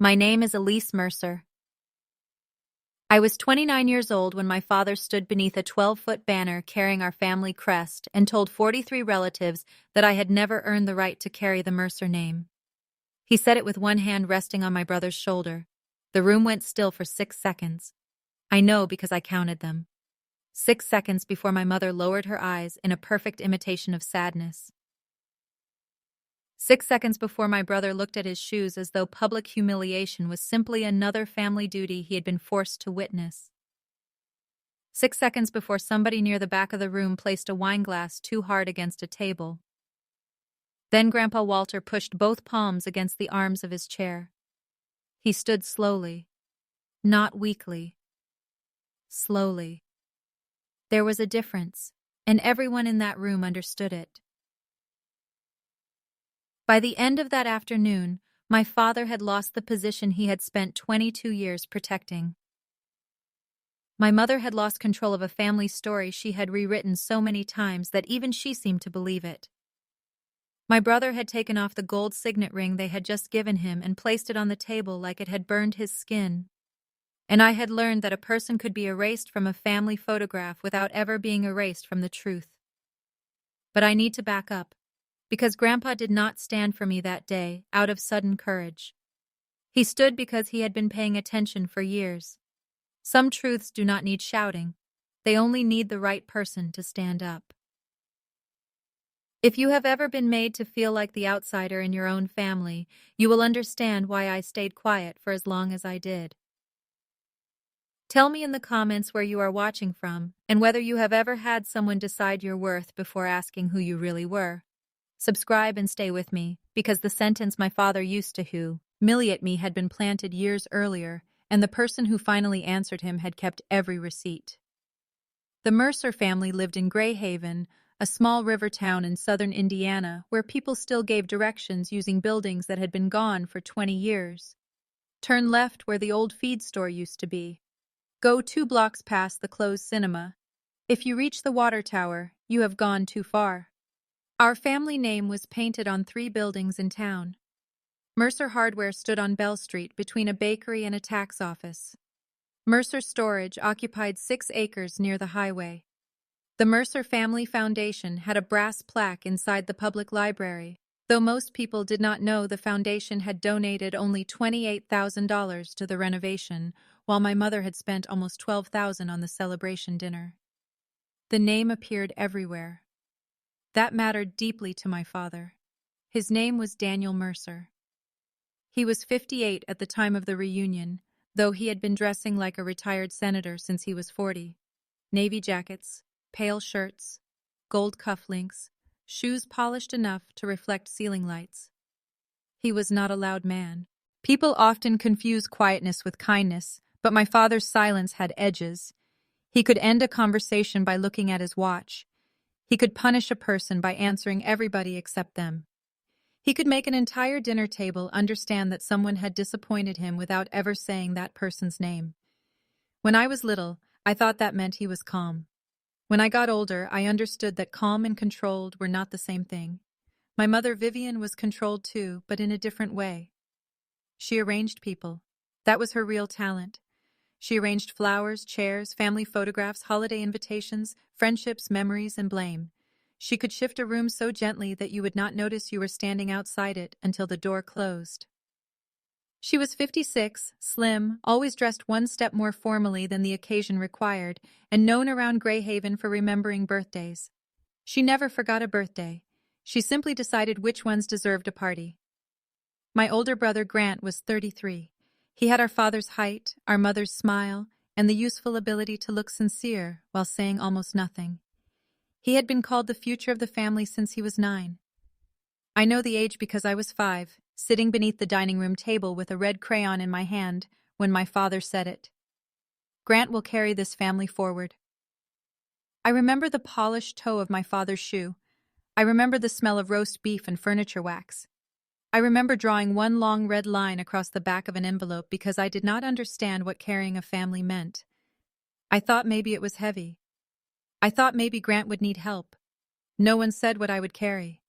My name is Elise Mercer. I was 29 years old when my father stood beneath a 12-foot banner carrying our family crest and told 43 relatives that I had never earned the right to carry the Mercer name. He said it with one hand resting on my brother's shoulder. The room went still for 6 seconds. I know because I counted them. 6 seconds before my mother lowered her eyes in a perfect imitation of sadness. 6 seconds before my brother looked at his shoes as though public humiliation was simply another family duty he had been forced to witness. 6 seconds before somebody near the back of the room placed a wine glass too hard against a table. Then Grandpa Walter pushed both palms against the arms of his chair. He stood slowly, not weakly, slowly. There was a difference, and everyone in that room understood it. By the end of that afternoon, my father had lost the position he had spent 22 years protecting. My mother had lost control of a family story she had rewritten so many times that even she seemed to believe it. My brother had taken off the gold signet ring they had just given him and placed it on the table like it had burned his skin. And I had learned that a person could be erased from a family photograph without ever being erased from the truth. But I need to back up, because Grandpa did not stand for me that day out of sudden courage. He stood because he had been paying attention for years. Some truths do not need shouting. They only need the right person to stand up. If you have ever been made to feel like the outsider in your own family, you will understand why I stayed quiet for as long as I did. Tell me in the comments where you are watching from, and whether you have ever had someone decide your worth before asking who you really were. Subscribe and stay with me, because the sentence my father used to humiliate me had been planted years earlier, and the person who finally answered him had kept every receipt. The Mercer family lived in Gray Haven, a small river town in southern Indiana where people still gave directions using buildings that had been gone for 20 years. Turn left where the old feed store used to be. Go 2 blocks past the closed cinema. If you reach the water tower, you have gone too far. Our family name was painted on 3 buildings in town. Mercer Hardware stood on Bell Street between a bakery and a tax office. Mercer Storage occupied 6 acres near the highway. The Mercer Family Foundation had a brass plaque inside the public library, though most people did not know the foundation had donated only $28,000 to the renovation, while my mother had spent almost $12,000 on the celebration dinner. The name appeared everywhere. That mattered deeply to my father. His name was Daniel Mercer. He was 58 at the time of the reunion, though he had been dressing like a retired senator since he was 40. Navy jackets, pale shirts, gold cufflinks, shoes polished enough to reflect ceiling lights. He was not a loud man. People often confuse quietness with kindness, but my father's silence had edges. He could end a conversation by looking at his watch. He could punish a person by answering everybody except them. He could make an entire dinner table understand that someone had disappointed him without ever saying that person's name. When I was little, I thought that meant he was calm. When I got older, I understood that calm and controlled were not the same thing. My mother Vivian was controlled too, but in a different way. She arranged people. That was her real talent. She arranged flowers, chairs, family photographs, holiday invitations, friendships, memories, and blame. She could shift a room so gently that you would not notice you were standing outside it until the door closed. She was 56, slim, always dressed one step more formally than the occasion required, and known around Gray Haven for remembering birthdays. She never forgot a birthday. She simply decided which ones deserved a party. My older brother Grant was 33. He had our father's height, our mother's smile, and the useful ability to look sincere while saying almost nothing. He had been called the future of the family since he was 9. I know the age because I was 5, sitting beneath the dining room table with a red crayon in my hand when my father said it. Grant will carry this family forward. I remember the polished toe of my father's shoe. I remember the smell of roast beef and furniture wax. I remember drawing one long red line across the back of an envelope because I did not understand what carrying a family meant. I thought maybe it was heavy. I thought maybe Grant would need help. No one said what I would carry.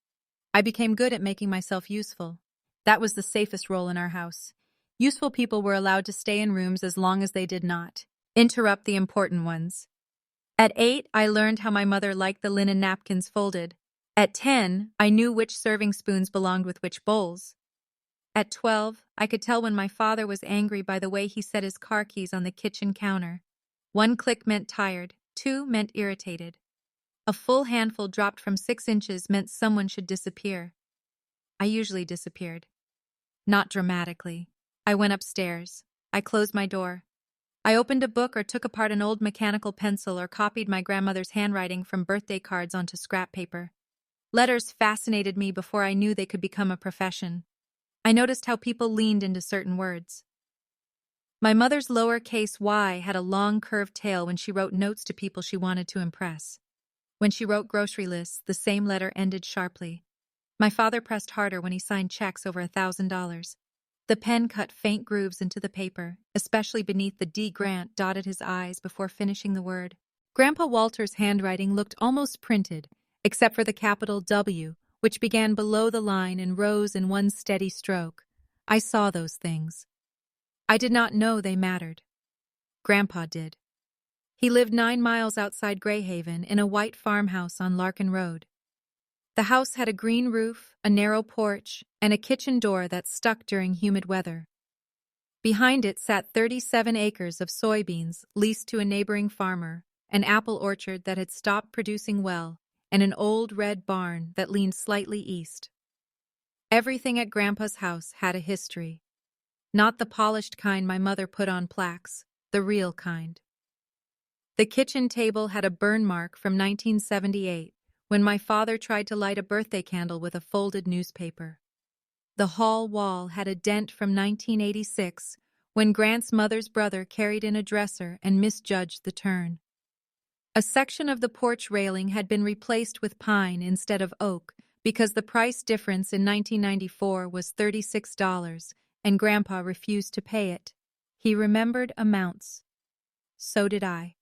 I became good at making myself useful. That was the safest role in our house. Useful people were allowed to stay in rooms as long as they did not interrupt the important ones. At 8, I learned how my mother liked the linen napkins folded. At 10, I knew which serving spoons belonged with which bowls. At 12, I could tell when my father was angry by the way he set his car keys on the kitchen counter. 1 click meant tired, 2 meant irritated. A full handful dropped from 6 inches meant someone should disappear. I usually disappeared. Not dramatically. I went upstairs. I closed my door. I opened a book or took apart an old mechanical pencil or copied my grandmother's handwriting from birthday cards onto scrap paper. Letters fascinated me before I knew they could become a profession. I noticed how people leaned into certain words. My mother's lowercase y had a long curved tail when she wrote notes to people she wanted to impress. When she wrote grocery lists, the same letter ended sharply. My father pressed harder when he signed checks over $1,000. The pen cut faint grooves into the paper, especially beneath the D. Grant dotted his eyes before finishing the word. Grandpa Walter's handwriting looked almost printed, except for the capital W, which began below the line and rose in one steady stroke. I saw those things. I did not know they mattered. Grandpa did. He lived 9 miles outside Greyhaven in a white farmhouse on Larkin Road. The house had a green roof, a narrow porch, and a kitchen door that stuck during humid weather. Behind it sat 37 acres of soybeans leased to a neighboring farmer, an apple orchard that had stopped producing well, and an old red barn that leaned slightly east. Everything at Grandpa's house had a history. Not the polished kind my mother put on plaques, the real kind. The kitchen table had a burn mark from 1978, when my father tried to light a birthday candle with a folded newspaper. The hall wall had a dent from 1986, when Grant's mother's brother carried in a dresser and misjudged the turn. A section of the porch railing had been replaced with pine instead of oak because the price difference in 1994 was $36, and Grandpa refused to pay it. He remembered amounts. So did I.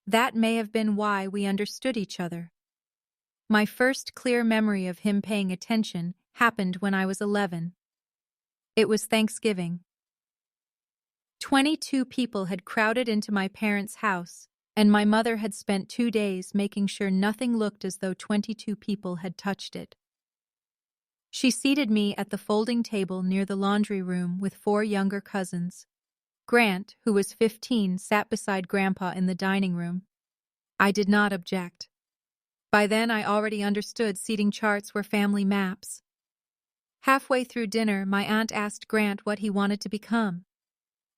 That may have been why we understood each other. My first clear memory of him paying attention happened when I was 11. It was Thanksgiving. 22 people had crowded into my parents' house, and my mother had spent 2 days making sure nothing looked as though 22 people had touched it. She seated me at the folding table near the laundry room with 4 younger cousins. Grant, who was 15, sat beside Grandpa in the dining room. I did not object. By then, I already understood seating charts were family maps. Halfway through dinner, my aunt asked Grant what he wanted to become.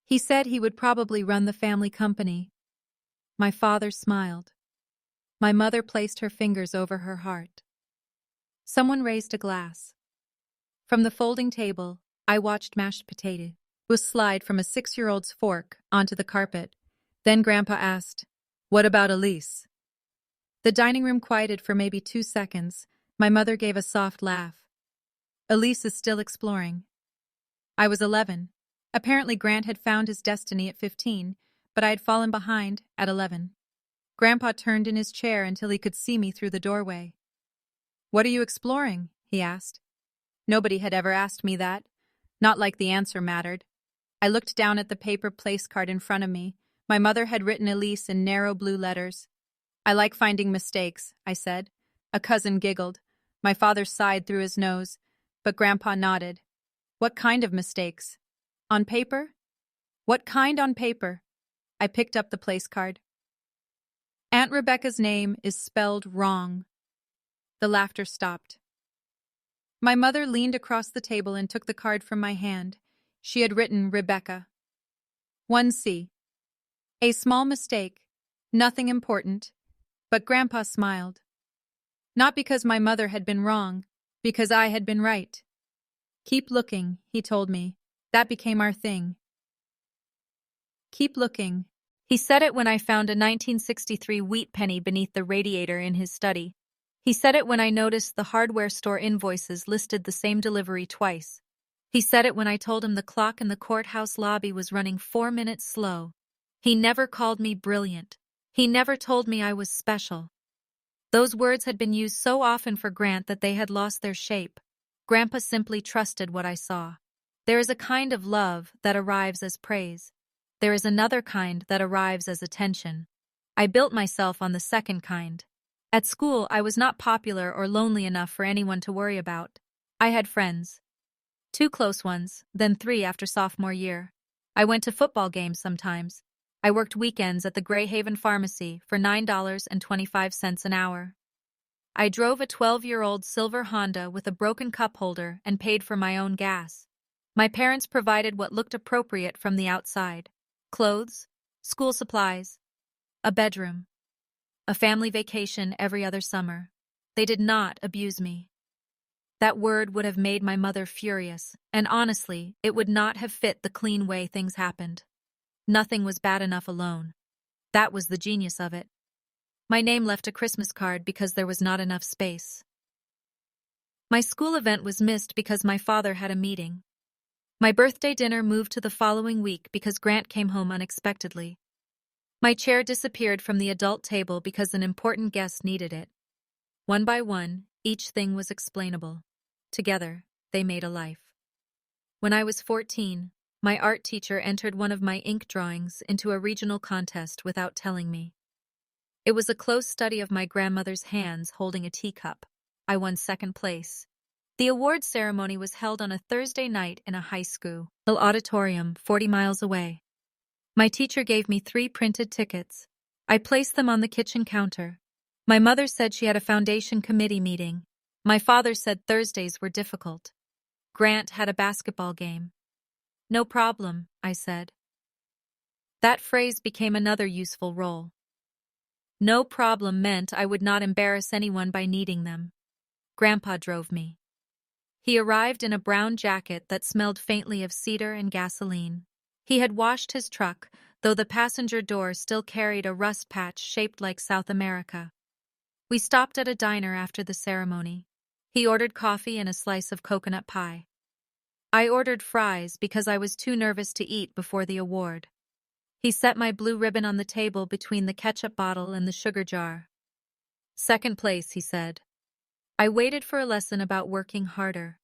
He said he would probably run the family company. My father smiled. My mother placed her fingers over her heart. Someone raised a glass. From the folding table, I watched mashed potato slide from a 6-year-old's fork onto the carpet. Then Grandpa asked, "What about Elise?" The dining room quieted for maybe 2 seconds. My mother gave a soft laugh. "Elise is still exploring." I was 11. Apparently Grant had found his destiny at 15, but I had fallen behind at 11. Grandpa turned in his chair until he could see me through the doorway. "What are you exploring?" he asked. Nobody had ever asked me that. Not like the answer mattered. I looked down at the paper place card in front of me. My mother had written Elise in narrow blue letters. "I like finding mistakes," I said. A cousin giggled. My father sighed through his nose, but Grandpa nodded. "What kind of mistakes? On paper?" "What kind on paper?" I picked up the place card. Aunt Rebecca's name is spelled wrong. The laughter stopped. My mother leaned across the table and took the card from my hand. She had written Rebecca. 1C. A small mistake. Nothing important. But Grandpa smiled. Not because my mother had been wrong, because I had been right. "Keep looking," he told me. That became our thing. Keep looking. He said it when I found a 1963 wheat penny beneath the radiator in his study. He said it when I noticed the hardware store invoices listed the same delivery twice. He said it when I told him the clock in the courthouse lobby was running 4 minutes slow. He never called me brilliant. He never told me I was special. Those words had been used so often for Grant that they had lost their shape. Grandpa simply trusted what I saw. There is a kind of love that arrives as praise. There is another kind that arrives as attention. I built myself on the second kind. At school, I was not popular or lonely enough for anyone to worry about. I had friends. 2 close ones, then 3 after sophomore year. I went to football games sometimes. I worked weekends at the Greyhaven Pharmacy for $9.25 an hour. I drove a 12-year-old silver Honda with a broken cup holder and paid for my own gas. My parents provided what looked appropriate from the outside: clothes, school supplies, a bedroom, a family vacation every other summer. They did not abuse me. That word would have made my mother furious, and honestly, it would not have fit the clean way things happened. Nothing was bad enough alone. That was the genius of it. My name left a Christmas card because there was not enough space. My school event was missed because my father had a meeting. My birthday dinner moved to the following week because Grant came home unexpectedly. My chair disappeared from the adult table because an important guest needed it. One by one, each thing was explainable. Together, they made a life. When I was 14, my art teacher entered one of my ink drawings into a regional contest without telling me. It was a close study of my grandmother's hands holding a teacup. I won second place. The award ceremony was held on a Thursday night in a high school auditorium 40 miles away. My teacher gave me 3 printed tickets. I placed them on the kitchen counter. My mother said she had a foundation committee meeting. My father said Thursdays were difficult. Grant had a basketball game. No problem, I said. That phrase became another useful role. No problem meant I would not embarrass anyone by needing them. Grandpa drove me. He arrived in a brown jacket that smelled faintly of cedar and gasoline. He had washed his truck, though the passenger door still carried a rust patch shaped like South America. We stopped at a diner after the ceremony. He ordered coffee and a slice of coconut pie. I ordered fries because I was too nervous to eat before the award. He set my blue ribbon on the table between the ketchup bottle and the sugar jar. Second place, he said. I waited for a lesson about working harder.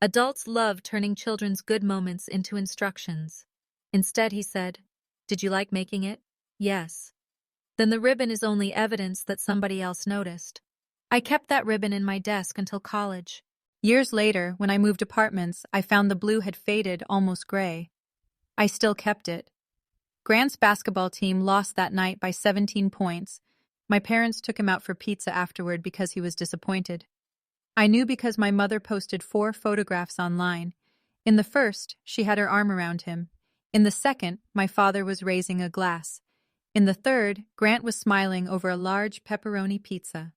Adults love turning children's good moments into instructions. Instead, he said, "Did you like making it?" "Yes." "Then the ribbon is only evidence that somebody else noticed." I kept that ribbon in my desk until college. Years later, when I moved apartments, I found the blue had faded almost gray. I still kept it. Grant's basketball team lost that night by 17 points. My parents took him out for pizza afterward because he was disappointed. I knew because my mother posted 4 photographs online. In the first, she had her arm around him. In the second, my father was raising a glass. In the third, Grant was smiling over a large pepperoni pizza.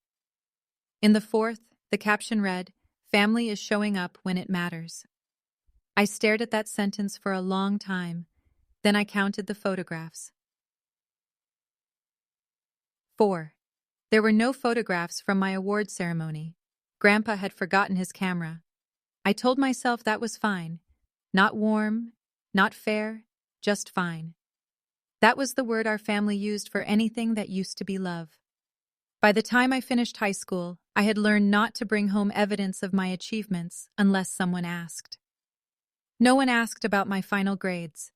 In the fourth, the caption read, "Family is showing up when it matters." I stared at that sentence for a long time. Then I counted the photographs. 4. There were no photographs from my award ceremony. Grandpa had forgotten his camera. I told myself that was fine. Not warm, not fair, just fine. That was the word our family used for anything that used to be love. By the time I finished high school, I had learned not to bring home evidence of my achievements unless someone asked. No one asked about my final grades.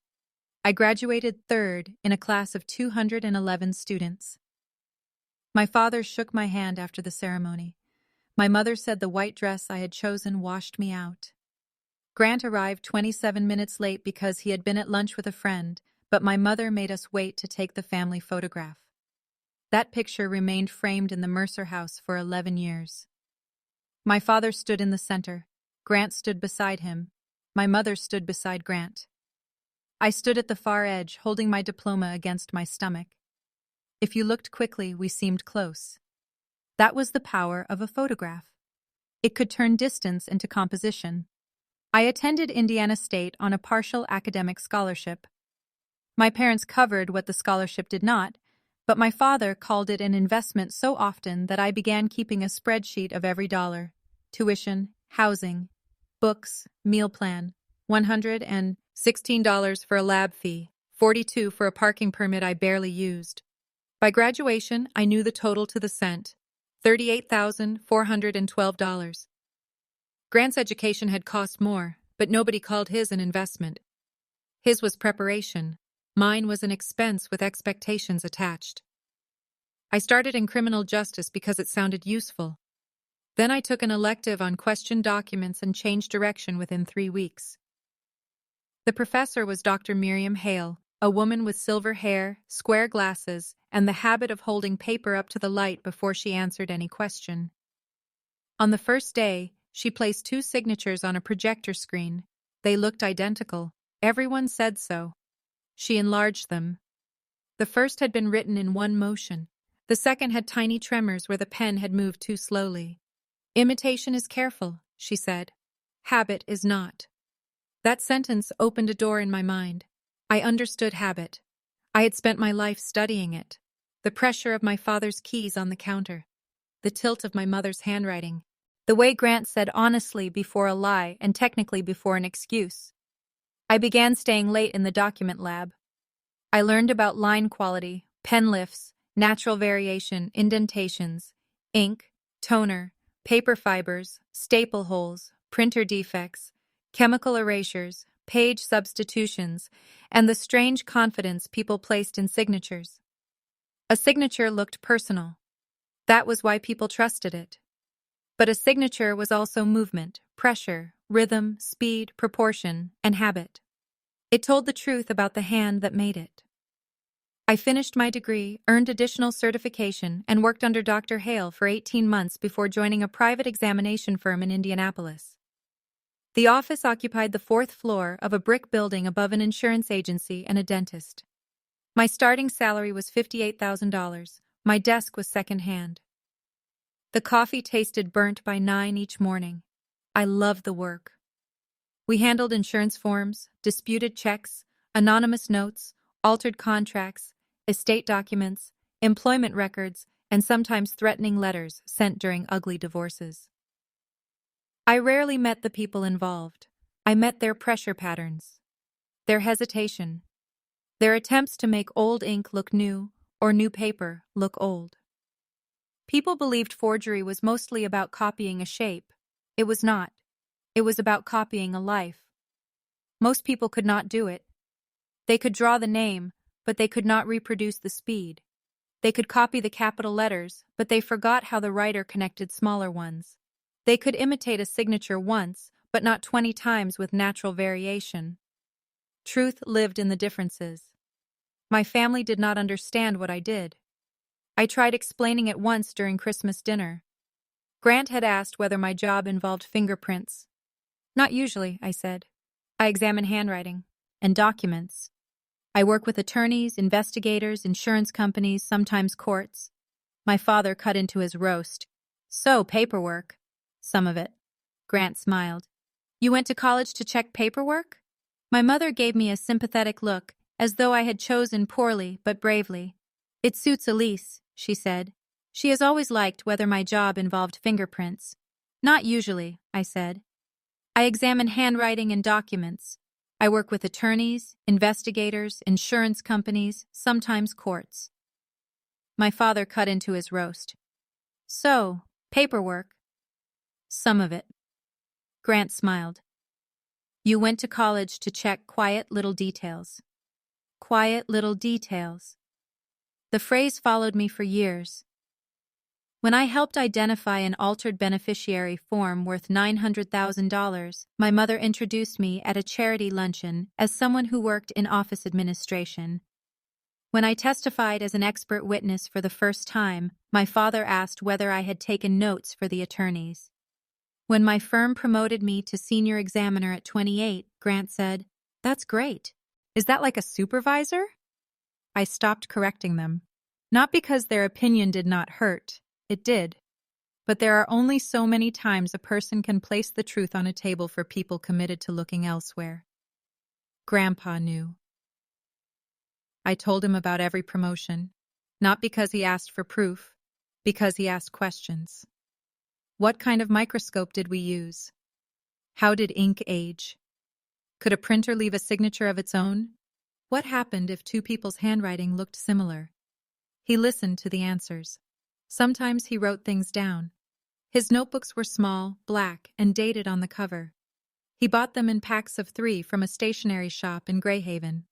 I graduated 3rd in a class of 211 students. My father shook my hand after the ceremony. My mother said the white dress I had chosen washed me out. Grant arrived 27 minutes late because he had been at lunch with a friend, but my mother made us wait to take the family photograph. That picture remained framed in the Mercer house for 11 years. My father stood in the center. Grant stood beside him. My mother stood beside Grant. I stood at the far edge, holding my diploma against my stomach. If you looked quickly, we seemed close. That was the power of a photograph. It could turn distance into composition. I attended Indiana State on a partial academic scholarship. My parents covered what the scholarship did not, but my father called it an investment so often that I began keeping a spreadsheet of every dollar: tuition, housing, books, meal plan, $116 for a lab fee, $42 for a parking permit I barely used. By graduation, I knew the total to the cent: $38,412. Grant's education had cost more, but nobody called his an investment. His was preparation. Mine was an expense with expectations attached. I started in criminal justice because it sounded useful. Then I took an elective on questioned documents and changed direction within 3 weeks. The professor was Dr. Miriam Hale, a woman with silver hair, square glasses, and the habit of holding paper up to the light before she answered any question. On the first day, she placed 2 signatures on a projector screen. They looked identical. Everyone said so. She enlarged them. The first had been written in one motion. The second had tiny tremors where the pen had moved too slowly. Imitation is careful, she said. Habit is not. That sentence opened a door in my mind. I understood habit. I had spent my life studying it. The pressure of my father's keys on the counter. The tilt of my mother's handwriting. The way Grant said honestly before a lie and technically before an excuse. I began staying late in the document lab. I learned about line quality, pen lifts, natural variation, indentations, ink, toner, paper fibers, staple holes, printer defects, chemical erasures, page substitutions, and the strange confidence people placed in signatures. A signature looked personal. That was why people trusted it. But a signature was also movement, pressure, rhythm, speed, proportion, and habit. It told the truth about the hand that made it. I finished my degree, earned additional certification, and worked under Dr. Hale for 18 months before joining a private examination firm in Indianapolis. The office occupied the 4th floor of a brick building above an insurance agency and a dentist. My starting salary was $58,000. My desk was secondhand. The coffee tasted burnt by 9 each morning. I loved the work. We handled insurance forms, disputed checks, anonymous notes, altered contracts, estate documents, employment records, and sometimes threatening letters sent during ugly divorces. I rarely met the people involved. I met their pressure patterns, their hesitation, their attempts to make old ink look new or new paper look old. People believed forgery was mostly about copying a shape. It was not. It was about copying a life. Most people could not do it. They could draw the name, but they could not reproduce the speed. They could copy the capital letters, but they forgot how the writer connected smaller ones. They could imitate a signature once, but not 20 times with natural variation. Truth lived in the differences. My family did not understand what I did. I tried explaining it once during Christmas dinner. Grant had asked whether my job involved fingerprints. Not usually, I said. I examine handwriting and documents. I work with attorneys, investigators, insurance companies, sometimes courts. My father cut into his roast. So, paperwork. Some of it. Grant smiled. You went to college to check paperwork? My mother gave me a sympathetic look, as though I had chosen poorly but bravely. It suits Elise, she said. She has always liked whether my job involved fingerprints. Not usually, I said. I examine handwriting and documents. I work with attorneys, investigators, insurance companies, sometimes courts. My father cut into his roast. So, paperwork. Some of it. Grant smiled. You went to college to check quiet little details. Quiet little details. The phrase followed me for years. When I helped identify an altered beneficiary form worth $900,000, my mother introduced me at a charity luncheon as someone who worked in office administration. When I testified as an expert witness for the first time, my father asked whether I had taken notes for the attorneys. When my firm promoted me to senior examiner at 28, Grant said, "That's great. Is that like a supervisor?" I stopped correcting them. Not because their opinion did not hurt. It did. But there are only so many times a person can place the truth on a table for people committed to looking elsewhere. Grandpa knew. I told him about every promotion, not because he asked for proof, because he asked questions. What kind of microscope did we use? How did ink age? Could a printer leave a signature of its own? What happened if 2 people's handwriting looked similar? He listened to the answers. Sometimes he wrote things down. His notebooks were small, black, and dated on the cover. He bought them in packs of 3 from a stationery shop in Greyhaven.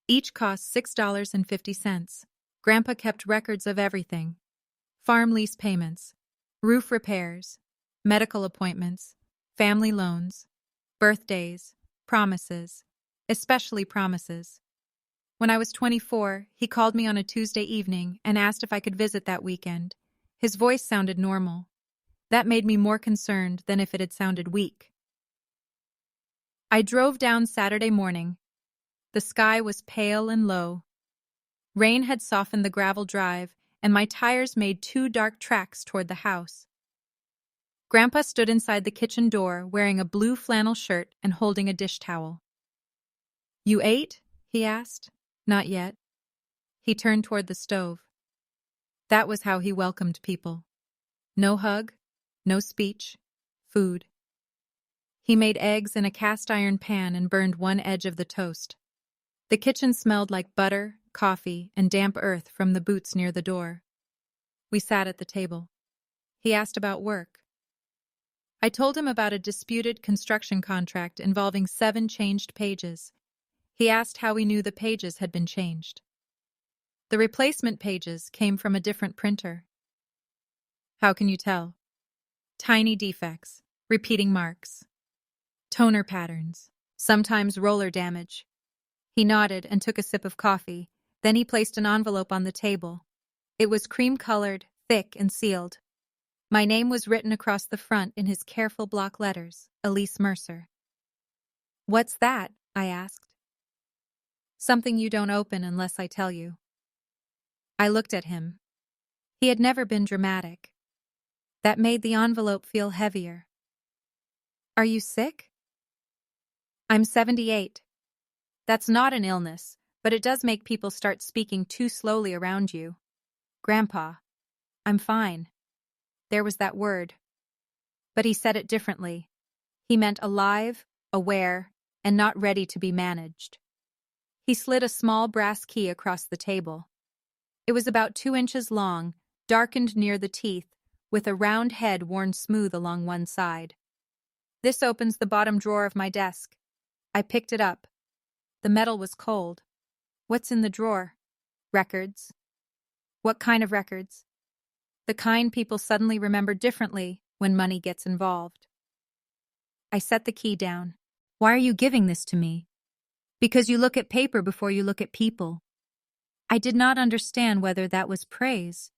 Each cost $6.50. Grandpa kept records of everything: farm lease payments, roof repairs, medical appointments, family loans, birthdays, promises, especially promises. When I was 24, he called me on a Tuesday evening and asked if I could visit that weekend. His voice sounded normal. That made me more concerned than if it had sounded weak. I drove down Saturday morning. The sky was pale and low. Rain had softened the gravel drive, and my tires made 2 dark tracks toward the house. Grandpa stood inside the kitchen door wearing a blue flannel shirt and holding a dish towel. "You ate?" he asked. "Not yet." He turned toward the stove. That was how he welcomed people. No hug, no speech, food. He made eggs in a cast-iron pan and burned one edge of the toast. The kitchen smelled like butter, coffee, and damp earth from the boots near the door. We sat at the table. He asked about work. I told him about a disputed construction contract involving 7 changed pages. He asked how we knew the pages had been changed. The replacement pages came from a different printer. "How can you tell?" "Tiny defects, repeating marks, toner patterns, sometimes roller damage." He nodded and took a sip of coffee. Then he placed an envelope on the table. It was cream-colored, thick, and sealed. My name was written across the front in his careful block letters, Elise Mercer. "What's that?" I asked. "Something you don't open unless I tell you." I looked at him. He had never been dramatic. That made the envelope feel heavier. "Are you sick?" "I'm 78. That's not an illness, but it does make people start speaking too slowly around you." "Grandpa, I'm fine." There was that word. But he said it differently. He meant alive, aware, and not ready to be managed. He slid a small brass key across the table. It was about 2 inches long, darkened near the teeth, with a round head worn smooth along one side. "This opens the bottom drawer of my desk." I picked it up. The metal was cold. "What's in the drawer?" "Records." "What kind of records?" "The kind people suddenly remember differently when money gets involved." I set the key down. "Why are you giving this to me?" "Because you look at paper before you look at people." I did not understand whether that was praise.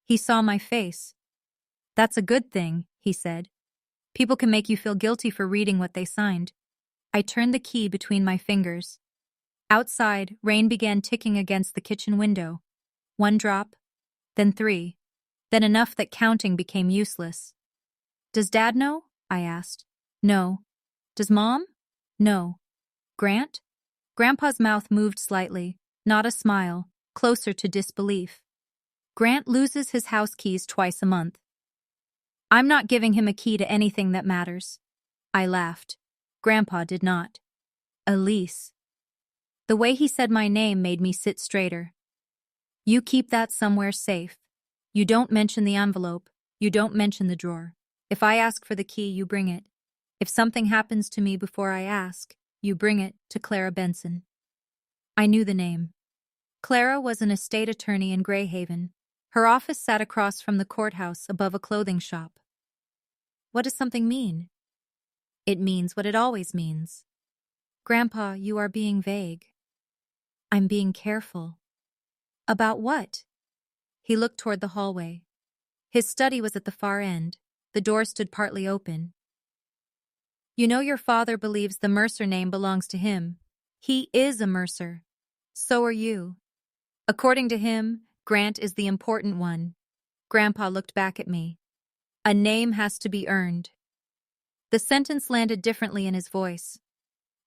He saw my face. "That's a good thing," he said. "People can make you feel guilty for reading what they signed." I turned the key between my fingers. Outside, rain began ticking against the kitchen window. 1 drop, then 3, then enough that counting became useless. "Does Dad know?" I asked. "No." "Does Mom?" "No." "Grant?" Grandpa's mouth moved slightly, not a smile, closer to disbelief. "Grant loses his house keys twice a month. I'm not giving him a key to anything that matters." I laughed. Grandpa did not. "Elise." The way he said my name made me sit straighter. "You keep that somewhere safe. You don't mention the envelope. You don't mention the drawer. If I ask for the key, you bring it. If something happens to me before I ask, you bring it to Clara Benson." I knew the name. Clara was an estate attorney in Greyhaven. Her office sat across from the courthouse above a clothing shop. What does something mean? It means what it always means. "Grandpa, you are being vague." "I'm being careful." "About what?" He looked toward the hallway. His study was at the far end. The door stood partly open. "You know your father believes the Mercer name belongs to him. He is a Mercer. So are you. According to him, Grant is the important one." Grandpa looked back at me. "A name has to be earned." The sentence landed differently in his voice.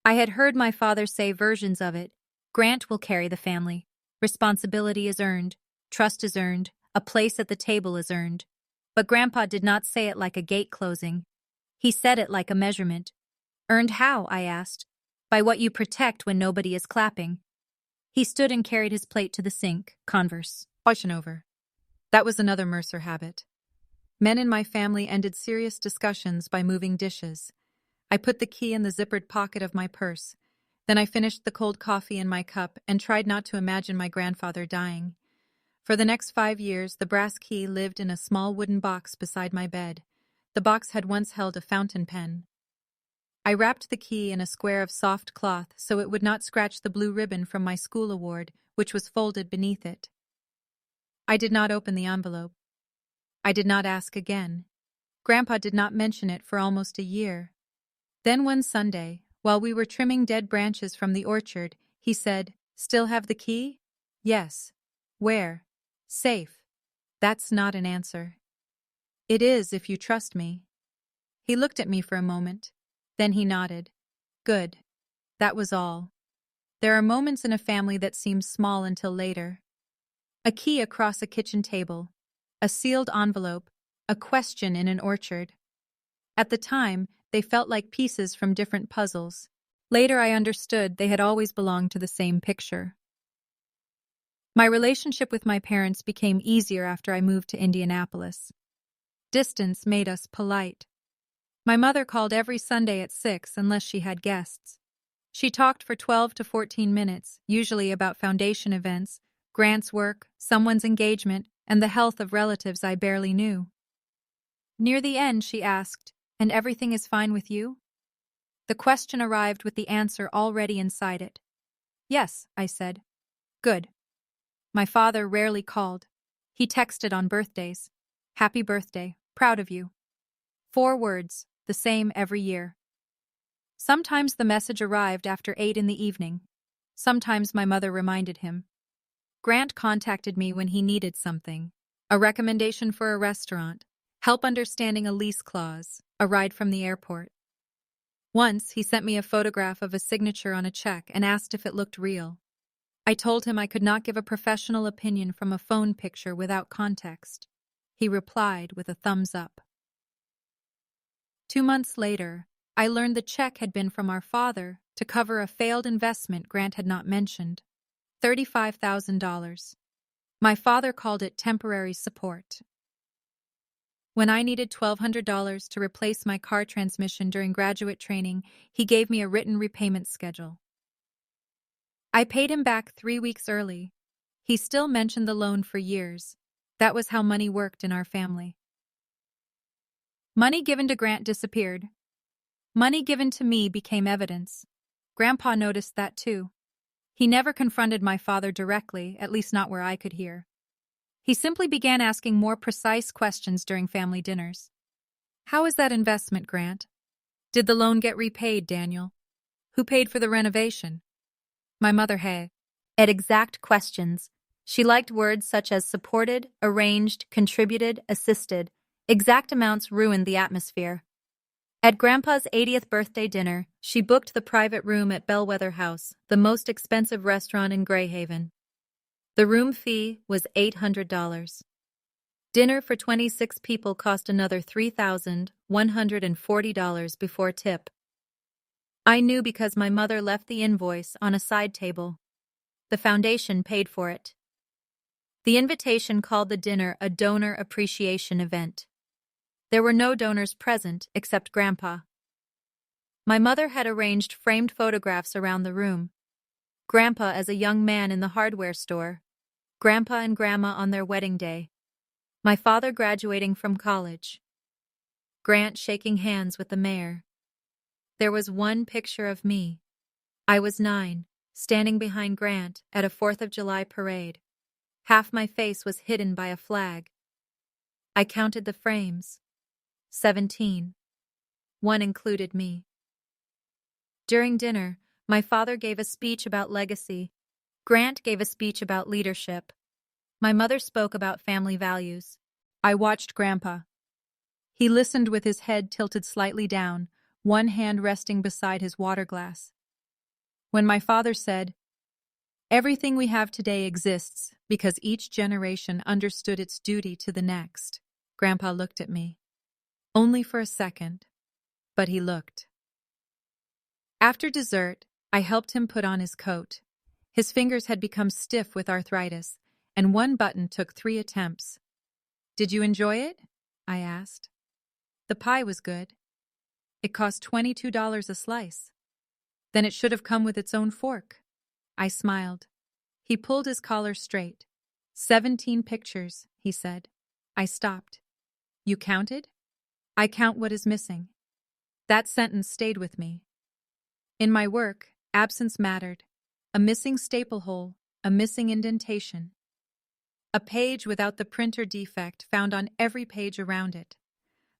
I had heard my father say versions of it. "Grant will carry the family. Responsibility is earned. Trust is earned. A place at the table is earned." But Grandpa did not say it like a gate closing. He said it like a measurement. "Earned how?" I asked. "By what you protect when nobody is clapping." He stood and carried his plate to the sink. Converse. Washing over. That was another Mercer habit. Men in my family ended serious discussions by moving dishes. I put the key in the zippered pocket of my purse. Then I finished the cold coffee in my cup and tried not to imagine my grandfather dying. For the next 5 years, the brass key lived in a small wooden box beside my bed. The box had once held a fountain pen. I wrapped the key in a square of soft cloth so it would not scratch the blue ribbon from my school award, which was folded beneath it. I did not open the envelope. I did not ask again. Grandpa did not mention it for almost a year. Then one Sunday, while we were trimming dead branches from the orchard, he said, "Still have the key?" "Yes." "Where?" "Safe." "That's not an answer." "It is, if you trust me." He looked at me for a moment. Then he nodded. "Good." That was all. There are moments in a family that seem small until later. A key across a kitchen table, a sealed envelope, a question in an orchard. At the time, they felt like pieces from different puzzles. Later I understood they had always belonged to the same picture. My relationship with my parents became easier after I moved to Indianapolis. Distance made us polite. My mother called every Sunday at 6 unless she had guests. She talked for 12 to 14 minutes, usually about foundation events, Grant's work, someone's engagement, and the health of relatives I barely knew. Near the end, she asked, "And everything is fine with you?" The question arrived with the answer already inside it. "Yes," I said. "Good." My father rarely called. He texted on birthdays. "Happy birthday. Proud of you." 4 words, the same every year. Sometimes the message arrived after 8 in the evening. Sometimes my mother reminded him. Grant contacted me when he needed something. A recommendation for a restaurant, help understanding a lease clause, a ride from the airport. Once, he sent me a photograph of a signature on a check and asked if it looked real. I told him I could not give a professional opinion from a phone picture without context. He replied with a thumbs up. 2 months later, I learned the check had been from our father to cover a failed investment Grant had not mentioned. $35,000. My father called it temporary support. When I needed $1,200 to replace my car transmission during graduate training, he gave me a written repayment schedule. I paid him back 3 weeks early. He still mentioned the loan for years. That was how money worked in our family. Money given to Grant disappeared. Money given to me became evidence. Grandpa noticed that too. He never confronted my father directly, at least not where I could hear. He simply began asking more precise questions during family dinners. "How is that investment, Grant? Did the loan get repaid, Daniel? Who paid for the renovation?" My mother had exact questions. She liked words such as supported, arranged, contributed, assisted. Exact amounts ruined the atmosphere. At Grandpa's 80th birthday dinner, she booked the private room at Bellwether House, the most expensive restaurant in Greyhaven. The room fee was $800. Dinner for 26 people cost another $3,140 before tip. I knew because my mother left the invoice on a side table. The foundation paid for it. The invitation called the dinner a donor appreciation event. There were no donors present except Grandpa. My mother had arranged framed photographs around the room. Grandpa as a young man in the hardware store. Grandpa and Grandma on their wedding day. My father graduating from college. Grant shaking hands with the mayor. There was one picture of me. I was 9, standing behind Grant at a 4th of July parade. Half my face was hidden by a flag. I counted the frames. 17. One included me. During dinner, my father gave a speech about legacy. Grant gave a speech about leadership. My mother spoke about family values. I watched Grandpa. He listened with his head tilted slightly down, one hand resting beside his water glass. When my father said, "Everything we have today exists because each generation understood its duty to the next," Grandpa looked at me. Only for a second, but he looked. After dessert, I helped him put on his coat. His fingers had become stiff with arthritis, and one button took 3 attempts. "Did you enjoy it?" I asked. "The pie was good." It cost $22 a slice. Then it should have come with its own fork. I smiled. He pulled his collar straight. 17 pictures, he said. I stopped. You counted? I count what is missing. That sentence stayed with me. In my work, absence mattered. A missing staple hole, a missing indentation. A page without the printer defect found on every page around it.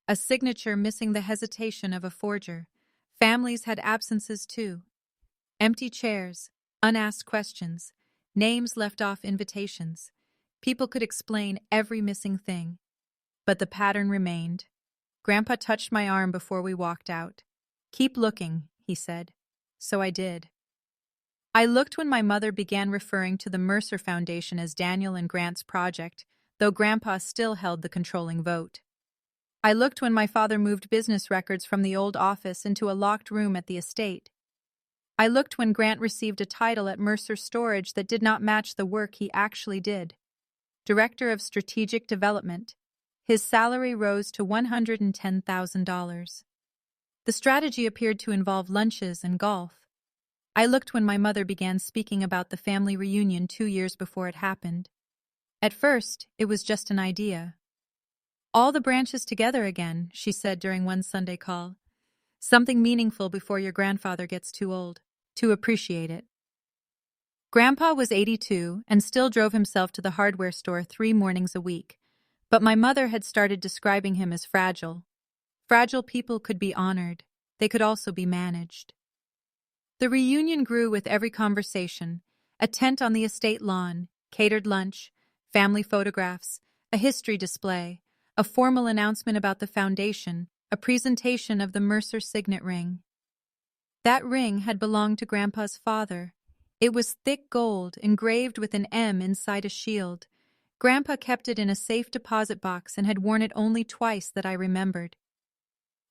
A signature missing the hesitation of a forger. Families had absences too. Empty chairs, unasked questions, names left off invitations. People could explain every missing thing. But the pattern remained. Grandpa touched my arm before we walked out. Keep looking, he said. So I did. I looked when my mother began referring to the Mercer Foundation as Daniel and Grant's project, though Grandpa still held the controlling vote. I looked when my father moved business records from the old office into a locked room at the estate. I looked when Grant received a title at Mercer Storage that did not match the work he actually did. Director of Strategic Development. His salary rose to $110,000. The strategy appeared to involve lunches and golf. I looked when my mother began speaking about the family reunion 2 years before it happened. At first, it was just an idea. All the branches together again, she said during one Sunday call. Something meaningful before your grandfather gets too old to appreciate it. Grandpa was 82 and still drove himself to the hardware store 3 mornings a week, but my mother had started describing him as fragile. Fragile people could be honored. They could also be managed. The reunion grew with every conversation. A tent on the estate lawn, catered lunch, family photographs, a history display, a formal announcement about the foundation, a presentation of the Mercer signet ring. That ring had belonged to Grandpa's father. It was thick gold, engraved with an M inside a shield. Grandpa kept it in a safe deposit box and had worn it only twice that I remembered.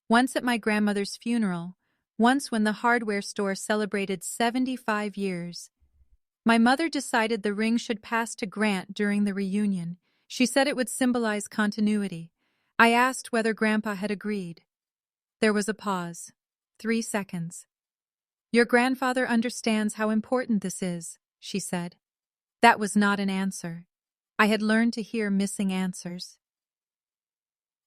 Once at my grandmother's funeral, once when the hardware store celebrated 75 years. My mother decided the ring should pass to Grant during the reunion. She said it would symbolize continuity. I asked whether Grandpa had agreed. There was a pause. 3 seconds. Your grandfather understands how important this is, she said. That was not an answer. I had learned to hear missing answers.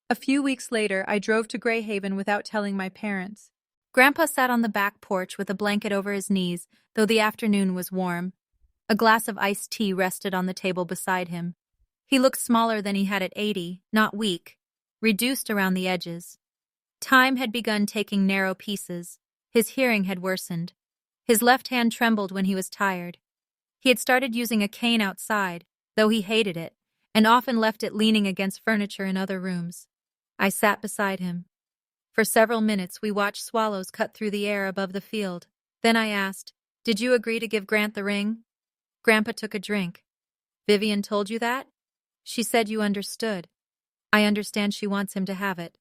A few weeks later, I drove to Greyhaven without telling my parents. Grandpa sat on the back porch with a blanket over his knees, though the afternoon was warm. A glass of iced tea rested on the table beside him. He looked smaller than he had at 80, not weak, reduced around the edges. Time had begun taking narrow pieces. His hearing had worsened. His left hand trembled when he was tired. He had started using a cane outside, though he hated it, and often left it leaning against furniture in other rooms. I sat beside him. For several minutes we watched swallows cut through the air above the field. Then I asked, "Did you agree to give Grant the ring?" Grandpa took a drink. "Vivian told you that?" "She said you understood." "I understand she wants him to have it."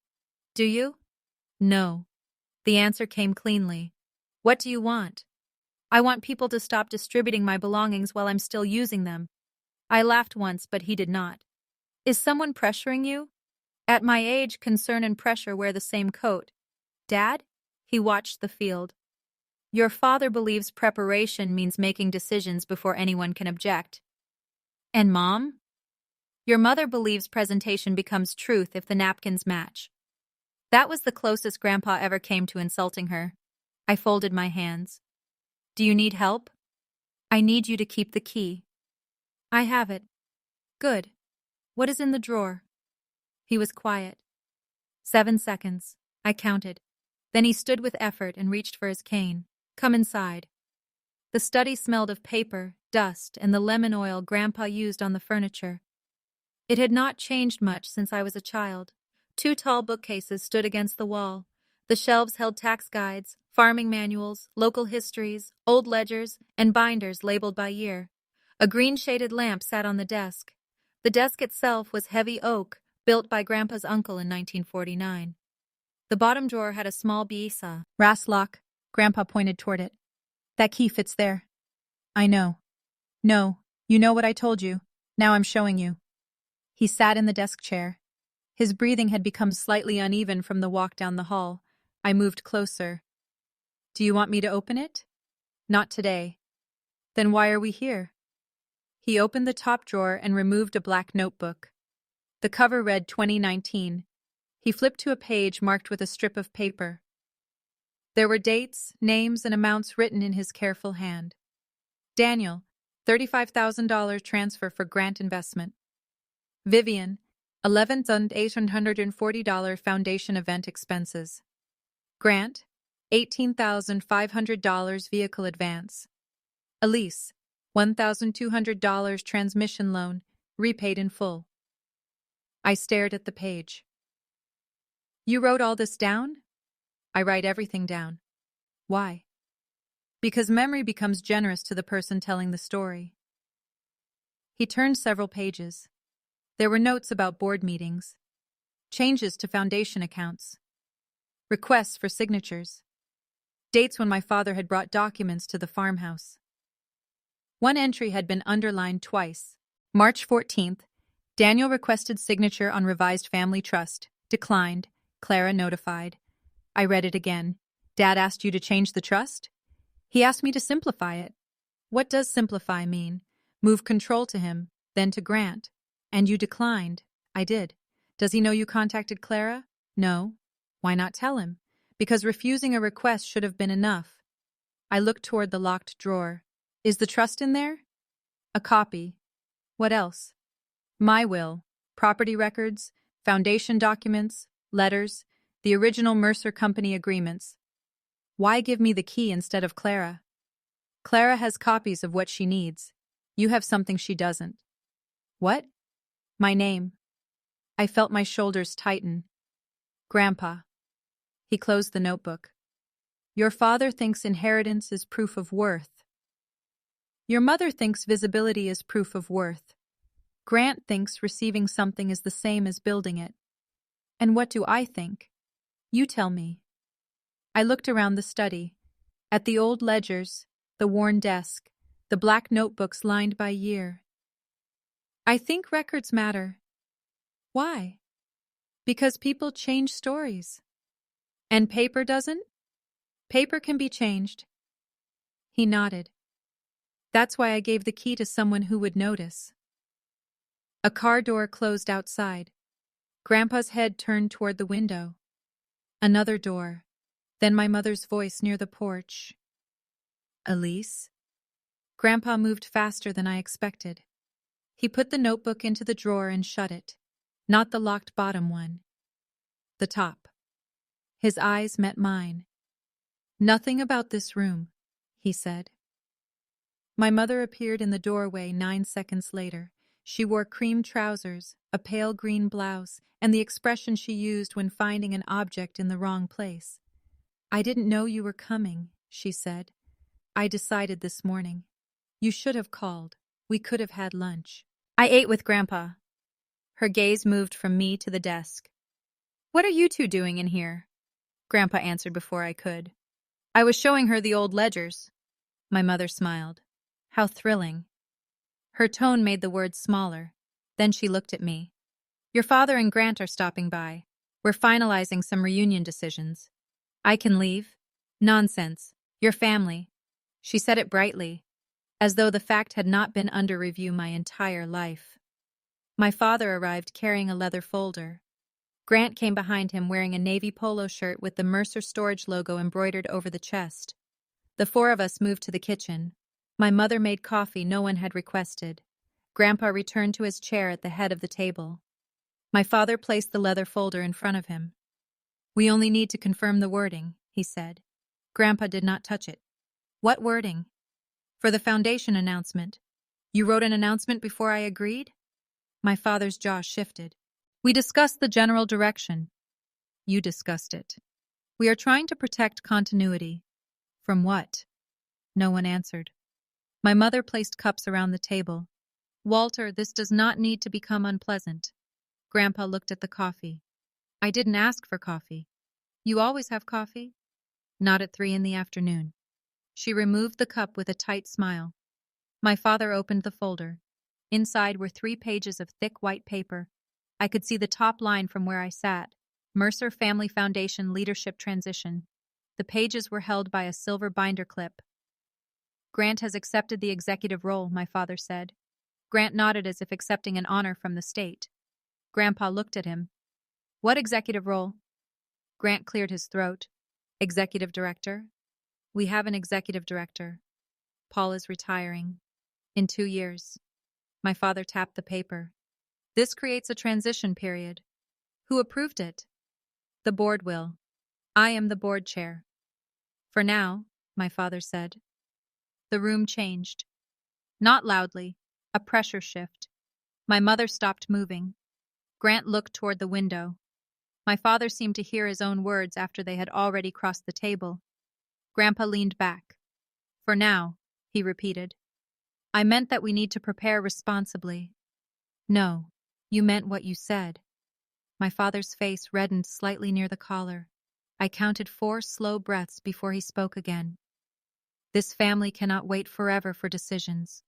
"Do you?" "No." The answer came cleanly. "What do you want?" "I want people to stop distributing my belongings while I'm still using them." I laughed once, but he did not. "Is someone pressuring you?" "At my age, concern and pressure wear the same coat." "Dad?" He watched the field. "Your father believes preparation means making decisions before anyone can object." "And Mom?" "Your mother believes presentation becomes truth if the napkins match." That was the closest Grandpa ever came to insulting her. I folded my hands. "Do you need help?" "I need you to keep the key." "I have it." "Good. What is in the drawer?" He was quiet. 7 seconds. I counted. Then he stood with effort and reached for his cane. "Come inside." The study smelled of paper, dust, and the lemon oil Grandpa used on the furniture. It had not changed much since I was a child. 2 tall bookcases stood against the wall. The shelves held tax guides, farming manuals, local histories, old ledgers, and binders labeled by year. A green-shaded lamp sat on the desk. The desk itself was heavy oak, built by Grandpa's uncle in 1949. The bottom drawer had a small bisa. "Brass lock." Grandpa pointed toward it. "That key fits there." "I know." "No, you know what I told you. Now I'm showing you." He sat in the desk chair. His breathing had become slightly uneven from the walk down the hall. I moved closer. Do you want me to open it? Not today. Then why are we here? He opened the top drawer and removed a black notebook. The cover read 2019. He flipped to a page marked with a strip of paper. There were dates, names, and amounts written in his careful hand. Daniel, $35,000 transfer for grant investment. Vivian, $11,840 foundation event expenses. Grant, $18,500 vehicle advance. Elise, $1,200 transmission loan, repaid in full. I stared at the page. You wrote all this down? I write everything down. Why? Because memory becomes generous to the person telling the story. He turned several pages. There were notes about board meetings, changes to foundation accounts, requests for signatures, dates when my father had brought documents to the farmhouse. One entry had been underlined twice. March 14th, Daniel requested signature on revised family trust. Declined. Clara notified. I read it again. Dad asked you to change the trust? He asked me to simplify it. What does simplify mean? Move control to him, then to Grant. And you declined. I did. Does he know you contacted Clara? No. Why not tell him? Because refusing a request should have been enough. I looked toward the locked drawer. Is the trust in there? A copy. What else? My will, property records, foundation documents, letters, the original Mercer Company agreements. Why give me the key instead of Clara? Clara has copies of what she needs. You have something she doesn't. What? My name. I felt my shoulders tighten. Grandpa. He closed the notebook. Your father thinks inheritance is proof of worth. Your mother thinks visibility is proof of worth. Grant thinks receiving something is the same as building it. And what do I think? You tell me. I looked around the study, at the old ledgers, the worn desk, the black notebooks lined by year. I think records matter. Why? Because people change stories. And paper doesn't? Paper can be changed. He nodded. That's why I gave the key to someone who would notice. A car door closed outside. Grandpa's head turned toward the window. Another door. Then my mother's voice near the porch. Elise? Grandpa moved faster than I expected. He put the notebook into the drawer and shut it. Not the locked bottom one. The top. His eyes met mine. Nothing about this room, he said. My mother appeared in the doorway 9 seconds later. She wore cream trousers, a pale green blouse, and the expression she used when finding an object in the wrong place. I didn't know you were coming, she said. I decided this morning. You should have called. We could have had lunch. I ate with Grandpa. Her gaze moved from me to the desk. What are you two doing in here? Grandpa answered before I could. I was showing her the old ledgers. My mother smiled. How thrilling. Her tone made the words smaller. Then she looked at me. Your father and Grant are stopping by. We're finalizing some reunion decisions. I can leave? Nonsense. Your family. She said it brightly, as though the fact had not been under review my entire life. My father arrived carrying a leather folder. Grant came behind him wearing a navy polo shirt with the Mercer Storage logo embroidered over the chest. The four of us moved to the kitchen. My mother made coffee no one had requested. Grandpa returned to his chair at the head of the table. My father placed the leather folder in front of him. We only need to confirm the wording, he said. Grandpa did not touch it. What wording? For the foundation announcement. You wrote an announcement before I agreed? My father's jaw shifted. We discussed the general direction. You discussed it. We are trying to protect continuity. From what? No one answered. My mother placed cups around the table. Walter, this does not need to become unpleasant. Grandpa looked at the coffee. I didn't ask for coffee. You always have coffee? Not at 3 p.m. She removed the cup with a tight smile. My father opened the folder. Inside were 3 pages of thick white paper. I could see the top line from where I sat. Mercer Family Foundation Leadership Transition. The pages were held by a silver binder clip. Grant has accepted the executive role, my father said. Grant nodded as if accepting an honor from the state. Grandpa looked at him. What executive role? Grant cleared his throat. Executive director? We have an executive director. Paul is retiring. In 2 years. My father tapped the paper. This creates a transition period. Who approved it? The board will. I am the board chair. For now, my father said. The room changed. Not loudly, a pressure shift. My mother stopped moving. Grant looked toward the window. My father seemed to hear his own words after they had already crossed the table. Grandpa leaned back. For now, he repeated. I meant that we need to prepare responsibly. No, you meant what you said. My father's face reddened slightly near the collar. I counted 4 slow breaths before he spoke again. This family cannot wait forever for decisions.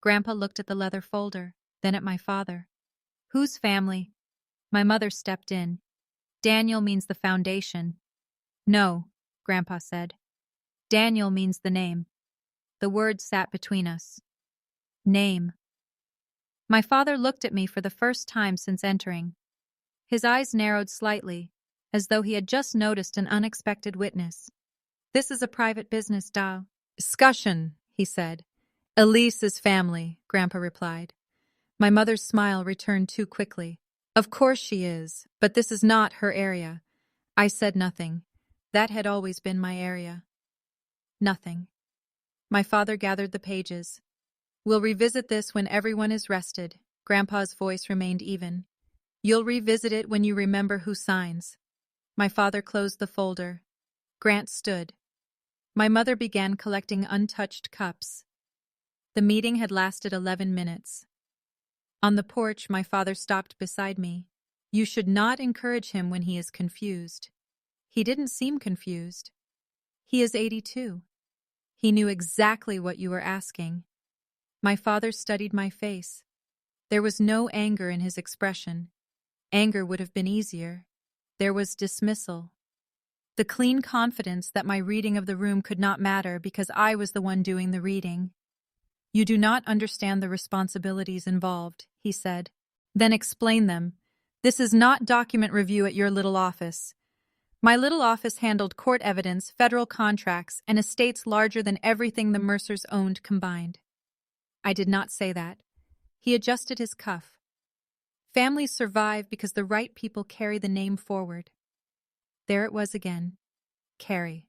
Grandpa looked at the leather folder, then at my father. Whose family? My mother stepped in. Daniel means the foundation. No, Grandpa said. Daniel means the name. The word sat between us. Name. My father looked at me for the first time since entering. His eyes narrowed slightly, as though he had just noticed an unexpected witness. This is a private business, discussion, he said. Elise's family, Grandpa replied. My mother's smile returned too quickly. Of course she is, but this is not her area. I said nothing. That had always been my area. Nothing. My father gathered the pages. We'll revisit this when everyone is rested. Grandpa's voice remained even. You'll revisit it when you remember who signs. My father closed the folder. Grant stood. My mother began collecting untouched cups. The meeting had lasted 11 minutes. On the porch, my father stopped beside me. You should not encourage him when he is confused. He didn't seem confused. He is 82. He knew exactly what you were asking. My father studied my face. There was no anger in his expression. Anger would have been easier. There was dismissal. The clean confidence that my reading of the room could not matter because I was the one doing the reading. You do not understand the responsibilities involved, he said. Then explain them. This is not document review at your little office. My little office handled court evidence, federal contracts, and estates larger than everything the Mercers owned combined. I did not say that. He adjusted his cuff. Families survive because the right people carry the name forward. There it was again. Carry.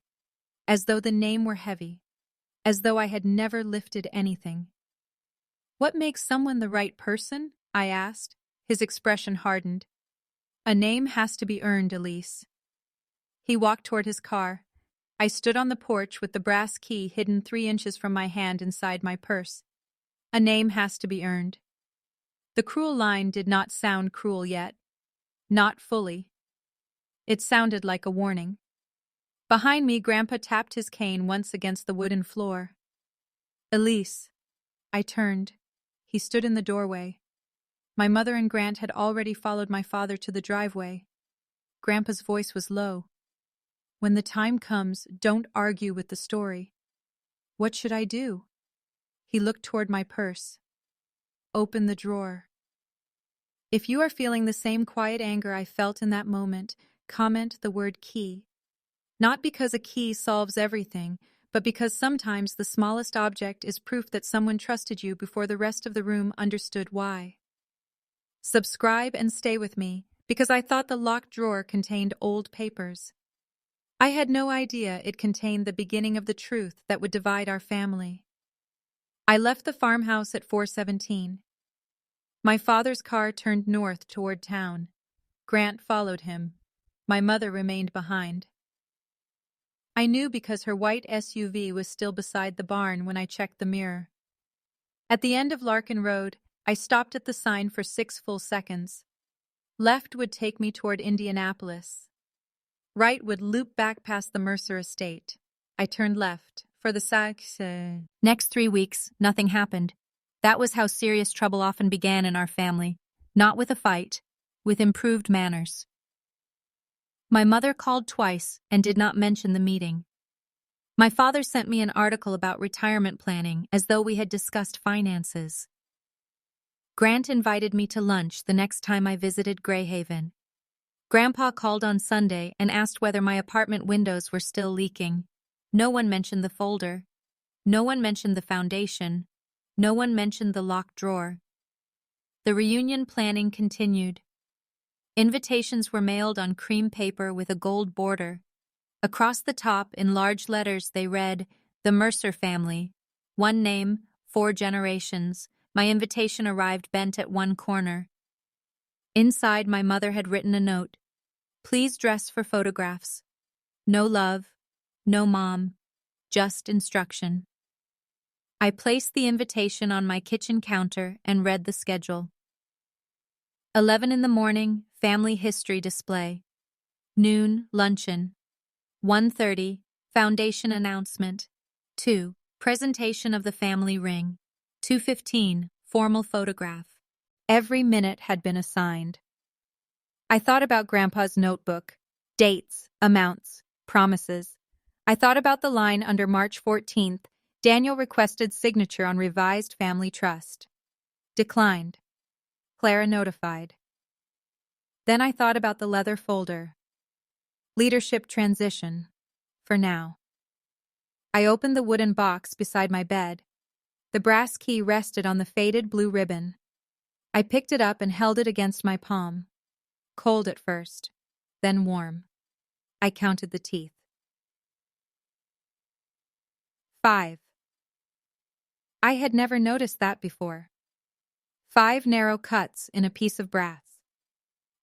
As though the name were heavy. As though I had never lifted anything. What makes someone the right person? I asked. His expression hardened. A name has to be earned, Elise. He walked toward his car. I stood on the porch with the brass key hidden 3 inches from my hand inside my purse. A name has to be earned. The cruel line did not sound cruel yet. Not fully. It sounded like a warning. Behind me, Grandpa tapped his cane once against the wooden floor. Elise. I turned. He stood in the doorway. My mother and Grant had already followed my father to the driveway. Grandpa's voice was low. When the time comes, don't argue with the story. What should I do? He looked toward my purse. Open the drawer. If you are feeling the same quiet anger I felt in that moment, comment the word key. Not because a key solves everything, but because sometimes the smallest object is proof that someone trusted you before the rest of the room understood why. Subscribe and stay with me, because I thought the locked drawer contained old papers. I had no idea it contained the beginning of the truth that would divide our family. I left the farmhouse at 4:17. My father's car turned north toward town. Grant followed him. My mother remained behind. I knew because her white SUV was still beside the barn when I checked the mirror. At the end of Larkin Road, I stopped at the sign for 6 full seconds. Left would take me toward Indianapolis. Right would loop back past the Mercer estate. I turned left. For the next 3 weeks, nothing happened. That was how serious trouble often began in our family. Not with a fight, with improved manners. My mother called twice and did not mention the meeting. My father sent me an article about retirement planning as though we had discussed finances. Grant invited me to lunch the next time I visited Greyhaven. Grandpa called on Sunday and asked whether my apartment windows were still leaking. No one mentioned the folder. No one mentioned the foundation. No one mentioned the locked drawer. The reunion planning continued. Invitations were mailed on cream paper with a gold border. Across the top, in large letters, they read, "The Mercer family. One name, 4 generations." My invitation arrived bent at one corner. Inside, my mother had written a note. "Please dress for photographs. No love, no mom, just instruction." I placed the invitation on my kitchen counter and read the schedule. 11 in the morning, family history display. Noon, luncheon. 1:30, foundation announcement. 2, presentation of the family ring. 2:15, formal photograph. Every minute had been assigned. I thought about Grandpa's notebook. Dates, amounts, promises. I thought about the line under March 14th, Daniel requested signature on revised family trust. Declined. Clara notified. Then I thought about the leather folder. Leadership transition. For now. I opened the wooden box beside my bed. The brass key rested on the faded blue ribbon. I picked it up and held it against my palm. Cold at first, then warm. I counted the teeth. 5. I had never noticed that before. 5 narrow cuts in a piece of brass.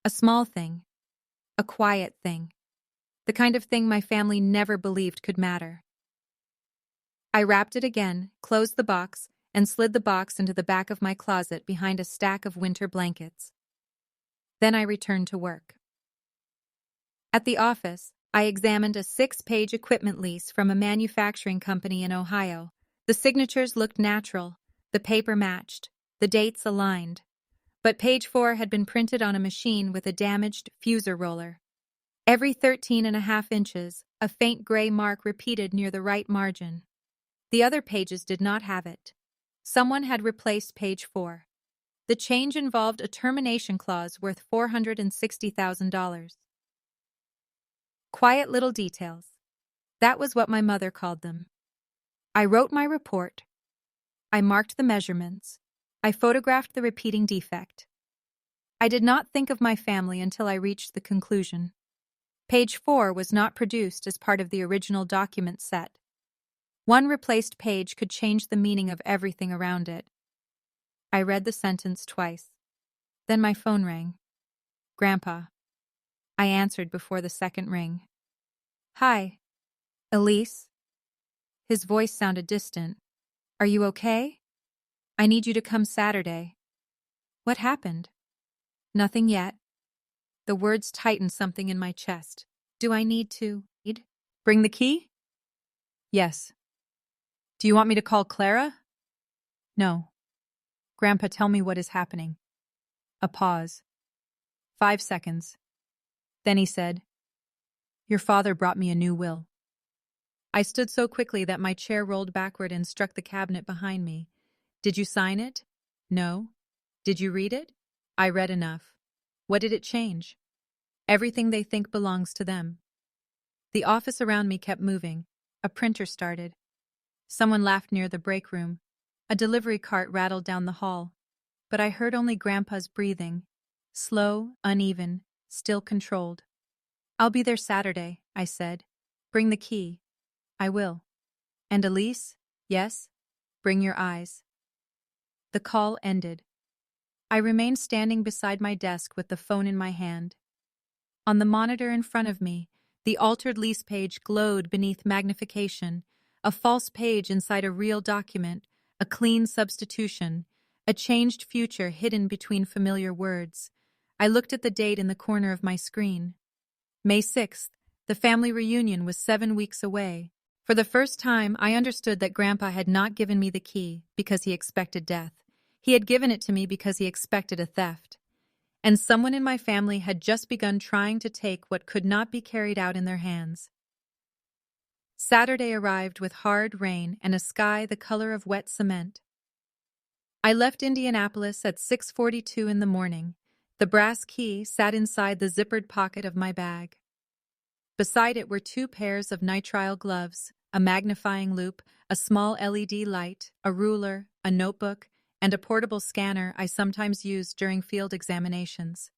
A small thing. A quiet thing. The kind of thing my family never believed could matter. I wrapped it again, closed the box, and slid the box into the back of my closet behind a stack of winter blankets. Then I returned to work. At the office, I examined a 6-page equipment lease from a manufacturing company in Ohio. The signatures looked natural, the paper matched, the dates aligned. But page 4 had been printed on a machine with a damaged fuser roller. Every 13.5 inches, a faint gray mark repeated near the right margin. The other pages did not have it. Someone had replaced page 4. The change involved a termination clause worth $460,000. Quiet little details. That was what my mother called them. I wrote my report. I marked the measurements. I photographed the repeating defect. I did not think of my family until I reached the conclusion. Page 4 was not produced as part of the original document set. One replaced page could change the meaning of everything around it. I read the sentence twice. Then my phone rang. Grandpa. I answered before the second ring. Hi. Elise? His voice sounded distant. Are you okay? I need you to come Saturday. What happened? Nothing yet. The words tightened something in my chest. Do I need to bring the key? Yes. Do you want me to call Clara? No. Grandpa, tell me what is happening. A pause. 5 seconds. Then he said, Your father brought me a new will. I stood so quickly that my chair rolled backward and struck the cabinet behind me. Did you sign it? No. Did you read it? I read enough. What did it change? Everything they think belongs to them. The office around me kept moving. A printer started. Someone laughed near the break room. A delivery cart rattled down the hall. But I heard only Grandpa's breathing. Slow, uneven, still controlled. I'll be there Saturday, I said. Bring the key. I will. And Elise? Yes? Bring your eyes. The call ended. I remained standing beside my desk with the phone in my hand. On the monitor in front of me, the altered lease page glowed beneath magnification, a false page inside a real document, a clean substitution, a changed future hidden between familiar words. I looked at the date in the corner of my screen. May 6th, the family reunion was 7 weeks away. For the first time, I understood that Grandpa had not given me the key because he expected death. He had given it to me because he expected a theft. and someone in my family had just begun trying to take what could not be carried out in their hands. Saturday arrived with hard rain and a sky the color of wet cement. I left Indianapolis at 6:42 in the morning. The brass key sat inside the zippered pocket of my bag. Beside it were 2 pairs of nitrile gloves, a magnifying loupe, a small LED light, a ruler, a notebook, and a portable scanner I sometimes used during field examinations.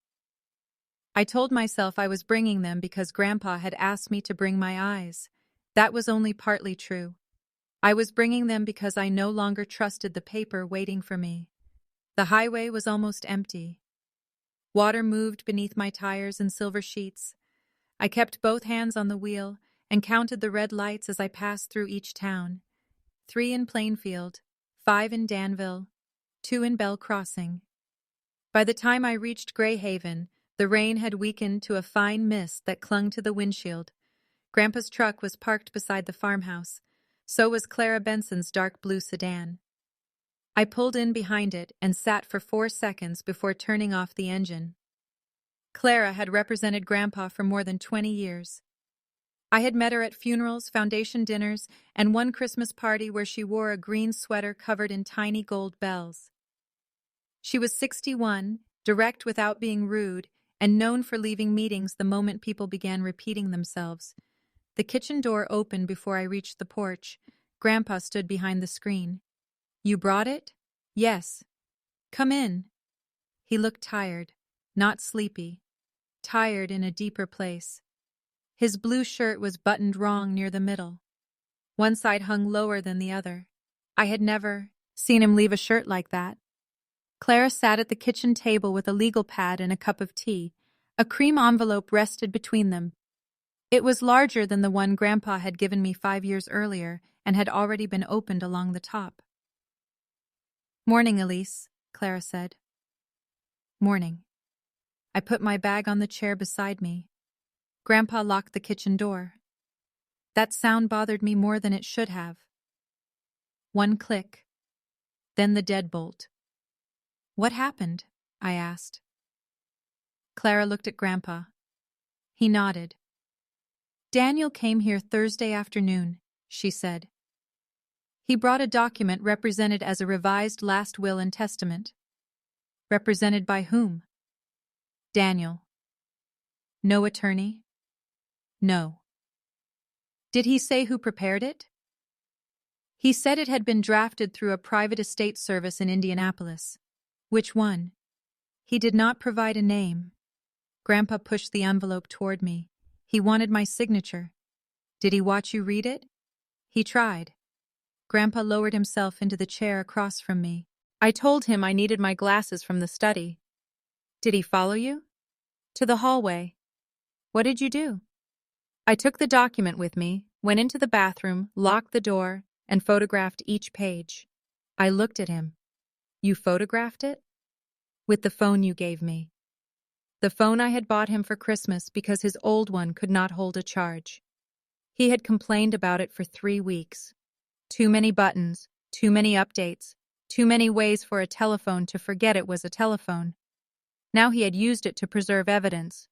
I told myself I was bringing them because Grandpa had asked me to bring my eyes. That was only partly true. I was bringing them because I no longer trusted the paper waiting for me. The highway was almost empty. Water moved beneath my tires in silver sheets. I kept both hands on the wheel and counted the red lights as I passed through each town. 3 in Plainfield, 5 in Danville, 2 in Bell Crossing. By the time I reached Gray Haven, the rain had weakened to a fine mist that clung to the windshield. Grandpa's truck was parked beside the farmhouse. So was Clara Benson's dark blue sedan. I pulled in behind it and sat for 4 seconds before turning off the engine. Clara had represented Grandpa for more than 20 years. I had met her at funerals, foundation dinners, and one Christmas party where she wore a green sweater covered in tiny gold bells. She was 61, direct without being rude, and known for leaving meetings the moment people began repeating themselves. The kitchen door opened before I reached the porch. Grandpa stood behind the screen. "You brought it?" "Yes." "Come in." He looked tired, not sleepy. Tired in a deeper place. His blue shirt was buttoned wrong near the middle. One side hung lower than the other. I had never seen him leave a shirt like that. Clara sat at the kitchen table with a legal pad and a cup of tea. A cream envelope rested between them. It was larger than the one Grandpa had given me 5 years earlier and had already been opened along the top. "Morning, Elise," Clara said. "Morning." I put my bag on the chair beside me. Grandpa locked the kitchen door. That sound bothered me more than it should have. One click. Then the deadbolt. "What happened?" I asked. Clara looked at Grandpa. He nodded. "Daniel came here Thursday afternoon," she said. "He brought a document represented as a revised last will and testament." "Represented by whom?" "Daniel." "No attorney?" "No." "Did he say who prepared it?" "He said it had been drafted through a private estate service in Indianapolis." "Which one?" "He did not provide a name." Grandpa pushed the envelope toward me. "He wanted my signature." "Did he watch you read it?" "He tried." Grandpa lowered himself into the chair across from me. "I told him I needed my glasses from the study." "Did he follow you?" "To the hallway." "What did you do?" "I took the document with me, went into the bathroom, locked the door, and photographed each page." I looked at him. "You photographed it?" "With the phone you gave me." The phone I had bought him for Christmas because his old one could not hold a charge. He had complained about it for 3 weeks. Too many buttons, too many updates, too many ways for a telephone to forget it was a telephone. Now he had used it to preserve evidence.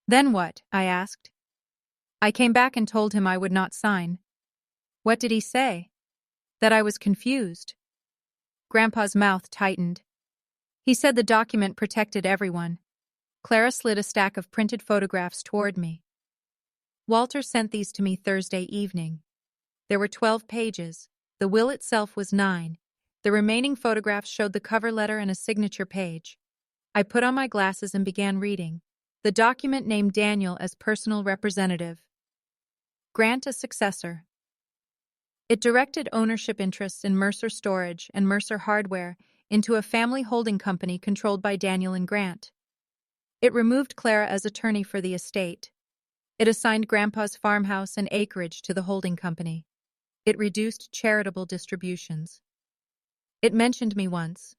"Then what?" I asked. "I came back and told him I would not sign." "What did he say?" "That I was confused." Grandpa's mouth tightened. "He said the document protected everyone." Clara slid a stack of printed photographs toward me. "Walter sent these to me Thursday evening. There were 12 pages. The will itself was 9. The remaining photographs showed the cover letter and a signature page. I put on my glasses and began reading. The document named Daniel as personal representative. Grant a successor. It directed ownership interests in Mercer Storage and Mercer Hardware into a family holding company controlled by Daniel and Grant. It removed Clara as attorney for the estate. It assigned Grandpa's farmhouse and acreage to the holding company. It reduced charitable distributions. It mentioned me once.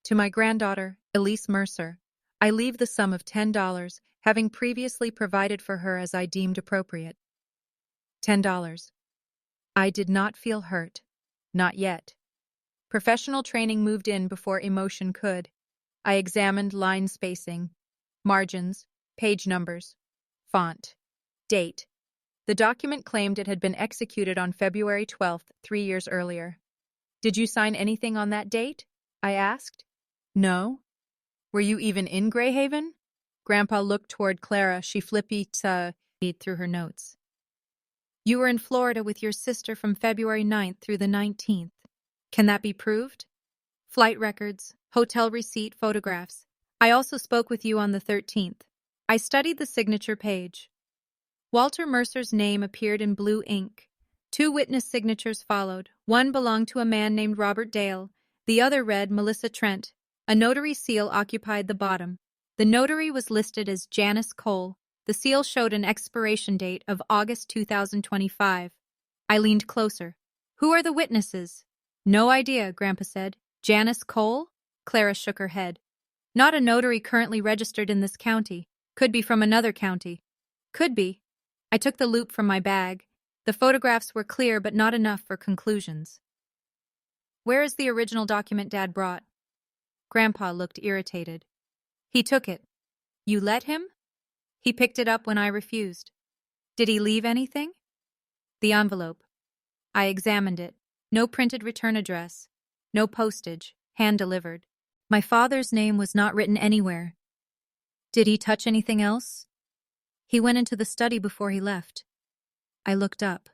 To my granddaughter, Elise Mercer, I leave the sum of $10, having previously provided for her as I deemed appropriate. $10. I did not feel hurt. Not yet. Professional training moved in before emotion could. I examined line spacing, margins, page numbers, font, date. The document claimed it had been executed on February 12th, 3 years earlier. Did you sign anything on that date? I asked. No. Were you even in Greyhaven? Grandpa looked toward Clara. She flipped through her notes. You were in Florida with your sister from February 9th through the 19th. Can that be proved? Flight records, hotel receipt, photographs. I also spoke with you on the 13th. I studied the signature page. Walter Mercer's name appeared in blue ink. 2 witness signatures followed. One belonged to a man named Robert Dale. The other read Melissa Trent. A notary seal occupied the bottom. The notary was listed as Janice Cole. The seal showed an expiration date of August 2025. I leaned closer. Who are the witnesses? No idea, Grandpa said. Janice Cole? Clara shook her head. Not a notary currently registered in this county. Could be from another county. Could be. I took the loop from my bag. The photographs were clear but not enough for conclusions. Where is the original document Dad brought? Grandpa looked irritated. He took it. You let him? He picked it up when I refused. Did he leave anything? The envelope. I examined it. No printed return address. No postage. Hand-delivered. My father's name was not written anywhere. Did he touch anything else? He went into the study before he left. I looked up.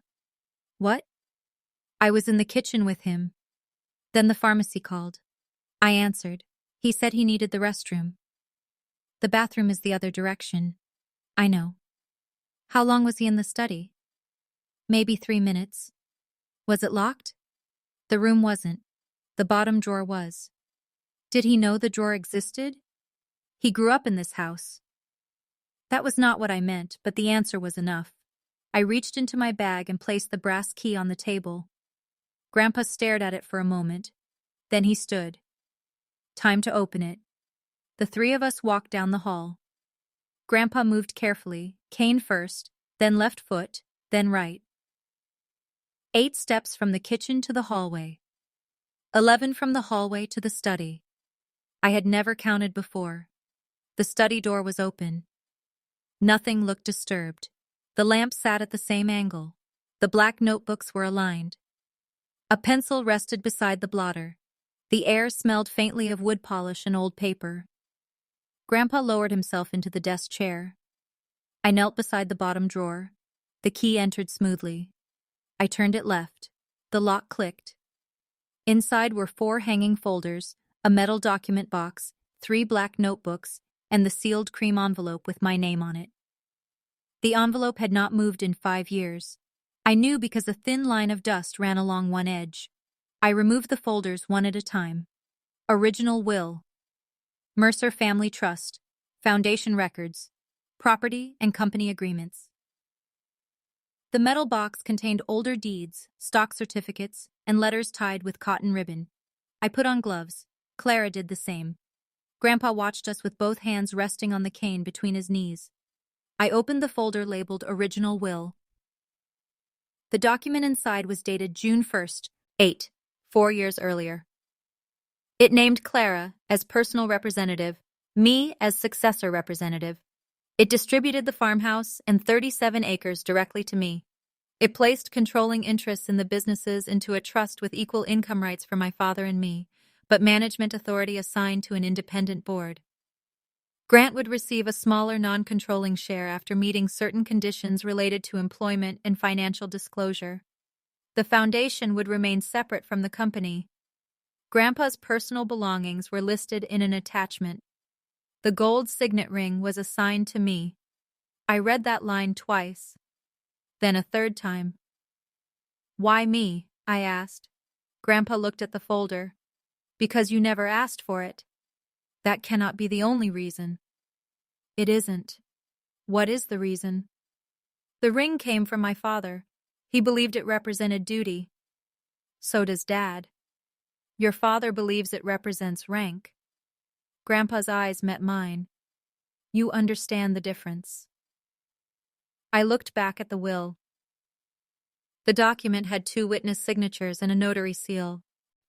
What? I was in the kitchen with him. Then the pharmacy called. I answered. He said he needed the restroom. The bathroom is the other direction. I know. How long was he in the study? Maybe 3 minutes. Was it locked? The room wasn't. The bottom drawer was. Did he know the drawer existed? He grew up in this house. That was not what I meant, but the answer was enough. I reached into my bag and placed the brass key on the table. Grandpa stared at it for a moment. Then he stood. Time to open it. The 3 of us walked down the hall. Grandpa moved carefully, cane first, then left foot, then right. 8 steps from the kitchen to the hallway. 11 from the hallway to the study. I had never counted before. The study door was open. Nothing looked disturbed. The lamp sat at the same angle. The black notebooks were aligned. A pencil rested beside the blotter. The air smelled faintly of wood polish and old paper. Grandpa lowered himself into the desk chair. I knelt beside the bottom drawer. The key entered smoothly. I turned it left. The lock clicked. Inside were 4 hanging folders, a metal document box, 3 black notebooks, and the sealed cream envelope with my name on it. The envelope had not moved in 5 years. I knew because a thin line of dust ran along one edge. I removed the folders one at a time. Original will. Mercer Family Trust. Foundation records. Property and company agreements. The metal box contained older deeds, stock certificates, and letters tied with cotton ribbon. I put on gloves. Clara did the same. Grandpa watched us with both hands resting on the cane between his knees. I opened the folder labeled Original Will. The document inside was dated June 1st, 4 years earlier. It named Clara as personal representative, me as successor representative. It distributed the farmhouse and 37 acres directly to me. It placed controlling interests in the businesses into a trust with equal income rights for my father and me, but management authority assigned to an independent board. Grant would receive a smaller non-controlling share after meeting certain conditions related to employment and financial disclosure. The foundation would remain separate from the company. Grandpa's personal belongings were listed in an attachment. The gold signet ring was assigned to me. I read that line twice, then a third time. Why me? I asked. Grandpa looked at the folder. Because you never asked for it. That cannot be the only reason. It isn't. What is the reason? The ring came from my father. He believed it represented duty. So does Dad. Your father believes it represents rank. Grandpa's eyes met mine. You understand the difference. I looked back at the will. The document had 2 witness signatures and a notary seal.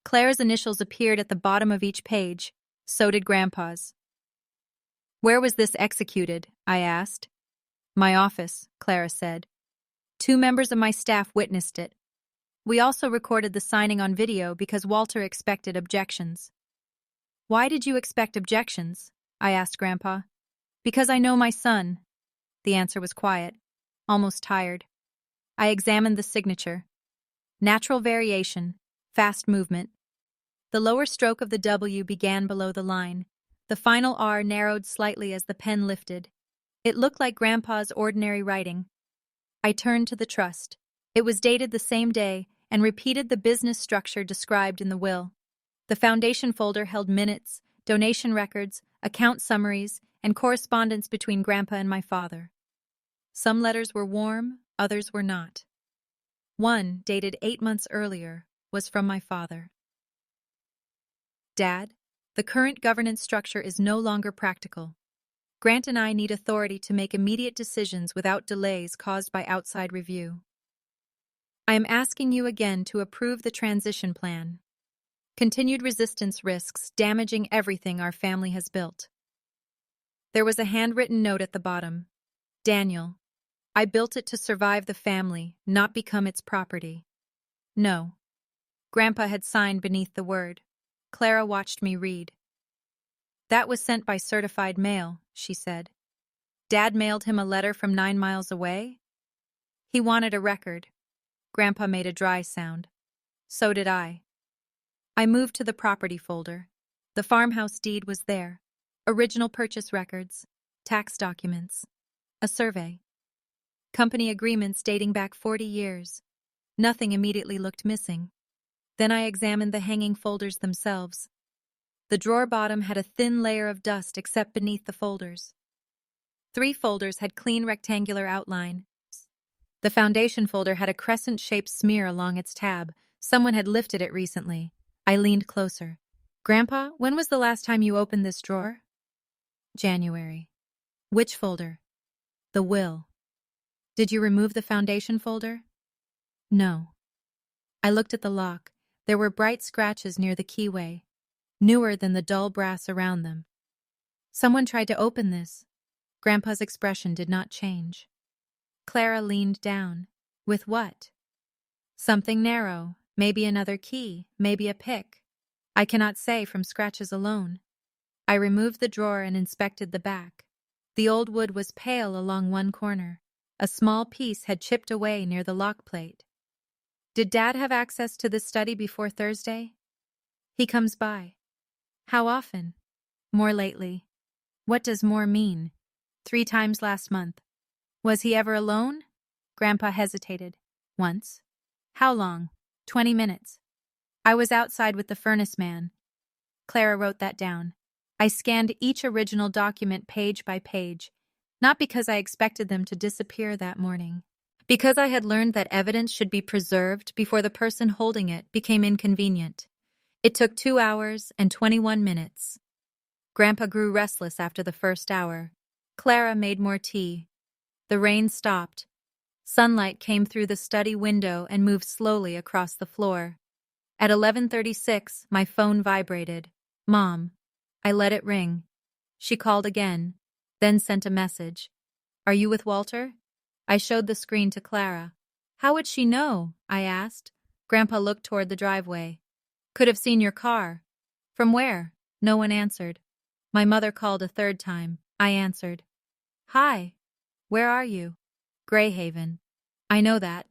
Claire's initials appeared at the bottom of each page. So did Grandpa's. Where was this executed? I asked. My office, Clara said. 2 members of my staff witnessed it. We also recorded the signing on video because Walter expected objections. Why did you expect objections? I asked Grandpa. Because I know my son. The answer was quiet, almost tired. I examined the signature. Natural variation, fast movement. The lower stroke of the W began below the line. The final R narrowed slightly as the pen lifted. It looked like Grandpa's ordinary writing. I turned to the trust. It was dated the same day and repeated the business structure described in the will. The foundation folder held minutes, donation records, account summaries, and correspondence between Grandpa and my father. Some letters were warm, others were not. One, dated 8 months earlier, was from my father. Dad, the current governance structure is no longer practical. Grant and I need authority to make immediate decisions without delays caused by outside review. I am asking you again to approve the transition plan. Continued resistance risks damaging everything our family has built. There was a handwritten note at the bottom. Daniel, I built it to survive the family, not become its property. No. Grandpa had signed beneath the word. Clara watched me read. That was sent by certified mail, she said. Dad mailed him a letter from 9 miles away? He wanted a record. Grandpa made a dry sound. So did I. I moved to the property folder. The farmhouse deed was there. Original purchase records, tax documents, a survey. Company agreements dating back 40 years. Nothing immediately looked missing. Then I examined the hanging folders themselves. The drawer bottom had a thin layer of dust except beneath the folders. 3 folders had clean rectangular outline. The foundation folder had a crescent-shaped smear along its tab. Someone had lifted it recently. I leaned closer. Grandpa, when was the last time you opened this drawer? January. Which folder? The will. Did you remove the foundation folder? No. I looked at the lock. There were bright scratches near the keyway, newer than the dull brass around them. Someone tried to open this. Grandpa's expression did not change. Clara leaned down. With what? Something narrow, maybe another key, maybe a pick. I cannot say from scratches alone. I removed the drawer and inspected the back. The old wood was pale along one corner. A small piece had chipped away near the lock plate. Did Dad have access to this study before Thursday? He comes by. How often? More lately. What does more mean? 3 times last month. Was he ever alone? Grandpa hesitated. Once. How long? 20 minutes. I was outside with the furnace man. Clara wrote that down. I scanned each original document page by page, not because I expected them to disappear that morning, because I had learned that evidence should be preserved before the person holding it became inconvenient. It took 2 hours and 21 minutes. Grandpa grew restless after the first hour. Clara made more tea. The rain stopped. Sunlight came through the study window and moved slowly across the floor. At 11:36, my phone vibrated. Mom. I let it ring. She called again, then sent a message. Are you with Walter? I showed the screen to Clara. How would she know? I asked. Grandpa looked toward the driveway. Could have seen your car. From where? No one answered. My mother called a 3rd time. I answered. Hi. Where are you? Greyhaven. I know that.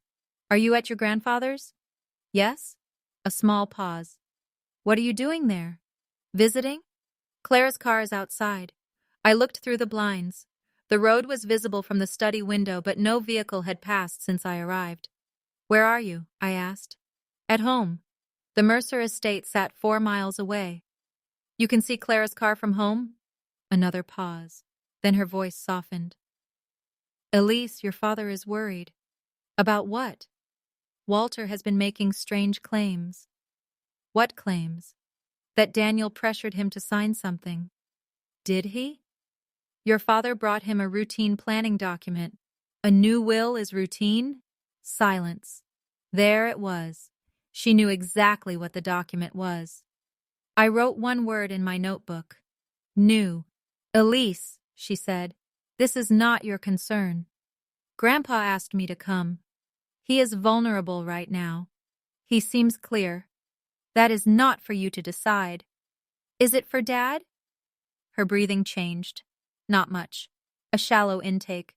Are you at your grandfather's? Yes? A small pause. What are you doing there? Visiting? Clara's car is outside. I looked through the blinds. The road was visible from the study window, but no vehicle had passed since I arrived. Where are you? I asked. At home. The Mercer estate sat 4 miles away. You can see Clara's car from home? Another pause. Then her voice softened. Elise, your father is worried. About what? Walter has been making strange claims. What claims? That Daniel pressured him to sign something. Did he? Your father brought him a routine planning document. A new will is routine? Silence. There it was. She knew exactly what the document was. I wrote one word in my notebook. New. Elise, she said, this is not your concern. Grandpa asked me to come. He is vulnerable right now. He seems clear. That is not for you to decide. Is it for Dad? Her breathing changed. Not much. A shallow intake.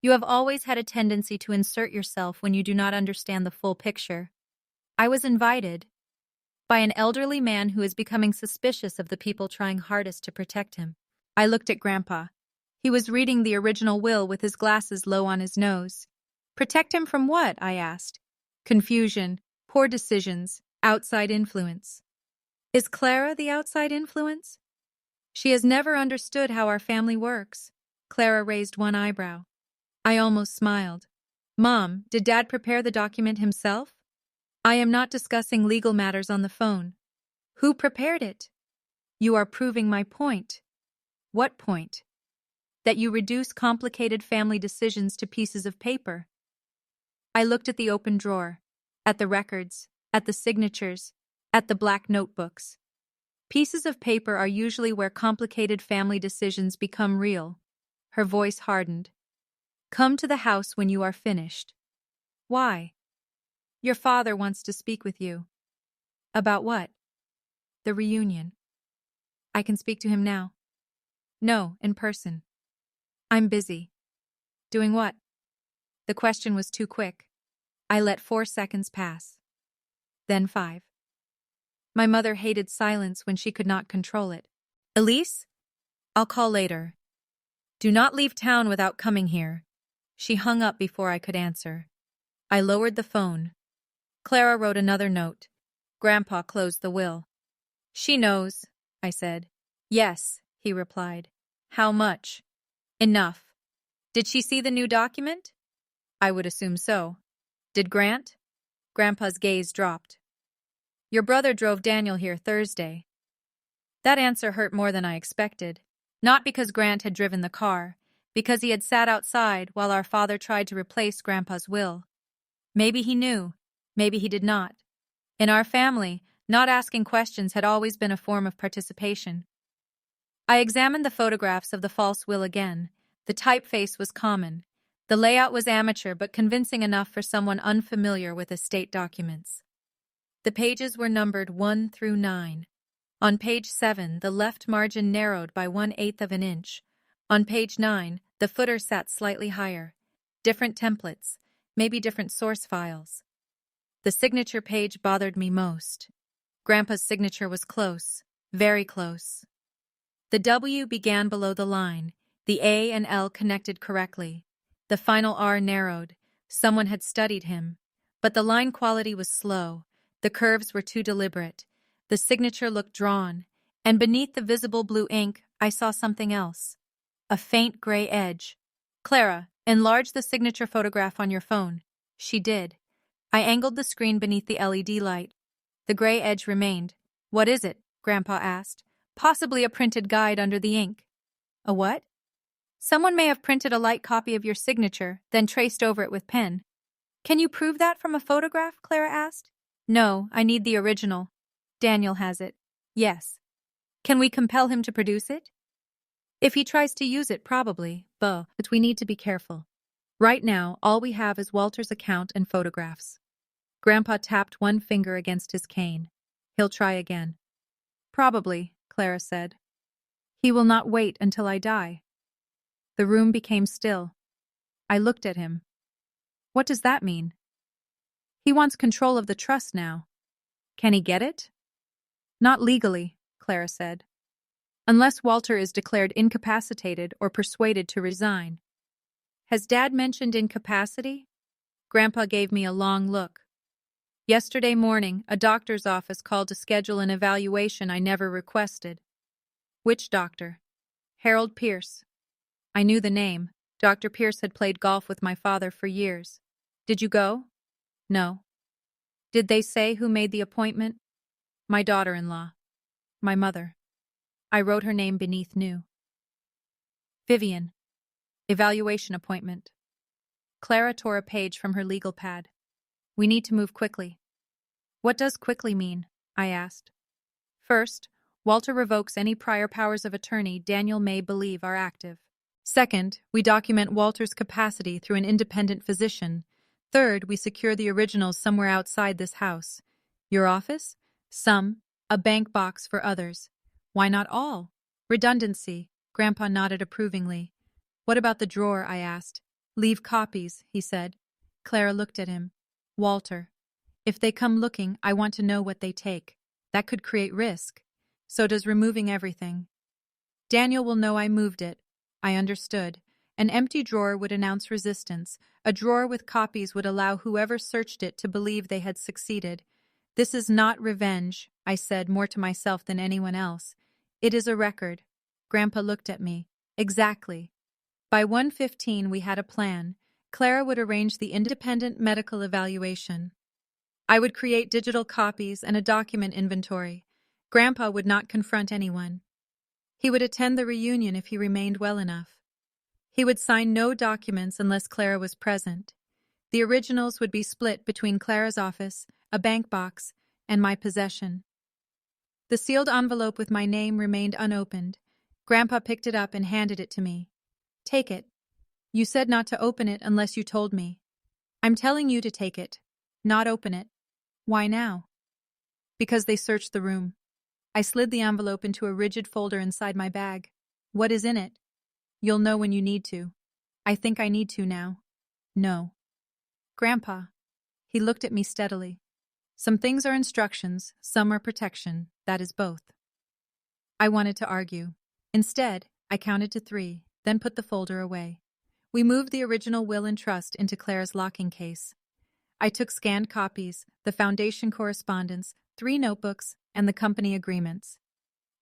You have always had a tendency to insert yourself when you do not understand the full picture. I was invited by an elderly man who is becoming suspicious of the people trying hardest to protect him. I looked at Grandpa. He was reading the original will with his glasses low on his nose. Protect him from what? I asked. Confusion, poor decisions, outside influence. Is Clara the outside influence? She has never understood how our family works. Clara raised one eyebrow. I almost smiled. Mom, did Dad prepare the document himself? I am not discussing legal matters on the phone. Who prepared it? You are proving my point. What point? That you reduce complicated family decisions to pieces of paper. I looked at the open drawer, at the records, at the signatures, at the black notebooks. Pieces of paper are usually where complicated family decisions become real. Her voice hardened. Come to the house when you are finished. Why? Your father wants to speak with you. About what? The reunion. I can speak to him now. No, in person. I'm busy. Doing what? The question was too quick. I let 4 seconds pass. Then 5. My mother hated silence when she could not control it. Elise? I'll call later. Do not leave town without coming here. She hung up before I could answer. I lowered the phone. Clara wrote another note. Grandpa closed the will. She knows, I said. Yes, he replied. How much? Enough. Did she see the new document? I would assume so. Did Grant? Grandpa's gaze dropped. Your brother drove Daniel here Thursday. That answer hurt more than I expected. Not because Grant had driven the car, because he had sat outside while our father tried to replace Grandpa's will. Maybe he knew, maybe he did not. In our family, not asking questions had always been a form of participation. I examined the photographs of the false will again. The typeface was common. The layout was amateur but convincing enough for someone unfamiliar with estate documents. The pages were numbered 1 through 9. On page 7, the left margin narrowed by 1/8 of an inch. On page 9, the footer sat slightly higher. Different templates, maybe different source files. The signature page bothered me most. Grandpa's signature was close, very close. The W began below the line. The A and L connected correctly. The final R narrowed. Someone had studied him. But the line quality was slow. The curves were too deliberate. The signature looked drawn. And beneath the visible blue ink, I saw something else. A faint gray edge. Clara, enlarge the signature photograph on your phone. She did. I angled the screen beneath the LED light. The gray edge remained. What is it? Grandpa asked. Possibly a printed guide under the ink. A what? Someone may have printed a light copy of your signature, then traced over it with pen. Can you prove that from a photograph? Clara asked. No, I need the original. Daniel has it. Yes. Can we compel him to produce it? If he tries to use it, probably. But we need to be careful. Right now, all we have is Walter's account and photographs. Grandpa tapped one finger against his cane. He'll try again. Probably, Clara said. He will not wait until I die. The room became still. I looked at him. What does that mean? He wants control of the trust now. Can he get it? Not legally, Clara said. Unless Walter is declared incapacitated or persuaded to resign. Has Dad mentioned incapacity? Grandpa gave me a long look. Yesterday morning, a doctor's office called to schedule an evaluation I never requested. Which doctor? Harold Pierce. I knew the name. Dr. Pierce had played golf with my father for years. Did you go? No. Did they say who made the appointment? My daughter-in-law. My mother. I wrote her name beneath new. Vivian. Evaluation appointment. Clara tore a page from her legal pad. We need to move quickly. What does quickly mean? I asked. First, Walter revokes any prior powers of attorney Daniel may believe are active. Second, we document Walter's capacity through an independent physician. Third, we secure the originals somewhere outside this house. Your office? Some. A bank box for others. Why not all? Redundancy. Grandpa nodded approvingly. What about the drawer? I asked. Leave copies, he said. Clara looked at him. Walter. If they come looking, I want to know what they take. That could create risk. So does removing everything. Daniel will know I moved it. I understood. An empty drawer would announce resistance. A drawer with copies would allow whoever searched it to believe they had succeeded. This is not revenge, I said, more to myself than anyone else. It is a record. Grandpa looked at me. Exactly. By 1:15 we had a plan. Clara would arrange the independent medical evaluation. I would create digital copies and a document inventory. Grandpa would not confront anyone. He would attend the reunion if he remained well enough. He would sign no documents unless Clara was present. The originals would be split between Clara's office, a bank box, and my possession. The sealed envelope with my name remained unopened. Grandpa picked it up and handed it to me. Take it. You said not to open it unless you told me. I'm telling you to take it, not open it. Why now? Because they searched the room. I slid the envelope into a rigid folder inside my bag. What is in it? You'll know when you need to. I think I need to now. No. Grandpa. He looked at me steadily. Some things are instructions, some are protection. That is both. I wanted to argue. Instead, I counted to 3, then put the folder away. We moved the original will and trust into Clara's locking case. I took scanned copies, the foundation correspondence, 3 notebooks, and the company agreements.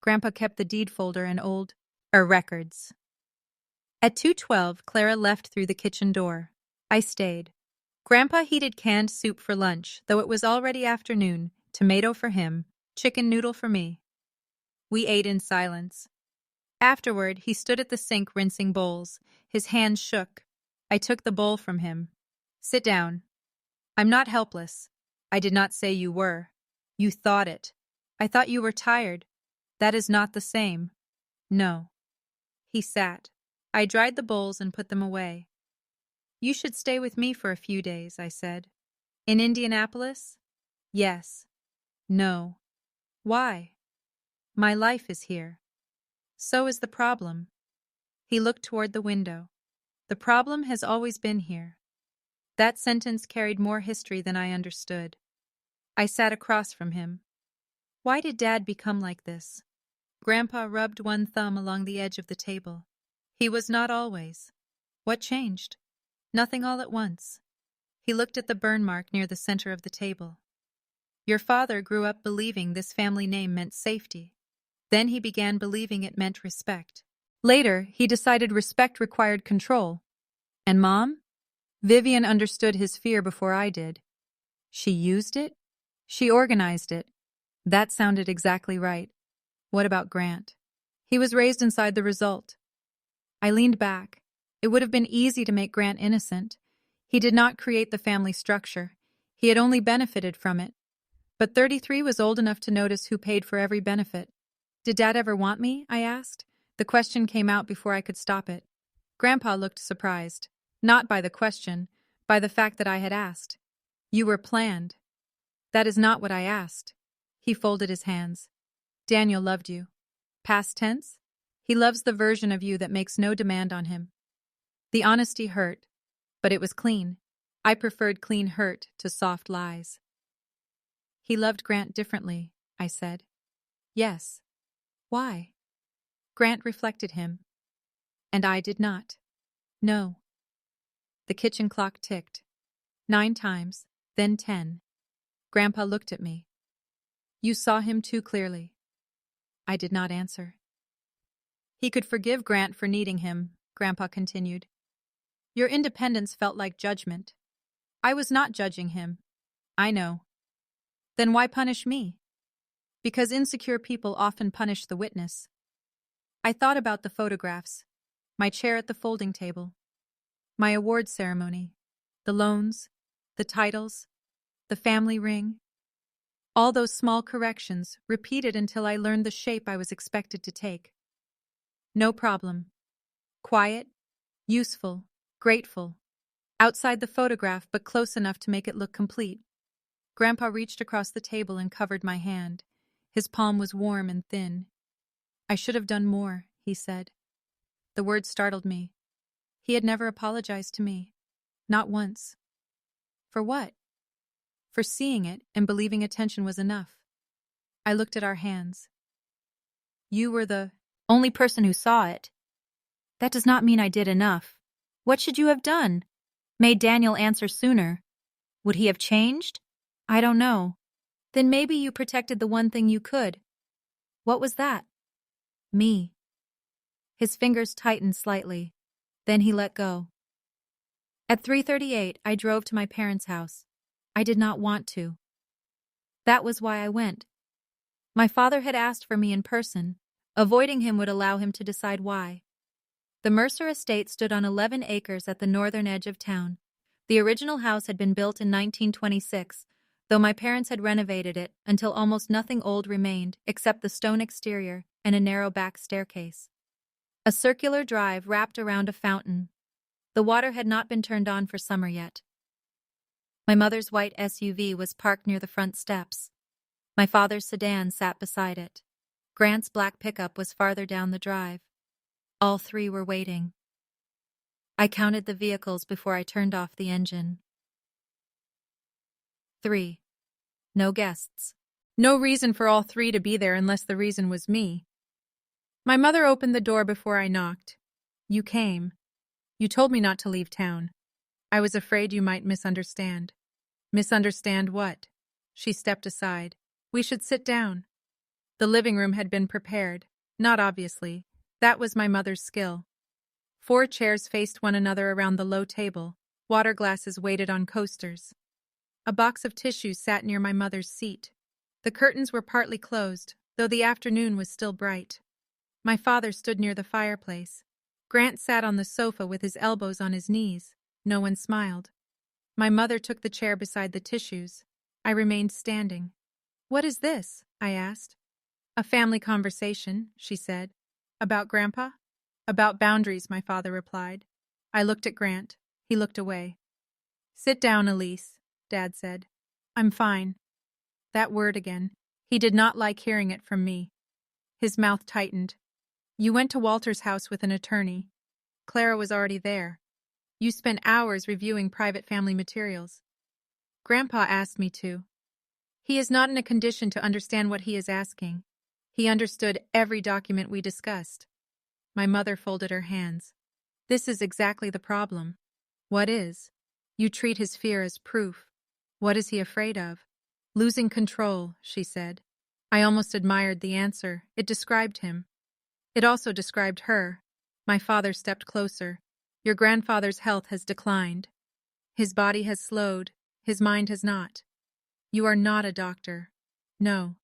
Grandpa kept the deed folder and old records. At 2:12, Clara left through the kitchen door. I stayed. Grandpa heated canned soup for lunch, though it was already afternoon, tomato for him, chicken noodle for me. We ate in silence. Afterward, he stood at the sink rinsing bowls. His hands shook. I took the bowl from him. Sit down. I'm not helpless. I did not say you were. You thought it. I thought you were tired. That is not the same. No. He sat. I dried the bowls and put them away. You should stay with me for a few days, I said. In Indianapolis? Yes. No. Why? My life is here. So is the problem. He looked toward the window. The problem has always been here. That sentence carried more history than I understood. I sat across from him. Why did Dad become like this? Grandpa rubbed one thumb along the edge of the table. He was not always. What changed? Nothing all at once. He looked at the burn mark near the center of the table. Your father grew up believing this family name meant safety. Then he began believing it meant respect. Later, he decided respect required control. And Mom? Vivian understood his fear before I did. She used it? She organized it. That sounded exactly right. What about Grant? He was raised inside the result. I leaned back. It would have been easy to make Grant innocent. He did not create the family structure. He had only benefited from it. But 33 was old enough to notice who paid for every benefit. Did Dad ever want me? I asked. The question came out before I could stop it. Grandpa looked surprised. Not by the question, by the fact that I had asked. You were planned. That is not what I asked. He folded his hands. Daniel loved you. Past tense? He loves the version of you that makes no demand on him. The honesty hurt, but it was clean. I preferred clean hurt to soft lies. He loved Grant differently, I said. Yes. Why? Grant reflected him. And I did not. No. The kitchen clock ticked. 9 times, then 10. Grandpa looked at me. You saw him too clearly. I did not answer. He could forgive Grant for needing him, Grandpa continued. Your independence felt like judgment. I was not judging him. I know. Then why punish me? Because insecure people often punish the witness. I thought about the photographs, my chair at the folding table, my award ceremony, the loans, the titles, the family ring. All those small corrections, repeated until I learned the shape I was expected to take. No problem. Quiet, useful, grateful. Outside the photograph, but close enough to make it look complete. Grandpa reached across the table and covered my hand. His palm was warm and thin. "I should have done more," he said. The word startled me. He had never apologized to me. Not once. For what? For seeing it and believing attention was enough. I looked at our hands. "You were the only person who saw it." "That does not mean I did enough." "What should you have done? Made Daniel answer sooner." "Would he have changed?" "I don't know." "Then maybe you protected the one thing you could." "What was that?" "Me." His fingers tightened slightly. Then he let go. At 3:38, I drove to my parents' house. I did not want to. That was why I went. My father had asked for me in person. Avoiding him would allow him to decide why. The Mercer estate stood on 11 acres at the northern edge of town. The original house had been built in 1926, though my parents had renovated it until almost nothing old remained except the stone exterior and a narrow back staircase. A circular drive wrapped around a fountain. The water had not been turned on for summer yet. My mother's white SUV was parked near the front steps. My father's sedan sat beside it. Grant's black pickup was farther down the drive. All three were waiting. I counted the vehicles before I turned off the engine. 3. No guests. No reason for all three to be there unless the reason was me. My mother opened the door before I knocked. "You came. You told me not to leave town. I was afraid you might misunderstand." "Misunderstand what?" She stepped aside. "We should sit down." The living room had been prepared. Not obviously. That was my mother's skill. 4 chairs faced one another around the low table. Water glasses waited on coasters. A box of tissues sat near my mother's seat. The curtains were partly closed, though the afternoon was still bright. My father stood near the fireplace. Grant sat on the sofa with his elbows on his knees. No one smiled. My mother took the chair beside the tissues. I remained standing. "What is this?" I asked. "A family conversation," she said. "About Grandpa?" "About boundaries," my father replied. I looked at Grant. He looked away. "Sit down, Elise," Dad said. "I'm fine." That word again. He did not like hearing it from me. His mouth tightened. "You went to Walter's house with an attorney. Clara was already there. You spent hours reviewing private family materials." "Grandpa asked me to." "He is not in a condition to understand what he is asking. He understood every document we discussed." My mother folded her hands. "This is exactly the problem." "What is?" "You treat his fear as proof." "What is he afraid of?" "Losing control," she said. I almost admired the answer. It described him. It also described her. My father stepped closer. "Your grandfather's health has declined. His body has slowed. His mind has not. You are not a doctor." "No."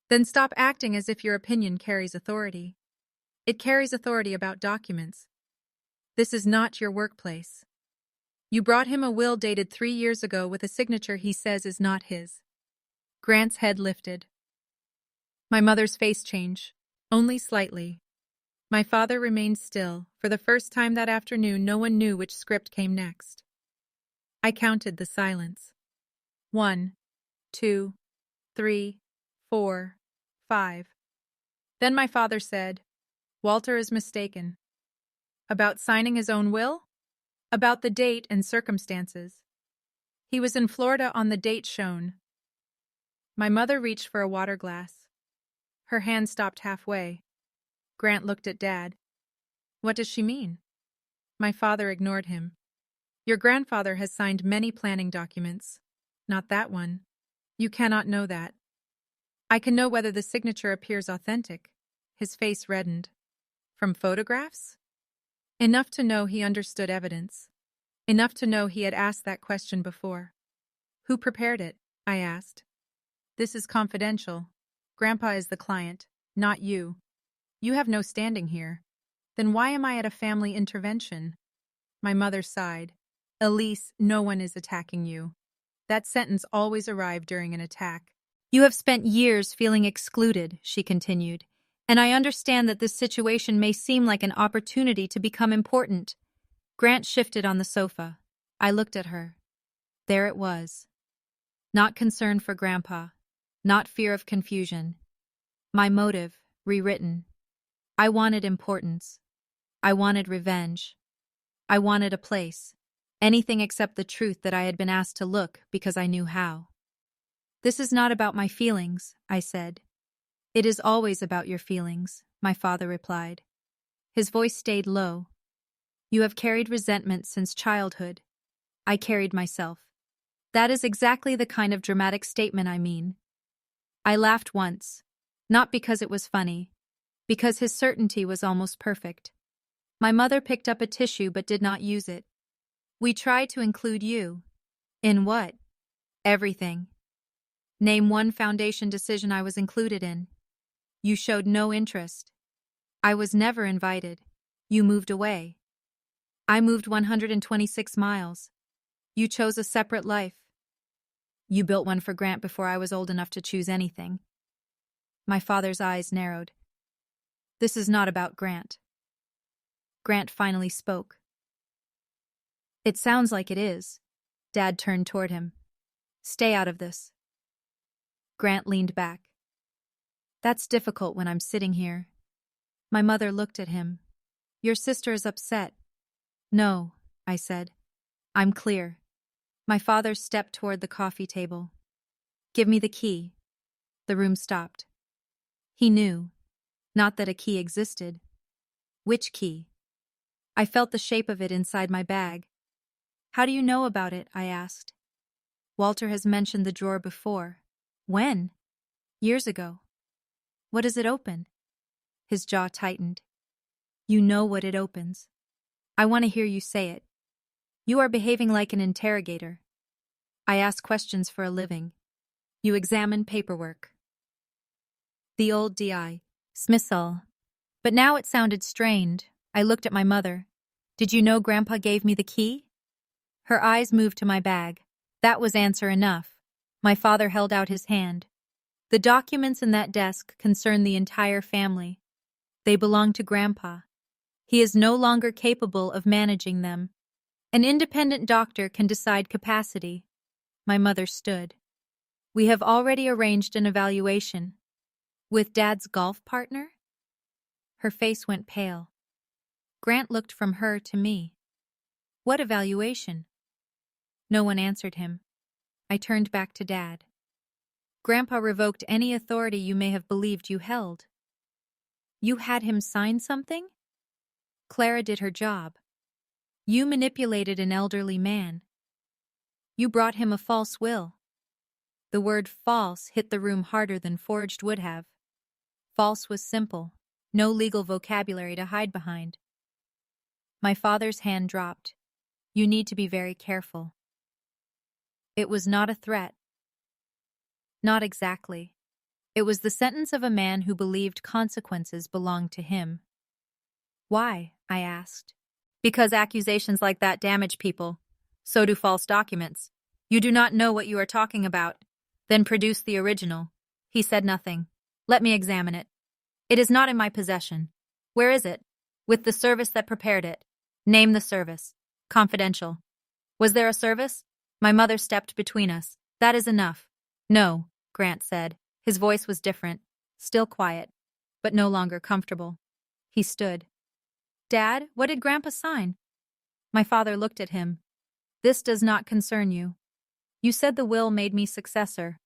"Then stop acting as if your opinion carries authority." "It carries authority about documents. This is not your workplace. You brought him a will dated 3 years ago with a signature he says is not his." Grant's head lifted. My mother's face changed, only slightly. My father remained still. For the first time that afternoon, no one knew which script came next. I counted the silence. 1, 2, 3, 4, 5. Then my father said, "Walter is mistaken." "About signing his own will?" "About the date and circumstances. He was in Florida on the date shown." My mother reached for a water glass. Her hand stopped halfway. Grant looked at Dad. "What does she mean?" My father ignored him. "Your grandfather has signed many planning documents. Not that one. You cannot know that. I can know whether the signature appears authentic." His face reddened. "From photographs?" Enough to know he understood evidence. Enough to know he had asked that question before. "Who prepared it?" I asked. "This is confidential. Grandpa is the client, not you. You have no standing here. Then why am I at a family intervention?" My mother sighed. "Elise, no one is attacking you." That sentence always arrived during an attack. You have spent years feeling excluded, she continued, and I understand that this situation may seem like an opportunity to become important. Grant shifted on the sofa. I looked at her. There it was. Not concern for Grandpa, not fear of confusion. My motive, rewritten. I wanted importance. I wanted revenge. I wanted a place. Anything except the truth that I had been asked to look because I knew how. This is not about my feelings, I said. It is always about your feelings, my father replied. His voice stayed low. You have carried resentment since childhood. I carried myself. That is exactly the kind of dramatic statement I mean. I laughed once, not because it was funny, because his certainty was almost perfect. My mother picked up a tissue but did not use it. We tried to include you. In what? Everything. Name one foundation decision I was included in. You showed no interest. I was never invited. You moved away. I moved 126 miles. You chose a separate life. You built one for Grant before I was old enough to choose anything. My father's eyes narrowed. This is not about Grant. Grant finally spoke. It sounds like it is. Dad turned toward him. Stay out of this. Grant leaned back. That's difficult when I'm sitting here. My mother looked at him. Your sister is upset. No, I said. I'm clear. My father stepped toward the coffee table. Give me the key. The room stopped. He knew. Not that a key existed. Which key? I felt the shape of it inside my bag. How do you know about it? I asked. Walter has mentioned the drawer before. When? Years ago. What does it open? His jaw tightened. You know what it opens. I want to hear you say it. You are behaving like an interrogator. I ask questions for a living. You examine paperwork. The old D.I. Smithsall. But now it sounded strained. I looked at my mother. Did you know Grandpa gave me the key? Her eyes moved to my bag. That was answer enough. My father held out his hand. The documents in that desk concern the entire family. They belong to Grandpa. He is no longer capable of managing them. An independent doctor can decide capacity. My mother stood. We have already arranged an evaluation. With Dad's golf partner? Her face went pale. Grant looked from her to me. What evaluation? No one answered him. I turned back to Dad. Grandpa revoked any authority you may have believed you held. You had him sign something? Clara did her job. You manipulated an elderly man. You brought him a false will. The word false hit the room harder than forged would have. False was simple, no legal vocabulary to hide behind. My father's hand dropped. You need to be very careful. It was not a threat. Not exactly. It was the sentence of a man who believed consequences belonged to him. Why? I asked. Because accusations like that damage people. So do false documents. You do not know what you are talking about. Then produce the original. He said nothing. Let me examine it. It is not in my possession. Where is it? With the service that prepared it. Name the service. Confidential. Was there a service? My mother stepped between us. That is enough. No, Grant said. His voice was different, still quiet, but no longer comfortable. He stood. Dad, what did Grandpa sign? My father looked at him. This does not concern you. You said the will made me successor.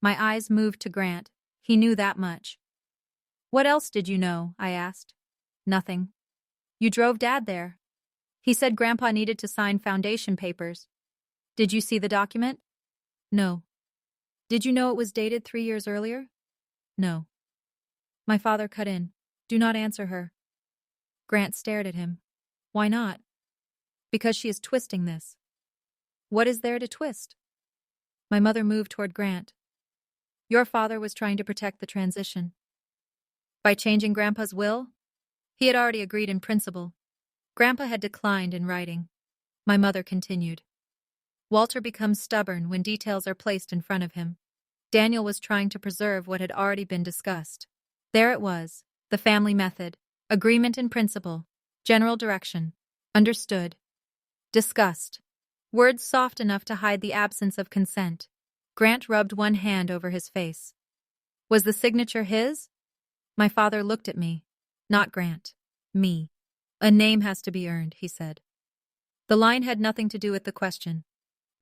My eyes moved to Grant. He knew that much. What else did you know? I asked. Nothing. You drove Dad there. He said Grandpa needed to sign foundation papers. Did you see the document? No. Did you know it was dated 3 years earlier? No. My father cut in. Do not answer her. Grant stared at him. Why not? Because she is twisting this. What is there to twist? My mother moved toward Grant. Your father was trying to protect the transition. By changing Grandpa's will? He had already agreed in principle. Grandpa had declined in writing. My mother continued. Walter becomes stubborn when details are placed in front of him. Daniel was trying to preserve what had already been discussed. There it was, the family method, agreement in principle, general direction, understood, discussed. Words soft enough to hide the absence of consent. Grant rubbed one hand over his face. Was the signature his? My father looked at me. Not Grant. Me. A name has to be earned, he said. The line had nothing to do with the question.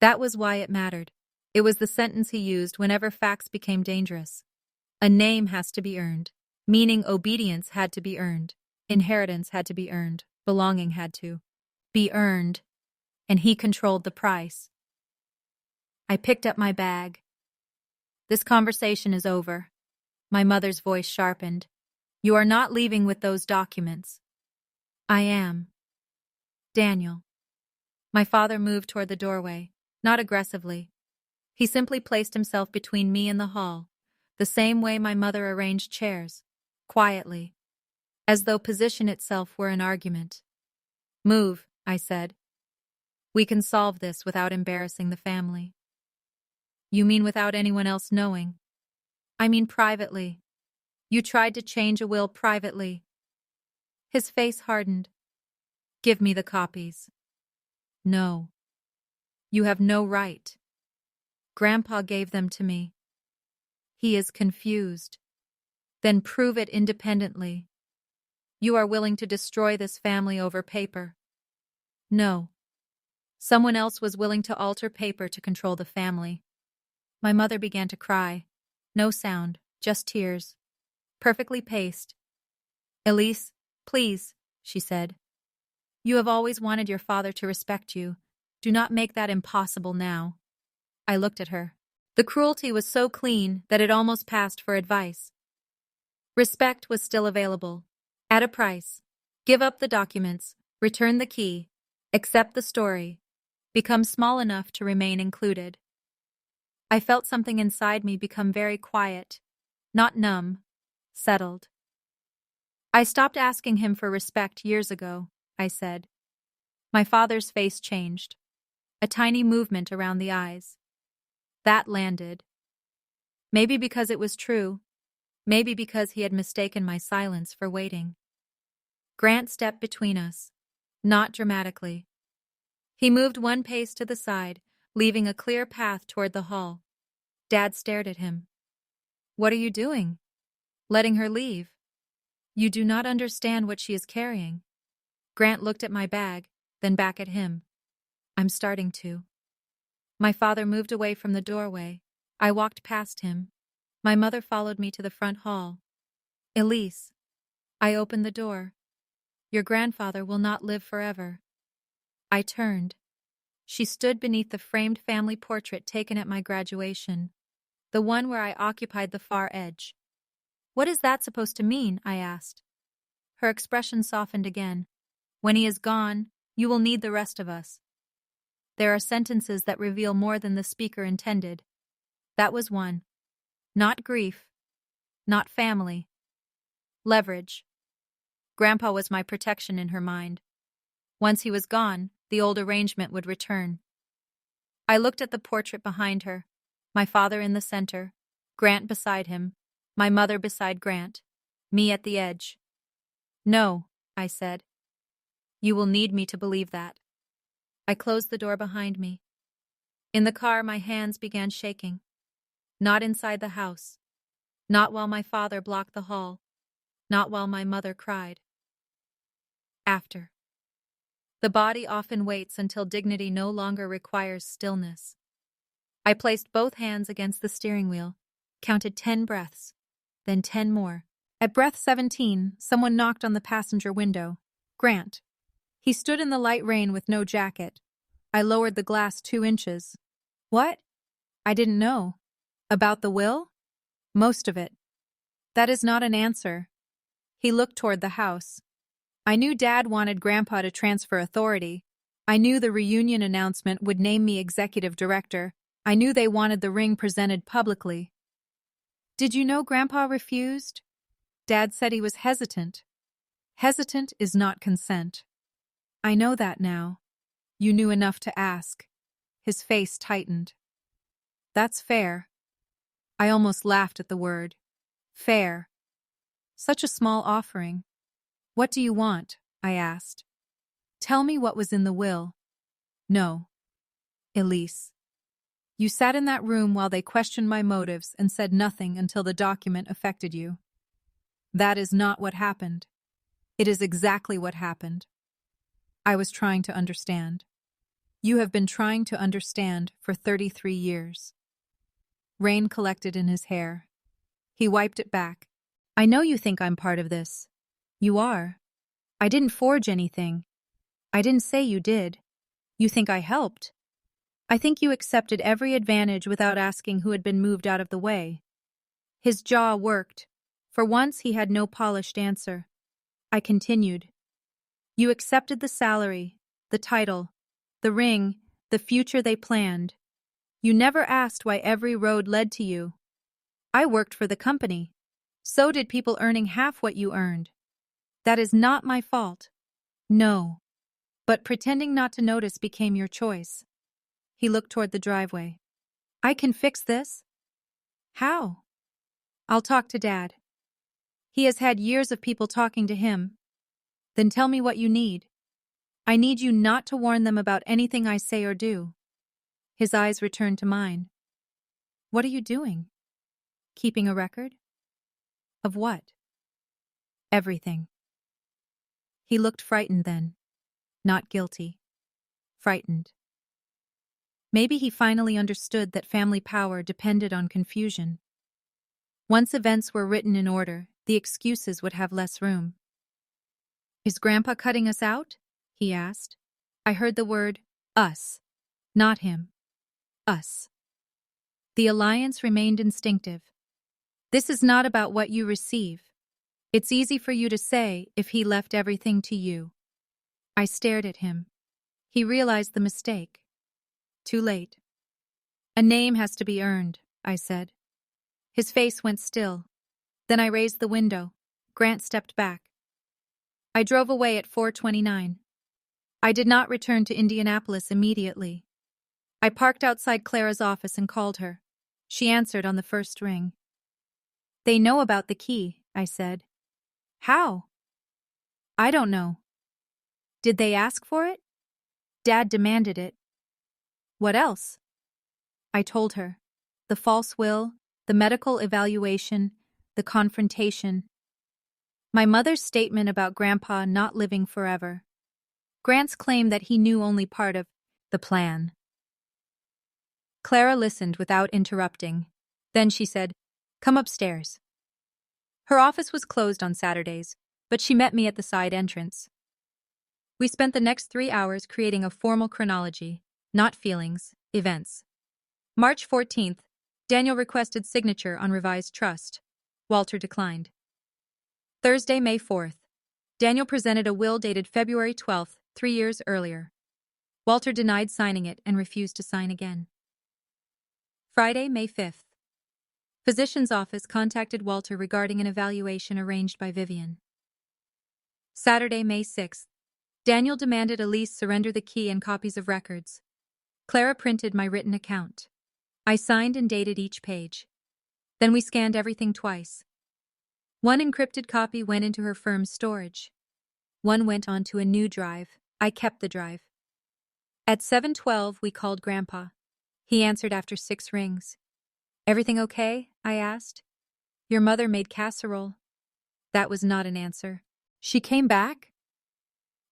That was why it mattered. It was the sentence he used whenever facts became dangerous. A name has to be earned, meaning obedience had to be earned, inheritance had to be earned, belonging had to be earned, and he controlled the price. I picked up my bag. This conversation is over. My mother's voice sharpened. You are not leaving with those documents. I am. Daniel. My father moved toward the doorway, not aggressively. He simply placed himself between me and the hall, the same way my mother arranged chairs, quietly, as though position itself were an argument. Move, I said. We can solve this without embarrassing the family. You mean without anyone else knowing? I mean privately. You tried to change a will privately. His face hardened. Give me the copies. No. You have no right. Grandpa gave them to me. He is confused. Then prove it independently. You are willing to destroy this family over paper. No. Someone else was willing to alter paper to control the family. My mother began to cry. No sound, just tears. Perfectly paced. Elise, please, she said. You have always wanted your father to respect you. Do not make that impossible now. I looked at her. The cruelty was so clean that it almost passed for advice. Respect was still available. At a price. Give up the documents, return the key, accept the story, become small enough to remain included. I felt something inside me become very quiet, not numb, settled. I stopped asking him for respect years ago, I said. My father's face changed. A tiny movement around the eyes. That landed. Maybe because it was true. Maybe because he had mistaken my silence for waiting. Grant stepped between us, not dramatically. He moved one pace to the side, leaving a clear path toward the hall. Dad stared at him. What are you doing? Letting her leave. You do not understand what she is carrying. Grant looked at my bag, then back at him. I'm starting to. My father moved away from the doorway. I walked past him. My mother followed me to the front hall. Elise. I opened the door. Your grandfather will not live forever. I turned. She stood beneath the framed family portrait taken at my graduation, the one where I occupied the far edge. What is that supposed to mean? I asked. Her expression softened again. When he is gone, you will need the rest of us. There are sentences that reveal more than the speaker intended. That was one. Not grief. Not family. Leverage. Grandpa was my protection in her mind. Once he was gone, the old arrangement would return. I looked at the portrait behind her, my father in the center, Grant beside him, my mother beside Grant, me at the edge. No, I said. You will need me to believe that. I closed the door behind me. In the car, my hands began shaking. Not inside the house. Not while my father blocked the hall. Not while my mother cried. After. The body often waits until dignity no longer requires stillness. I placed both hands against the steering wheel, counted 10 breaths, then 10 more. At breath 17, someone knocked on the passenger window. Grant. He stood in the light rain with no jacket. I lowered the glass 2 inches. What? I didn't know. About the will? Most of it. That is not an answer. He looked toward the house. I knew Dad wanted Grandpa to transfer authority. I knew the reunion announcement would name me executive director. I knew they wanted the ring presented publicly. Did you know Grandpa refused? Dad said he was hesitant. Hesitant is not consent. I know that now. You knew enough to ask. His face tightened. That's fair. I almost laughed at the word. Fair. Such a small offering. What do you want? I asked. Tell me what was in the will. No. Elise. You sat in that room while they questioned my motives and said nothing until the document affected you. That is not what happened. It is exactly what happened. I was trying to understand. You have been trying to understand for 33 years. Rain collected in his hair. He wiped it back. I know you think I'm part of this. You are. I didn't forge anything. I didn't say you did. You think I helped. I think you accepted every advantage without asking who had been moved out of the way. His jaw worked. For once he had no polished answer. I continued. You accepted the salary, the title, the ring, the future they planned. You never asked why every road led to you. I worked for the company. So did people earning half what you earned. That is not my fault. No. But pretending not to notice became your choice. He looked toward the driveway. I can fix this? How? I'll talk to Dad. He has had years of people talking to him. Then tell me what you need. I need you not to warn them about anything I say or do. His eyes returned to mine. What are you doing? Keeping a record? Of what? Everything. He looked frightened then. Not guilty. Frightened. Maybe he finally understood that family power depended on confusion. Once events were written in order, the excuses would have less room. Is Grandpa cutting us out? He asked. I heard the word, us. Not him. Us. The alliance remained instinctive. This is not about what you receive. It's easy for you to say if he left everything to you. I stared at him. He realized the mistake. Too late. A name has to be earned, I said. His face went still. Then I raised the window. Grant stepped back. I drove away at 4:29. I did not return to Indianapolis immediately. I parked outside Clara's office and called her. She answered on the first ring. They know about the key, I said. How? I don't know. Did they ask for it? Dad demanded it. What else? I told her. The false will, the medical evaluation, the confrontation. My mother's statement about Grandpa not living forever. Grant's claim that he knew only part of the plan. Clara listened without interrupting. Then she said, Come upstairs. Her office was closed on Saturdays, but she met me at the side entrance. We spent the next 3 hours creating a formal chronology, not feelings, events. March 14th, Daniel requested signature on revised trust. Walter declined. Thursday, May 4th. Daniel presented a will dated February 12th, 3 years earlier. Walter denied signing it and refused to sign again. Friday, May 5th. Physician's office contacted Walter regarding an evaluation arranged by Vivian. Saturday, May 6th. Daniel demanded Elise surrender the key and copies of records. Clara printed my written account. I signed and dated each page. Then we scanned everything twice. One encrypted copy went into her firm's storage. One went onto a new drive. I kept the drive. At 7:12, we called Grandpa. He answered after 6 rings. Everything okay? I asked. Your mother made casserole. That was not an answer. She came back?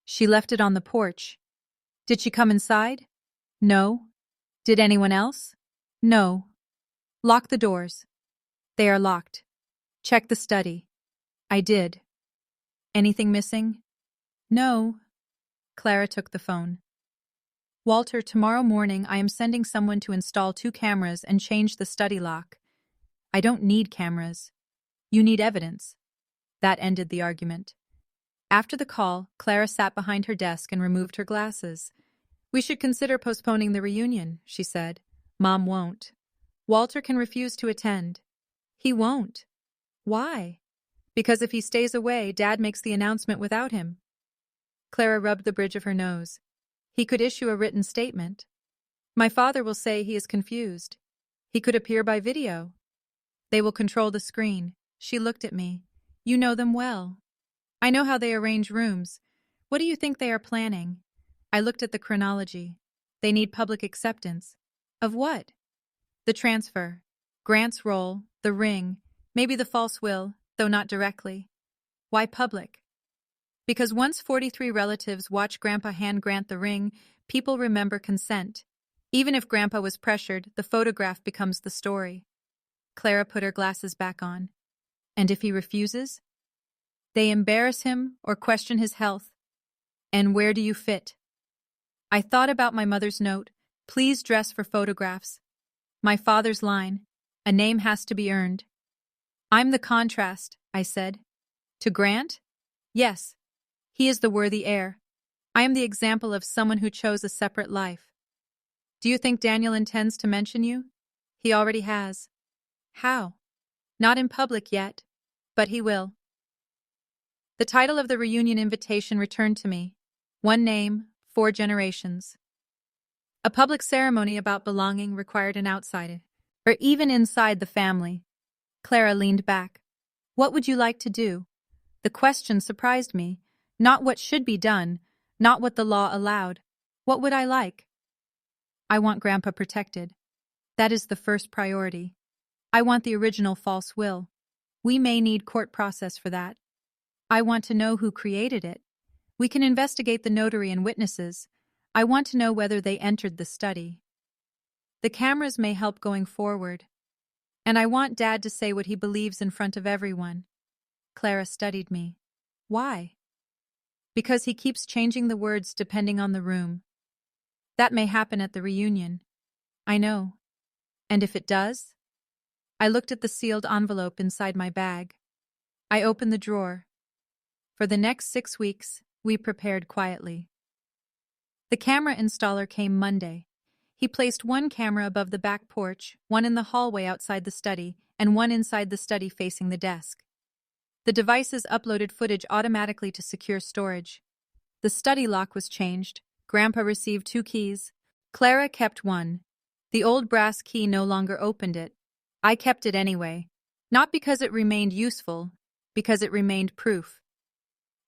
She left it on the porch. Did she come inside? No. Did anyone else? No. Lock the doors. They are locked. Check the study. I did. Anything missing? No. Clara took the phone. Walter, tomorrow morning I am sending someone to install 2 cameras and change the study lock. I don't need cameras. You need evidence. That ended the argument. After the call, Clara sat behind her desk and removed her glasses. We should consider postponing the reunion, she said. Mom won't. Walter can refuse to attend. He won't. Why? Because if he stays away, Dad makes the announcement without him. Clara rubbed the bridge of her nose. He could issue a written statement. My father will say he is confused. He could appear by video. They will control the screen. She looked at me. You know them well. I know how they arrange rooms. What do you think they are planning? I looked at the chronology. They need public acceptance. Of what? The transfer. Grant's role, the ring, maybe the false will, though not directly. Why public? Because once 43 relatives watch Grandpa hand Grant the ring, people remember consent. Even if Grandpa was pressured, the photograph becomes the story. Clara put her glasses back on. And if he refuses? They embarrass him or question his health. And where do you fit? I thought about my mother's note, please dress for photographs. My father's line, a name has to be earned. I'm the contrast, I said. To Grant? Yes. He is the worthy heir. I am the example of someone who chose a separate life. Do you think Daniel intends to mention you? He already has. How? Not in public yet, but he will. The title of the reunion invitation returned to me. One name, 4 generations. A public ceremony about belonging required an outsider, or even inside the family. Clara leaned back. What would you like to do? The question surprised me. Not what should be done, not what the law allowed. What would I like? I want Grandpa protected. That is the first priority. I want the original false will. We may need court process for that. I want to know who created it. We can investigate the notary and witnesses. I want to know whether they entered the study. The cameras may help going forward. And I want Dad to say what he believes in front of everyone. Clara studied me. Why? Because he keeps changing the words depending on the room. That may happen at the reunion. I know. And if it does? I looked at the sealed envelope inside my bag. I opened the drawer. For the next 6 weeks, we prepared quietly. The camera installer came Monday. He placed one camera above the back porch, one in the hallway outside the study, and one inside the study facing the desk. The devices uploaded footage automatically to secure storage. The study lock was changed. Grandpa received 2 keys. Clara kept one. The old brass key no longer opened it. I kept it anyway. Not because it remained useful, because it remained proof.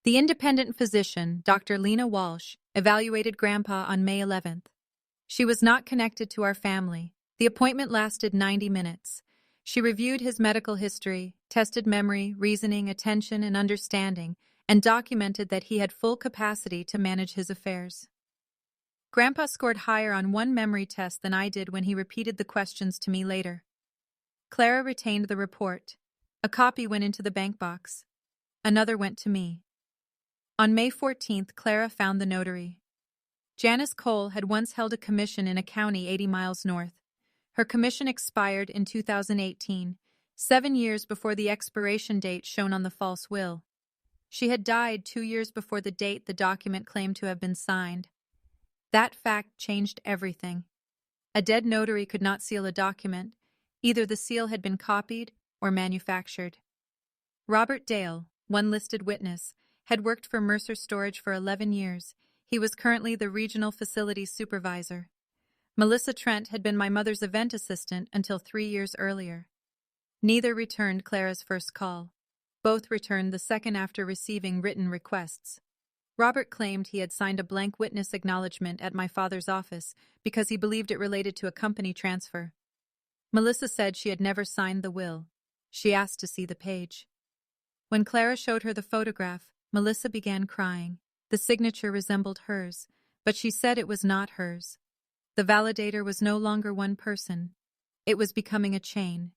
The independent physician, Dr. Lena Walsh, evaluated Grandpa on May 11th. She was not connected to our family. The appointment lasted 90 minutes. She reviewed his medical history, tested memory, reasoning, attention, and understanding, and documented that he had full capacity to manage his affairs. Grandpa scored higher on one memory test than I did when he repeated the questions to me later. Clara retained the report. A copy went into the bank box. Another went to me. On May 14th, Clara found the notary. Janice Cole had once held a commission in a county 80 miles north. Her commission expired in 2018, 7 years before the expiration date shown on the false will. She had died 2 years before the date the document claimed to have been signed. That fact changed everything. A dead notary could not seal a document. Either the seal had been copied or manufactured. Robert Dale, one listed witness, had worked for Mercer Storage for 11 years. He was currently the regional facilities supervisor. Melissa Trent had been my mother's event assistant until 3 years earlier. Neither returned Clara's first call. Both returned the second after receiving written requests. Robert claimed he had signed a blank witness acknowledgement at my father's office because he believed it related to a company transfer. Melissa said she had never signed the will. She asked to see the page. When Clara showed her the photograph, Melissa began crying. The signature resembled hers, but she said it was not hers. The validator was no longer one person. It was becoming a chain.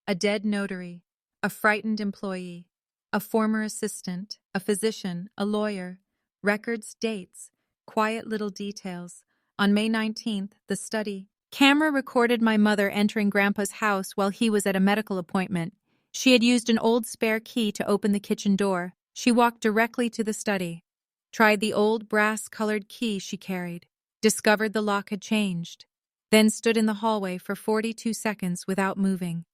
A dead notary, a frightened employee, a former assistant, a physician, a lawyer, records, dates, quiet little details. On May 19th, the study camera recorded my mother entering Grandpa's house while he was at a medical appointment. She had used an old spare key to open the kitchen door. She walked directly to the study, tried the old brass-colored key she carried, discovered the lock had changed, then stood in the hallway for 42 seconds without moving.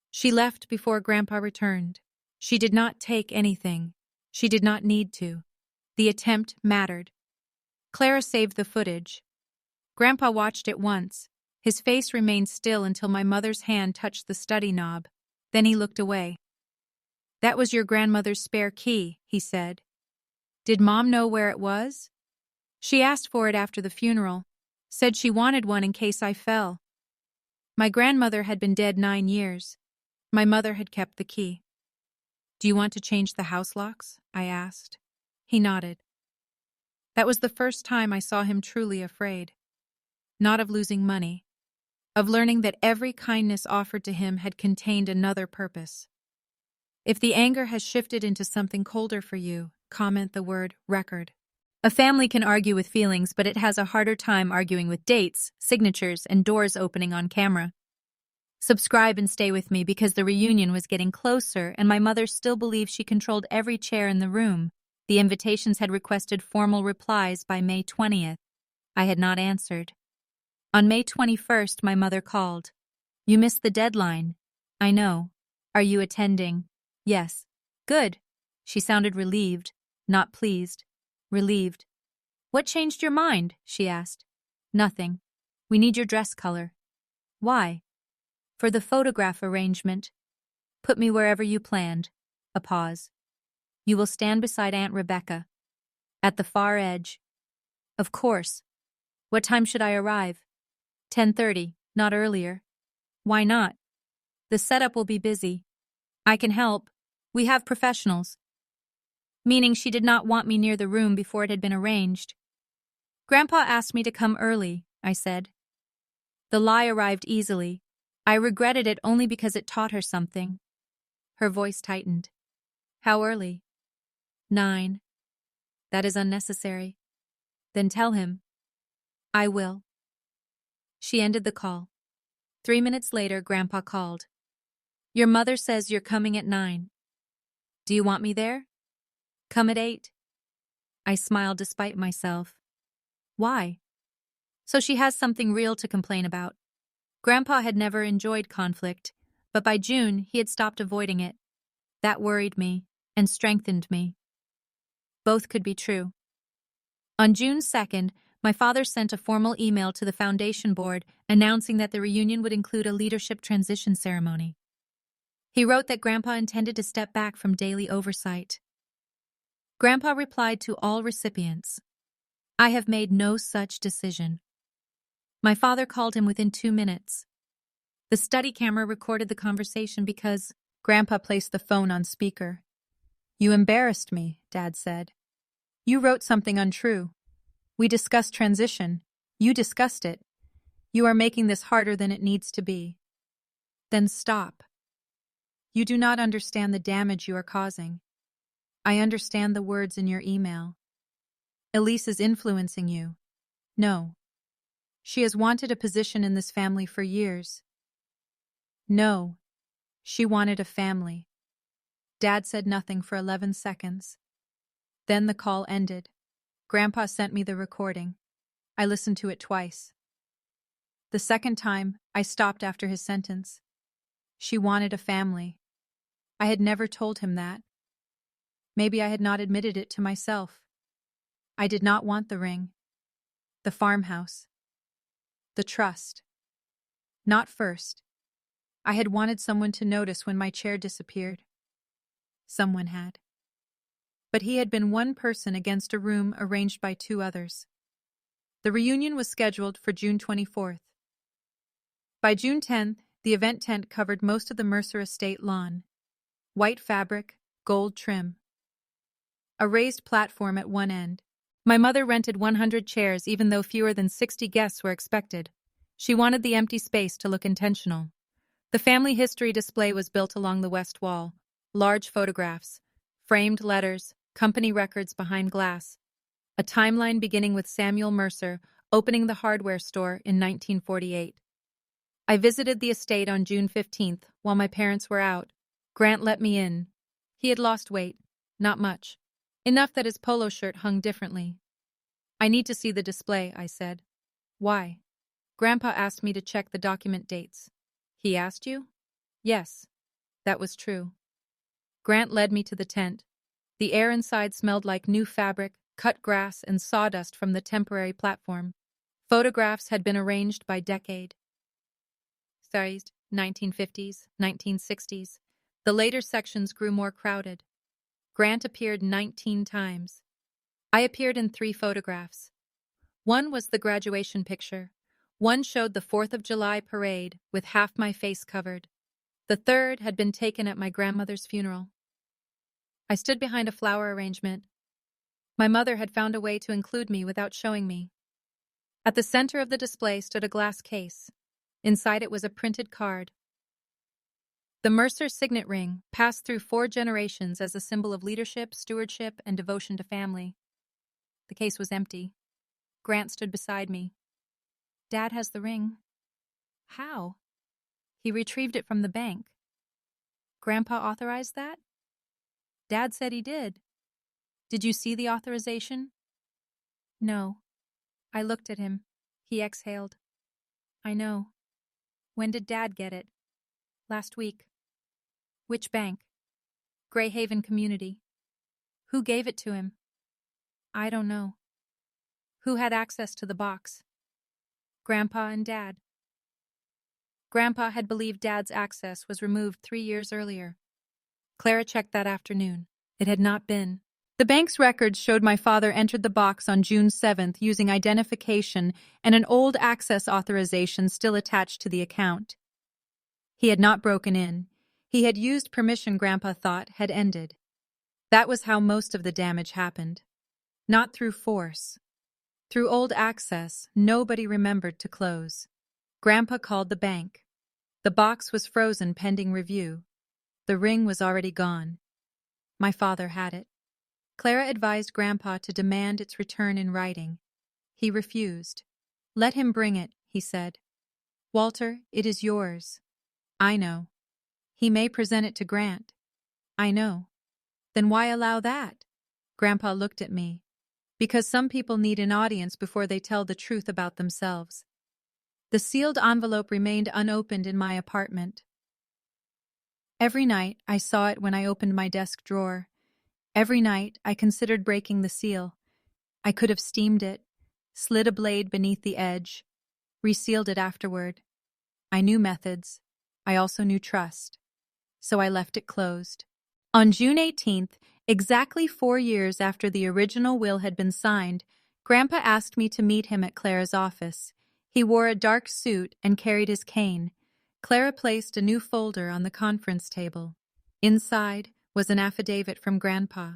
She left before Grandpa returned. She did not take anything. She did not need to. The attempt mattered. Clara saved the footage. Grandpa watched it once. His face remained still until my mother's hand touched the study knob. Then he looked away. "That was your grandmother's spare key," he said. "Did Mom know where it was?" "She asked for it after the funeral. Said she wanted one in case I fell." My grandmother had been dead 9 years. My mother had kept the key. "Do you want to change the house locks?" I asked. He nodded. That was the first time I saw him truly afraid. Not of losing money, of learning that every kindness offered to him had contained another purpose. If the anger has shifted into something colder for you, comment the word record. A family can argue with feelings, but it has a harder time arguing with dates, signatures, and doors opening on camera. Subscribe and stay with me because the reunion was getting closer and my mother still believed she controlled every chair in the room. The invitations had requested formal replies by May 20th. I had not answered. On May 21st, my mother called. "You missed the deadline." "I know. Are you attending?" "Yes." "Good." She sounded relieved, not pleased. Relieved. "What changed your mind?" she asked. "Nothing. We need your dress color." "Why?" "For the photograph arrangement." "Put me wherever you planned." A pause. "You will stand beside Aunt Rebecca." "At the far edge." "Of course." "What time should I arrive?" 10:30, not earlier." "Why not?" "The setup will be busy." "I can help. We have professionals." Meaning she did not want me near the room before it had been arranged. "Grandpa asked me to come early," I said. The lie arrived easily. I regretted it only because it taught her something. Her voice tightened. "How early?" 9. "That is unnecessary." "Then tell him." "I will." She ended the call. 3 minutes later, Grandpa called. "Your mother says you're coming at 9. Do you want me there?" "Come at 8. I smiled despite myself. "Why?" "So she has something real to complain about." Grandpa had never enjoyed conflict, but by June he had stopped avoiding it. That worried me and strengthened me. Both could be true. On June 2nd, my father sent a formal email to the foundation board announcing that the reunion would include a leadership transition ceremony. He wrote that Grandpa intended to step back from daily oversight. Grandpa replied to all recipients, "I have made no such decision." My father called him within 2 minutes. The study camera recorded the conversation because Grandpa placed the phone on speaker. "You embarrassed me," Dad said. "You wrote something untrue. We discussed transition. You discussed it. You are making this harder than it needs to be." "Then stop. You do not understand the damage you are causing. I understand the words in your email. Elise is influencing you." "No. She has wanted a position in this family for years." "No. She wanted a family." Dad said nothing for 11 seconds. Then the call ended. Grandpa sent me the recording. I listened to it twice. The second time, I stopped after his sentence. She wanted a family. I had never told him that. Maybe I had not admitted it to myself. I did not want the ring, the farmhouse, the trust. Not first. I had wanted someone to notice when my chair disappeared. Someone had. But he had been one person against a room arranged by 2 others. The reunion was scheduled for June 24th. By June 10th, the event tent covered most of the Mercer estate lawn. White fabric, gold trim. A raised platform at one end. My mother rented 100 chairs even though fewer than 60 guests were expected. She wanted the empty space to look intentional. The family history display was built along the west wall. Large photographs, framed letters, company records behind glass. A timeline beginning with Samuel Mercer opening the hardware store in 1948. I visited the estate on June 15th while my parents were out. Grant let me in. He had lost weight, not much. Enough that his polo shirt hung differently. "I need to see the display," I said. "Why?" "Grandpa asked me to check the document dates." "He asked you?" "Yes." That was true. Grant led me to the tent. The air inside smelled like new fabric, cut grass, and sawdust from the temporary platform. Photographs had been arranged by decade. 1950s, 1960s. The later sections grew more crowded. Grant appeared 19 times. I appeared in 3 photographs. One was the graduation picture. One showed the 4th of July parade with half my face covered. The third had been taken at my grandmother's funeral. I stood behind a flower arrangement. My mother had found a way to include me without showing me. At the center of the display stood a glass case. Inside it was a printed card. The Mercer signet ring passed through 4 generations as a symbol of leadership, stewardship, and devotion to family. The case was empty. Grant stood beside me. Dad has the ring. How? He retrieved it from the bank. Grandpa authorized that? Dad said he did. Did you see the authorization? No. I looked at him. He exhaled. I know. When did Dad get it? Last week. Which bank? Greyhaven Community. Who gave it to him? I don't know. Who had access to the box? Grandpa and Dad. Grandpa had believed Dad's access was removed 3 years earlier. Clara checked that afternoon. It had not been. The bank's records showed my father entered the box on June 7th using identification and an old access authorization still attached to the account. He had not broken in. He had used permission Grandpa thought had ended. That was how most of the damage happened. Not through force. Through old access, nobody remembered to close. Grandpa called the bank. The box was frozen pending review. The ring was already gone. My father had it. Clara advised Grandpa to demand its return in writing. He refused. Let him bring it, he said. Walter, it is yours. I know. He may present it to Grant. I know. Then why allow that? Grandpa looked at me. Because some people need an audience before they tell the truth about themselves. The sealed envelope remained unopened in my apartment. Every night I saw it when I opened my desk drawer. Every night I considered breaking the seal. I could have steamed it, slid a blade beneath the edge, resealed it afterward. I knew methods. I also knew trust. So I left it closed. On June 18th, exactly 4 years after the original will had been signed, Grandpa asked me to meet him at Clara's office. He wore a dark suit and carried his cane. Clara placed a new folder on the conference table. Inside was an affidavit from Grandpa.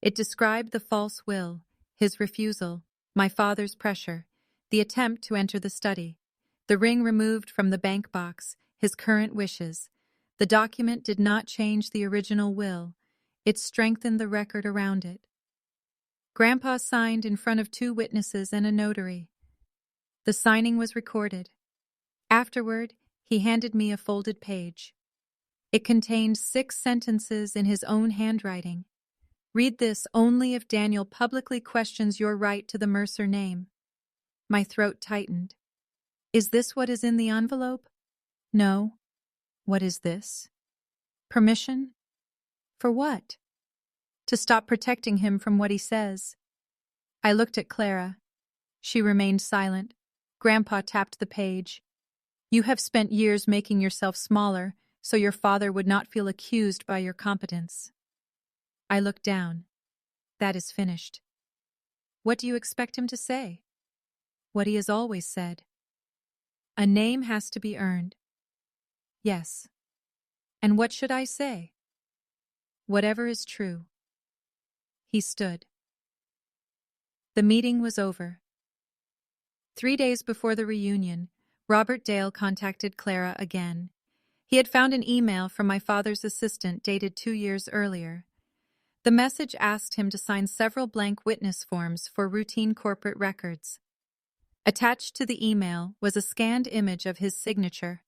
It described the false will, his refusal, my father's pressure, the attempt to enter the study, the ring removed from the bank box, his current wishes. The document did not change the original will. It strengthened the record around it. Grandpa signed in front of 2 witnesses and a notary. The signing was recorded. Afterward, he handed me a folded page. It contained 6 sentences in his own handwriting. Read this only if Daniel publicly questions your right to the Mercer name. My throat tightened. Is this what is in the envelope? No. What is this? Permission? For what? To stop protecting him from what he says. I looked at Clara. She remained silent. Grandpa tapped the page. You have spent years making yourself smaller, so your father would not feel accused by your competence. I looked down. That is finished. What do you expect him to say? What he has always said. A name has to be earned. Yes. And what should I say? Whatever is true. He stood. The meeting was over. 3 days before the reunion, Robert Dale contacted Clara again. He had found an email from my father's assistant dated 2 years earlier. The message asked him to sign several blank witness forms for routine corporate records. Attached to the email was a scanned image of his signature.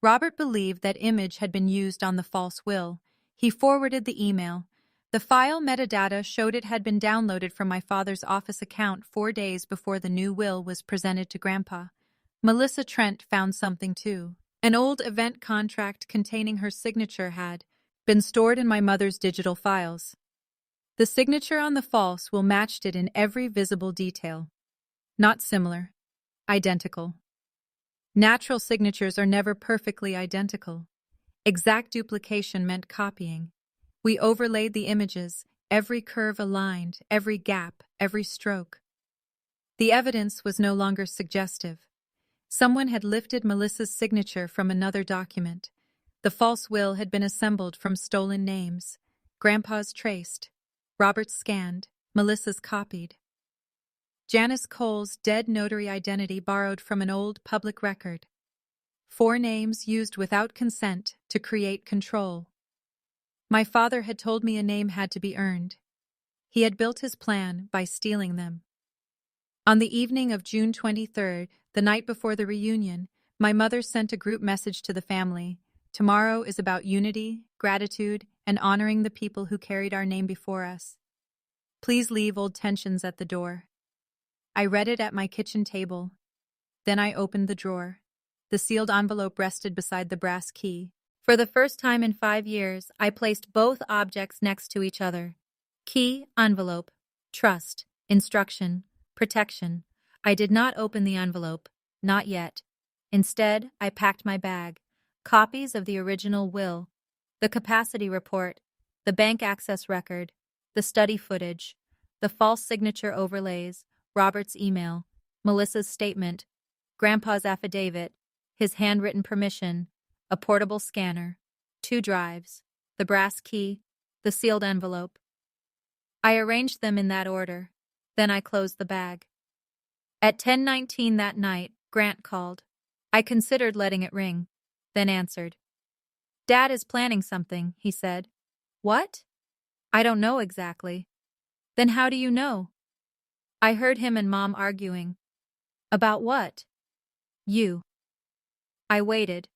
Robert believed that image had been used on the false will. He forwarded the email. The file metadata showed it had been downloaded from my father's office account 4 days before the new will was presented to Grandpa. Melissa Trent found something too. An old event contract containing her signature had been stored in my mother's digital files. The signature on the false will matched it in every visible detail. Not similar. Identical. Natural signatures are never perfectly identical. Exact duplication meant copying. We overlaid the images, every curve aligned, every gap, every stroke. The evidence was no longer suggestive. Someone had lifted Melissa's signature from another document. The false will had been assembled from stolen names. Grandpa's traced. Robert's scanned. Melissa's copied. Janice Cole's dead notary identity borrowed from an old public record. 4 names used without consent to create control. My father had told me a name had to be earned. He had built his plan by stealing them. On the evening of June 23rd, the night before the reunion, my mother sent a group message to the family. Tomorrow is about unity, gratitude, and honoring the people who carried our name before us. Please leave old tensions at the door. I read it at my kitchen table. Then I opened the drawer. The sealed envelope rested beside the brass key. For the first time in 5 years, I placed both objects next to each other. Key, envelope, trust, instruction, protection. I did not open the envelope, not yet. Instead, I packed my bag. Copies of the original will, the capacity report, the bank access record, the study footage, the false signature overlays, Robert's email, Melissa's statement, Grandpa's affidavit, his handwritten permission, a portable scanner, 2 drives, the brass key, the sealed envelope. I arranged them in that order. Then I closed the bag. At 10:19 that night, Grant called. I considered letting it ring, then answered. Dad is planning something, he said. What? I don't know exactly. Then how do you know? I heard him and Mom arguing. About what? You. I waited.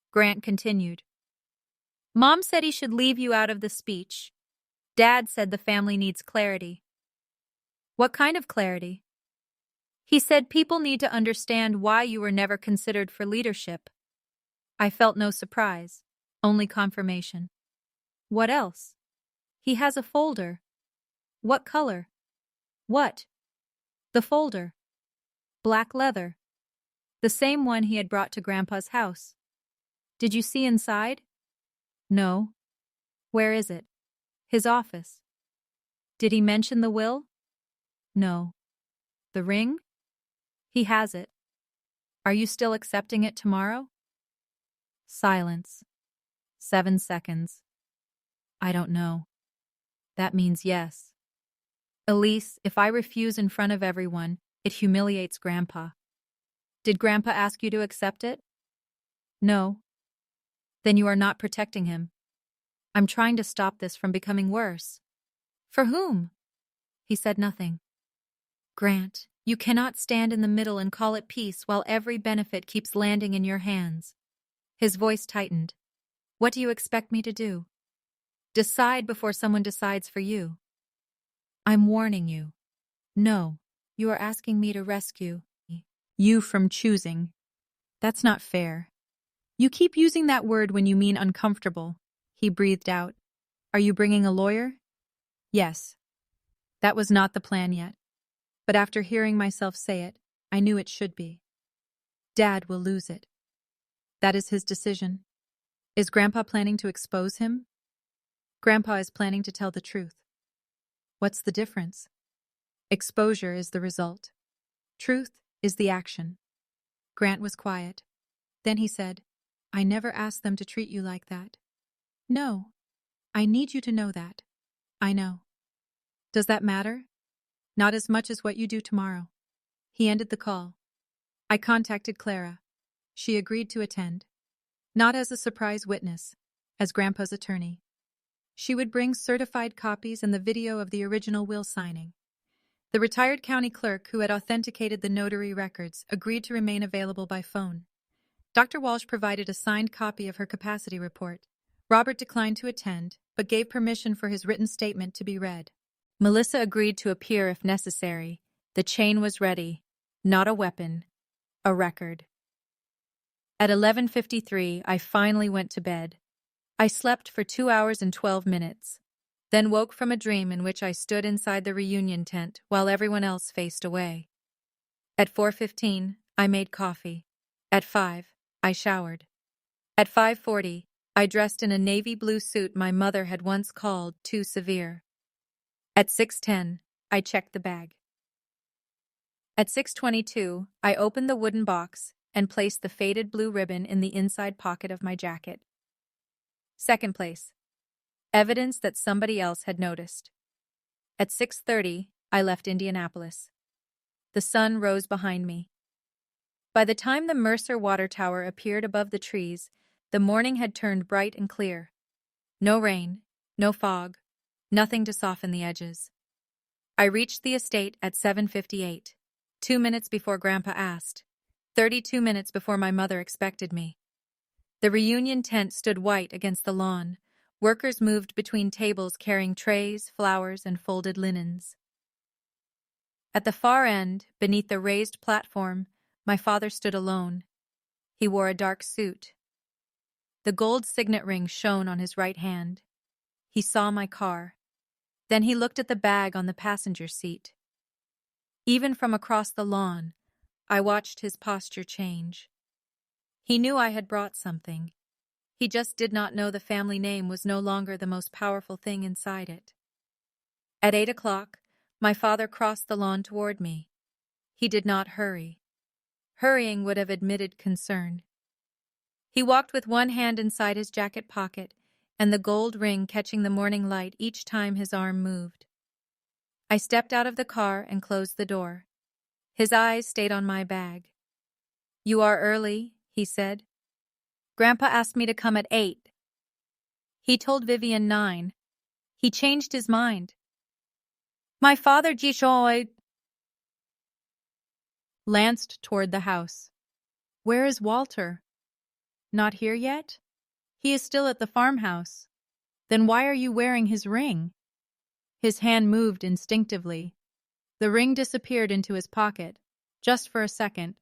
Grant continued. Mom said he should leave you out of the speech. Dad said the family needs clarity. What kind of clarity? He said people need to understand why you were never considered for leadership. I felt no surprise, only confirmation. What else? He has a folder. What color? What? The folder. Black leather. The same one he had brought to Grandpa's house. Did you see inside? No. Where is it? His office. Did he mention the will? No. The ring? He has it. Are you still accepting it tomorrow? Silence. 7 seconds. I don't know. That means yes. Elise, if I refuse in front of everyone, it humiliates Grandpa. Did Grandpa ask you to accept it? No. Then you are not protecting him. I'm trying to stop this from becoming worse. For whom? He said nothing. Grant, you cannot stand in the middle and call it peace while every benefit keeps landing in your hands. His voice tightened. What do you expect me to do? Decide before someone decides for you. I'm warning you. No, you are asking me to rescue you from choosing. That's not fair. You keep using that word when you mean uncomfortable. He breathed out. Are you bringing a lawyer? Yes. That was not the plan yet. But after hearing myself say it, I knew it should be. Dad will lose it. That is his decision. Is Grandpa planning to expose him? Grandpa is planning to tell the truth. What's the difference? Exposure is the result. Truth is the action. Grant was quiet. Then he said, I never asked them to treat you like that. No. I need you to know that. I know. Does that matter? Not as much as what you do tomorrow. He ended the call. I contacted Clara. She agreed to attend. Not as a surprise witness, as Grandpa's attorney. She would bring certified copies and the video of the original will signing. The retired county clerk who had authenticated the notary records agreed to remain available by phone. Dr. Walsh provided a signed copy of her capacity report. Robert declined to attend, but gave permission for his written statement to be read. Melissa agreed to appear if necessary. The chain was ready. Not a weapon. A record. At 11:53, I finally went to bed. I slept for 2 hours and 12 minutes, then woke from a dream in which I stood inside the reunion tent while everyone else faced away. At 4:15, I made coffee. At 5, I showered. At 5:40, I dressed in a navy blue suit my mother had once called too severe. At 6:10, I checked the bag. At 6:22, I opened the wooden box and placed the faded blue ribbon in the inside pocket of my jacket. Second place. Evidence that somebody else had noticed. At 6:30, I left Indianapolis. The sun rose behind me. By the time the Mercer Water Tower appeared above the trees, the morning had turned bright and clear. No rain, no fog, nothing to soften the edges. I reached the estate at 7:58, 2 minutes before Grandpa asked, 32 minutes before my mother expected me. The reunion tent stood white against the lawn. Workers moved between tables carrying trays, flowers, and folded linens. At the far end, beneath the raised platform, my father stood alone. He wore a dark suit. The gold signet ring shone on his right hand. He saw my car. Then he looked at the bag on the passenger seat. Even from across the lawn, I watched his posture change. He knew I had brought something. He just did not know the family name was no longer the most powerful thing inside it. At 8 o'clock, my father crossed the lawn toward me. He did not hurry. Hurrying would have admitted concern. He walked with one hand inside his jacket pocket and the gold ring catching the morning light each time his arm moved. I stepped out of the car and closed the door. His eyes stayed on my bag. "You are early," he said. "Grandpa asked me to come at 8. He told Vivian 9. He changed his mind." My father glanced toward the house. "Where is Walter?" "Not here yet? He is still at the farmhouse. Then why are you wearing his ring?" His hand moved instinctively. The ring disappeared into his pocket, just for a second.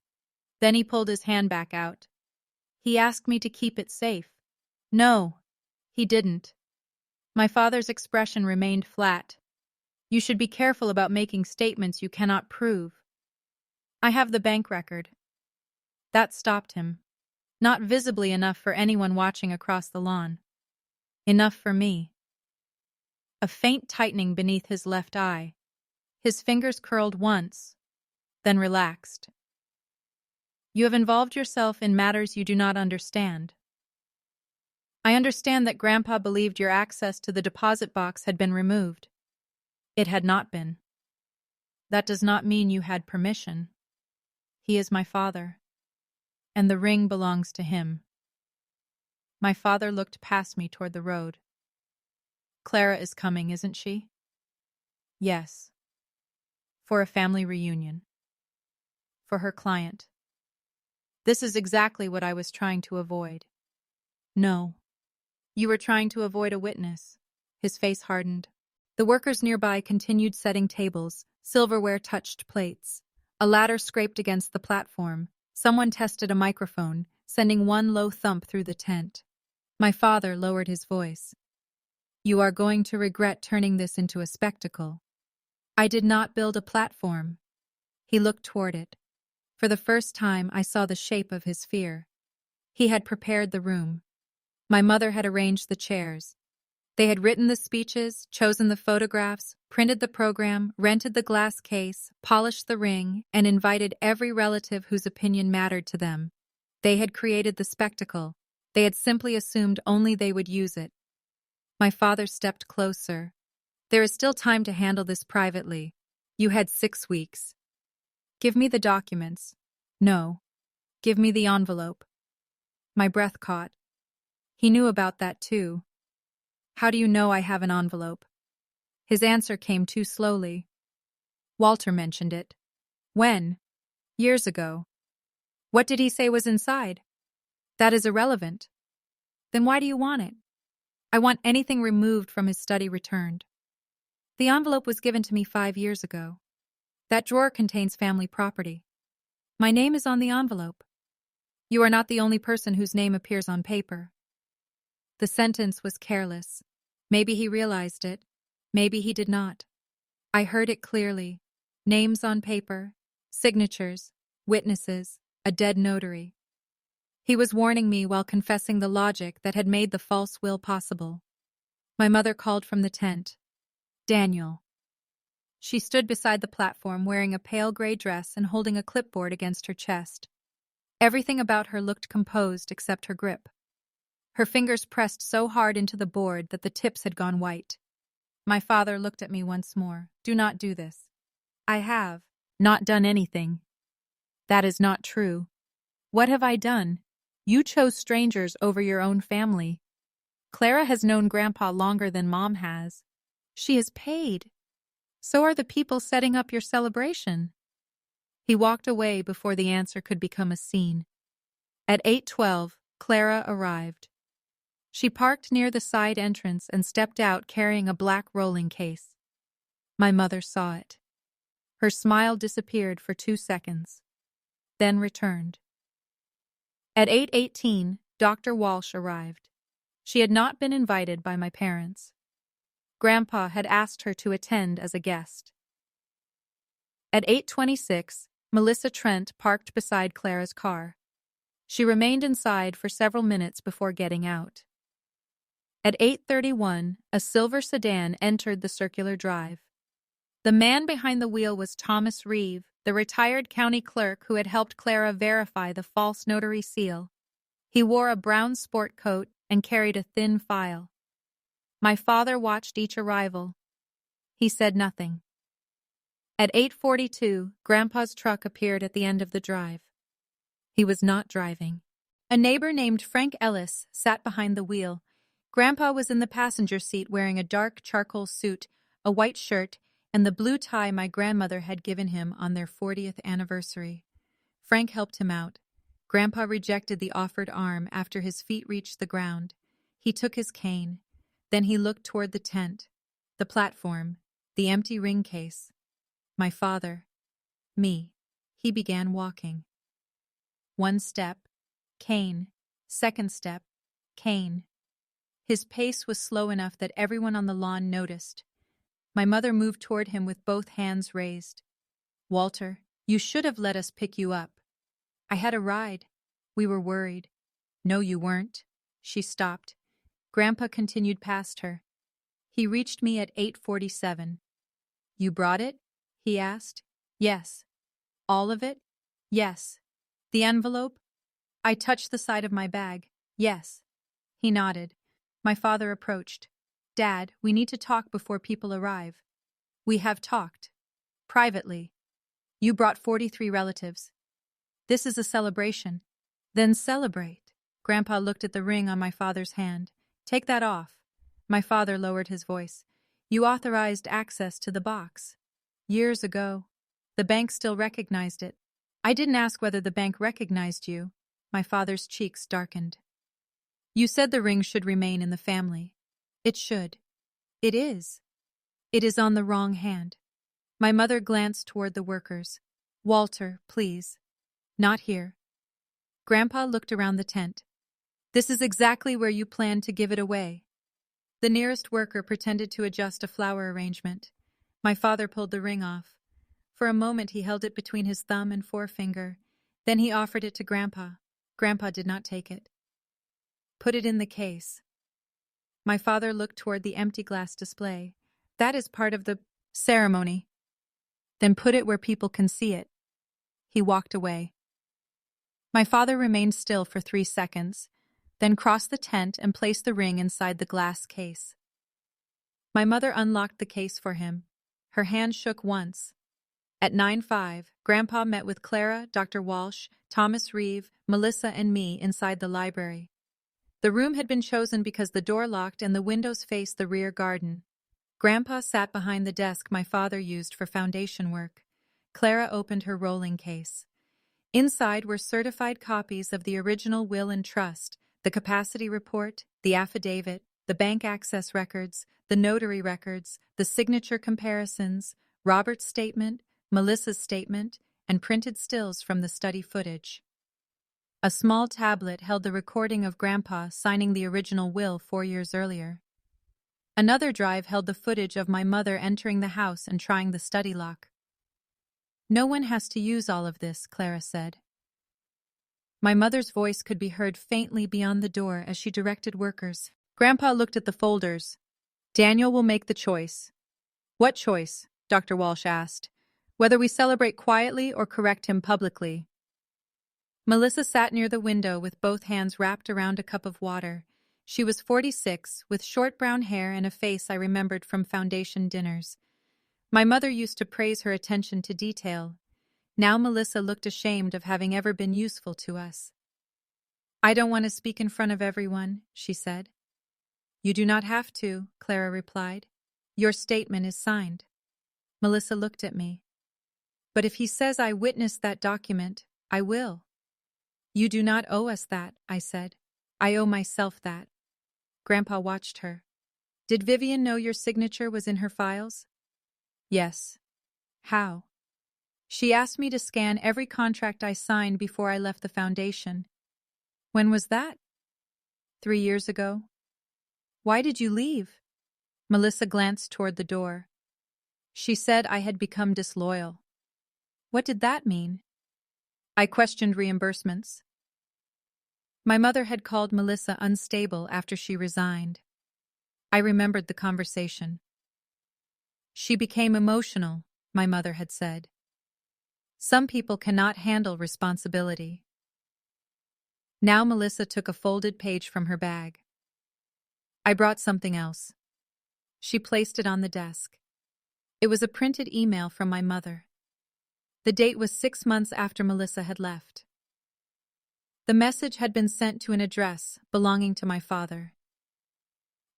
Then he pulled his hand back out. "He asked me to keep it safe." "No, he didn't." My father's expression remained flat. "You should be careful about making statements you cannot prove." "I have the bank record." That stopped him. Not visibly enough for anyone watching across the lawn. Enough for me. A faint tightening beneath his left eye. His fingers curled once, then relaxed. "You have involved yourself in matters you do not understand. I understand that Grandpa believed your access to the deposit box had been removed. It had not been. That does not mean you had permission. He is my father, and the ring belongs to him." My father looked past me toward the road. "Clara is coming, isn't she?" "Yes. For a family reunion. For her client. This is exactly what I was trying to avoid." "No. You were trying to avoid a witness." His face hardened. The workers nearby continued setting tables. Silverware touched plates. A ladder scraped against the platform. Someone tested a microphone, sending one low thump through the tent. My father lowered his voice. "You are going to regret turning this into a spectacle." I did not build a platform. He looked toward it. For the first time, I saw the shape of his fear. He had prepared the room. My mother had arranged the chairs. They had written the speeches, chosen the photographs, printed the program, rented the glass case, polished the ring, and invited every relative whose opinion mattered to them. They had created the spectacle. They had simply assumed only they would use it. My father stepped closer. "There is still time to handle this privately. You had 6 weeks. Give me the documents." "No. Give me the envelope." My breath caught. He knew about that too. "How do you know I have an envelope?" His answer came too slowly. "Walter mentioned it." "When?" "Years ago." "What did he say was inside?" "That is irrelevant." "Then why do you want it?" "I want anything removed from his study returned." "The envelope was given to me 5 years ago. That drawer contains family property. My name is on the envelope. You are not the only person whose name appears on paper." The sentence was careless. Maybe he realized it. Maybe he did not. I heard it clearly. Names on paper, signatures, witnesses, a dead notary. He was warning me while confessing the logic that had made the false will possible. My mother called from the tent. Daniel. She stood beside the platform wearing a pale gray dress and holding a clipboard against her chest. Everything about her looked composed except her grip. Her fingers pressed so hard into the board that the tips had gone white. My father looked at me once more. Do not do this. I have not done anything. That is not true. What have I done? You chose strangers over your own family. Clara has known Grandpa longer than Mom has. She is paid. So are the people setting up your celebration. He walked away before the answer could become a scene. At 8:12, Clara arrived. She parked near the side entrance and stepped out carrying a black rolling case. My mother saw it. Her smile disappeared for 2 seconds, then returned. At 8:18, Dr. Walsh arrived. She had not been invited by my parents. Grandpa had asked her to attend as a guest. At 8:26, Melissa Trent parked beside Clara's car. She remained inside for several minutes before getting out. At 8:31, a silver sedan entered the circular drive. The man behind the wheel was Thomas Reeve, the retired county clerk who had helped Clara verify the false notary seal. He wore a brown sport coat and carried a thin file. My father watched each arrival. He said nothing. At 8:42, Grandpa's truck appeared at the end of the drive. He was not driving. A neighbor named Frank Ellis sat behind the wheel. Grandpa was in the passenger seat wearing a dark charcoal suit, a white shirt, and the blue tie my grandmother had given him on their 40th anniversary. Frank helped him out. Grandpa rejected the offered arm after his feet reached the ground. He took his cane. Then he looked toward the tent, the platform, the empty ring case. My father, me. He began walking. 1 step, cane. 2nd step, cane. His pace was slow enough that everyone on the lawn noticed. My mother moved toward him with both hands raised. Walter, you should have let us pick you up. I had a ride. We were worried. No, you weren't. She stopped. Grandpa continued past her. He reached me at 8:47. You brought it? He asked. Yes. All of it? Yes. The envelope? I touched the side of my bag. Yes. He nodded. My father approached. Dad, we need to talk before people arrive. We have talked. Privately. You brought 43 relatives. This is a celebration. Then celebrate. Grandpa looked at the ring on my father's hand. Take that off. My father lowered his voice. You authorized access to the box. Years ago. The bank still recognized it. I didn't ask whether the bank recognized you. My father's cheeks darkened. You said the ring should remain in the family. It should. It is. It is on the wrong hand. My mother glanced toward the workers. Walter, please. Not here. Grandpa looked around the tent. This is exactly where you planned to give it away. The nearest worker pretended to adjust a flower arrangement. My father pulled the ring off. For a moment he held it between his thumb and forefinger. Then he offered it to Grandpa. Grandpa did not take it. Put it in the case. My father looked toward the empty glass display. That is part of the ceremony. Then put it where people can see it. He walked away. My father remained still for 3 seconds, then crossed the tent and placed the ring inside the glass case. My mother unlocked the case for him. Her hand shook once. At 9:05, Grandpa met with Clara, Dr. Walsh, Thomas Reeve, Melissa, and me inside the library. The room had been chosen because the door locked and the windows faced the rear garden. Grandpa sat behind the desk my father used for foundation work. Clara opened her rolling case. Inside were certified copies of the original will and trust, the capacity report, the affidavit, the bank access records, the notary records, the signature comparisons, Robert's statement, Melissa's statement, and printed stills from the study footage. A small tablet held the recording of Grandpa signing the original will 4 years earlier. Another drive held the footage of my mother entering the house and trying the study lock. No one has to use all of this, Clara said. My mother's voice could be heard faintly beyond the door as she directed workers. Grandpa looked at the folders. Daniel will make the choice. What choice? Dr. Walsh asked. Whether we celebrate quietly or correct him publicly. Melissa sat near the window with both hands wrapped around a cup of water. She was 46, with short brown hair and a face I remembered from foundation dinners. My mother used to praise her attention to detail. Now Melissa looked ashamed of having ever been useful to us. I don't want to speak in front of everyone, she said. You do not have to, Clara replied. Your statement is signed. Melissa looked at me. But if he says I witnessed that document, I will. You do not owe us that, I said. I owe myself that. Grandpa watched her. Did Vivian know your signature was in her files? Yes. How? She asked me to scan every contract I signed before I left the foundation. When was that? 3 years ago. Why did you leave? Melissa glanced toward the door. She said I had become disloyal. What did that mean? I questioned reimbursements. My mother had called Melissa unstable after she resigned. I remembered the conversation. She became emotional, my mother had said. Some people cannot handle responsibility. Now Melissa took a folded page from her bag. I brought something else. She placed it on the desk. It was a printed email from my mother. The date was 6 months after Melissa had left. The message had been sent to an address belonging to my father.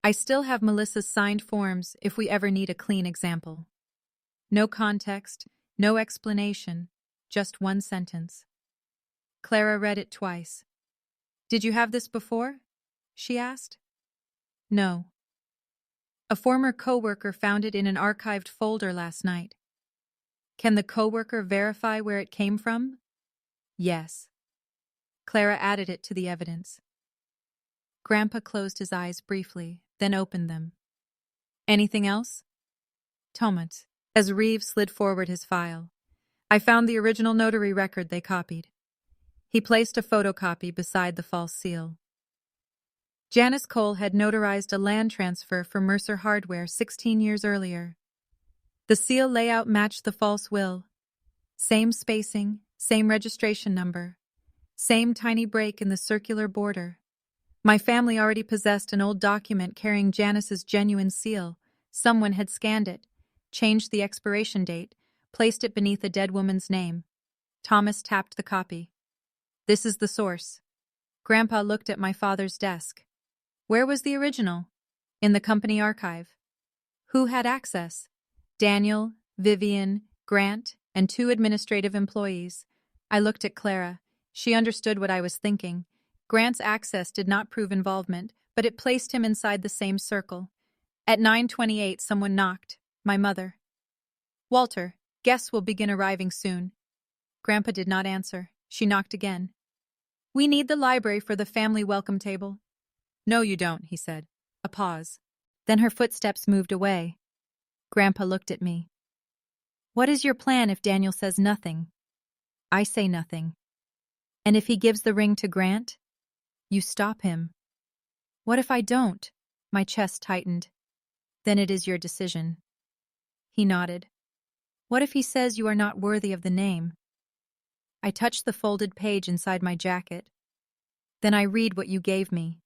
I still have Melissa's signed forms if we ever need a clean example. No context, no explanation, just one sentence. Clara read it twice. Did you have this before? She asked. No. A former coworker found it in an archived folder last night. Can the coworker verify where it came from? Yes. Clara added it to the evidence. Grandpa closed his eyes briefly, then opened them. Anything else? Tomat, as Reeves slid forward his file. I found the original notary record they copied. He placed a photocopy beside the false seal. Janice Cole had notarized a land transfer for Mercer Hardware 16 years earlier. The seal layout matched the false will. Same spacing, same registration number, same tiny break in the circular border. My family already possessed an old document carrying Janice's genuine seal. Someone had scanned it, changed the expiration date, placed it beneath a dead woman's name. Thomas tapped the copy. This is the source. Grandpa looked at my father's desk. Where was the original? In the company archive. Who had access? Daniel, Vivian, Grant, and 2 administrative employees. I looked at Clara. She understood what I was thinking. Grant's access did not prove involvement, but it placed him inside the same circle. At 9:28, someone knocked. My mother. Walter, guests will begin arriving soon. Grandpa did not answer. She knocked again. We need the library for the family welcome table. No, you don't, he said. A pause. Then her footsteps moved away. Grandpa looked at me. What is your plan if Daniel says nothing? I say nothing. And if he gives the ring to Grant? You stop him. What if I don't? My chest tightened. Then it is your decision. He nodded. What if he says you are not worthy of the name? I touched the folded page inside my jacket. Then I read what you gave me.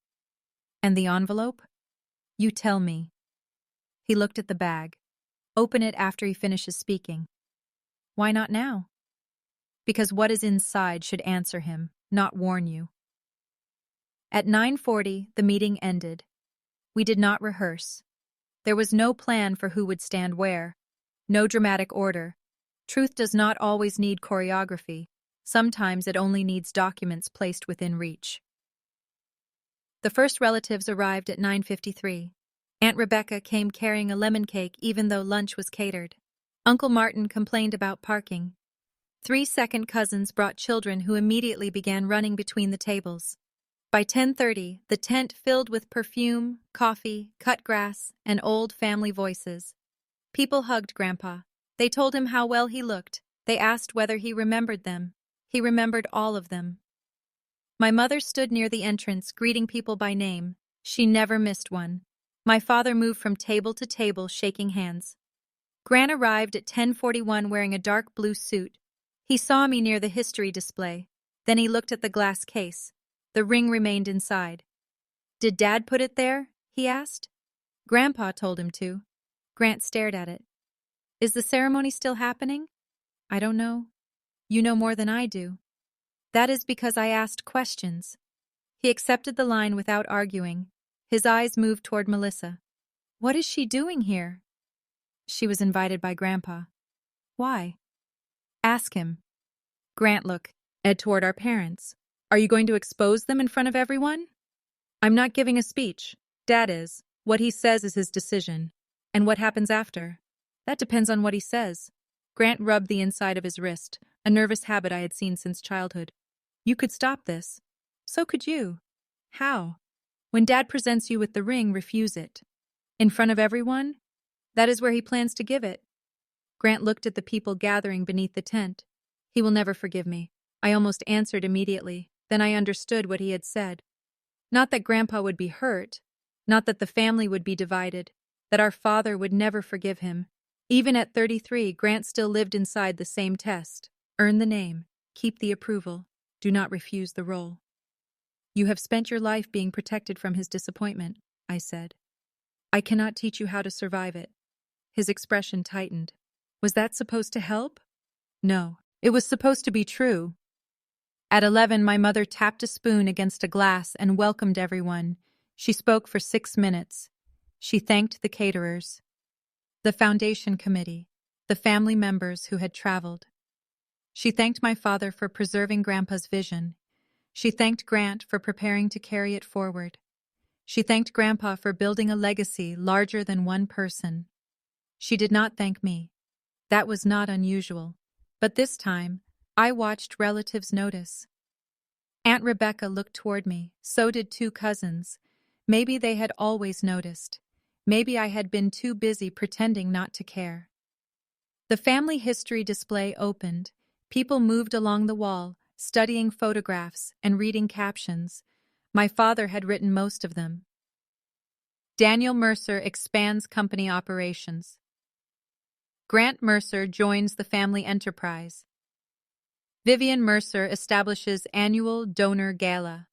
And the envelope? You tell me. He looked at the bag. Open it after he finishes speaking. Why not now? Because what is inside should answer him, not warn you. At 9:40, the meeting ended. We did not rehearse. There was no plan for who would stand where. No dramatic order. Truth does not always need choreography. Sometimes it only needs documents placed within reach. The first relatives arrived at 9:53. Aunt Rebecca came carrying a lemon cake even though lunch was catered. Uncle Martin complained about parking. 3 second cousins brought children who immediately began running between the tables. By 10:30, the tent filled with perfume, coffee, cut grass, and old family voices. People hugged Grandpa. They told him how well he looked. They asked whether he remembered them. He remembered all of them. My mother stood near the entrance, greeting people by name. She never missed one. My father moved from table to table, shaking hands. Grant arrived at 10:41 wearing a dark blue suit. He saw me near the history display. Then he looked at the glass case. The ring remained inside. "Did Dad put it there?" he asked. "Grandpa told him to." Grant stared at it. "Is the ceremony still happening?" "I don't know." "You know more than I do." "That is because I asked questions." He accepted the line without arguing. His eyes moved toward Melissa. "What is she doing here?" "She was invited by Grandpa." "Why?" "Ask him." Grant looked toward our parents. "Are you going to expose them in front of everyone?" "I'm not giving a speech. Dad is. What he says is his decision. And what happens after? That depends on what he says." Grant rubbed the inside of his wrist, a nervous habit I had seen since childhood. "You could stop this." "So could you." "How?" "When Dad presents you with the ring, refuse it." "In front of everyone?" "That is where he plans to give it." Grant looked at the people gathering beneath the tent. "He will never forgive me." I almost answered immediately. Then I understood what he had said. Not that Grandpa would be hurt, not that the family would be divided, that our father would never forgive him. Even at 33, Grant still lived inside the same test. Earn the name, keep the approval, do not refuse the role. "You have spent your life being protected from his disappointment," I said. "I cannot teach you how to survive it." His expression tightened. "Was that supposed to help?" "No, it was supposed to be true." At 11, my mother tapped a spoon against a glass and welcomed everyone. She spoke for 6 minutes. She thanked the caterers, the foundation committee, the family members who had traveled. She thanked my father for preserving Grandpa's vision. She thanked Grant for preparing to carry it forward. She thanked Grandpa for building a legacy larger than one person. She did not thank me. That was not unusual. But this time, I watched relatives notice. Aunt Rebecca looked toward me. So did 2 cousins. Maybe they had always noticed. Maybe I had been too busy pretending not to care. The family history display opened. People moved along the wall, studying photographs and reading captions. My father had written most of them. Daniel Mercer expands company operations. Grant Mercer joins the family enterprise. Vivian Mercer establishes annual donor gala.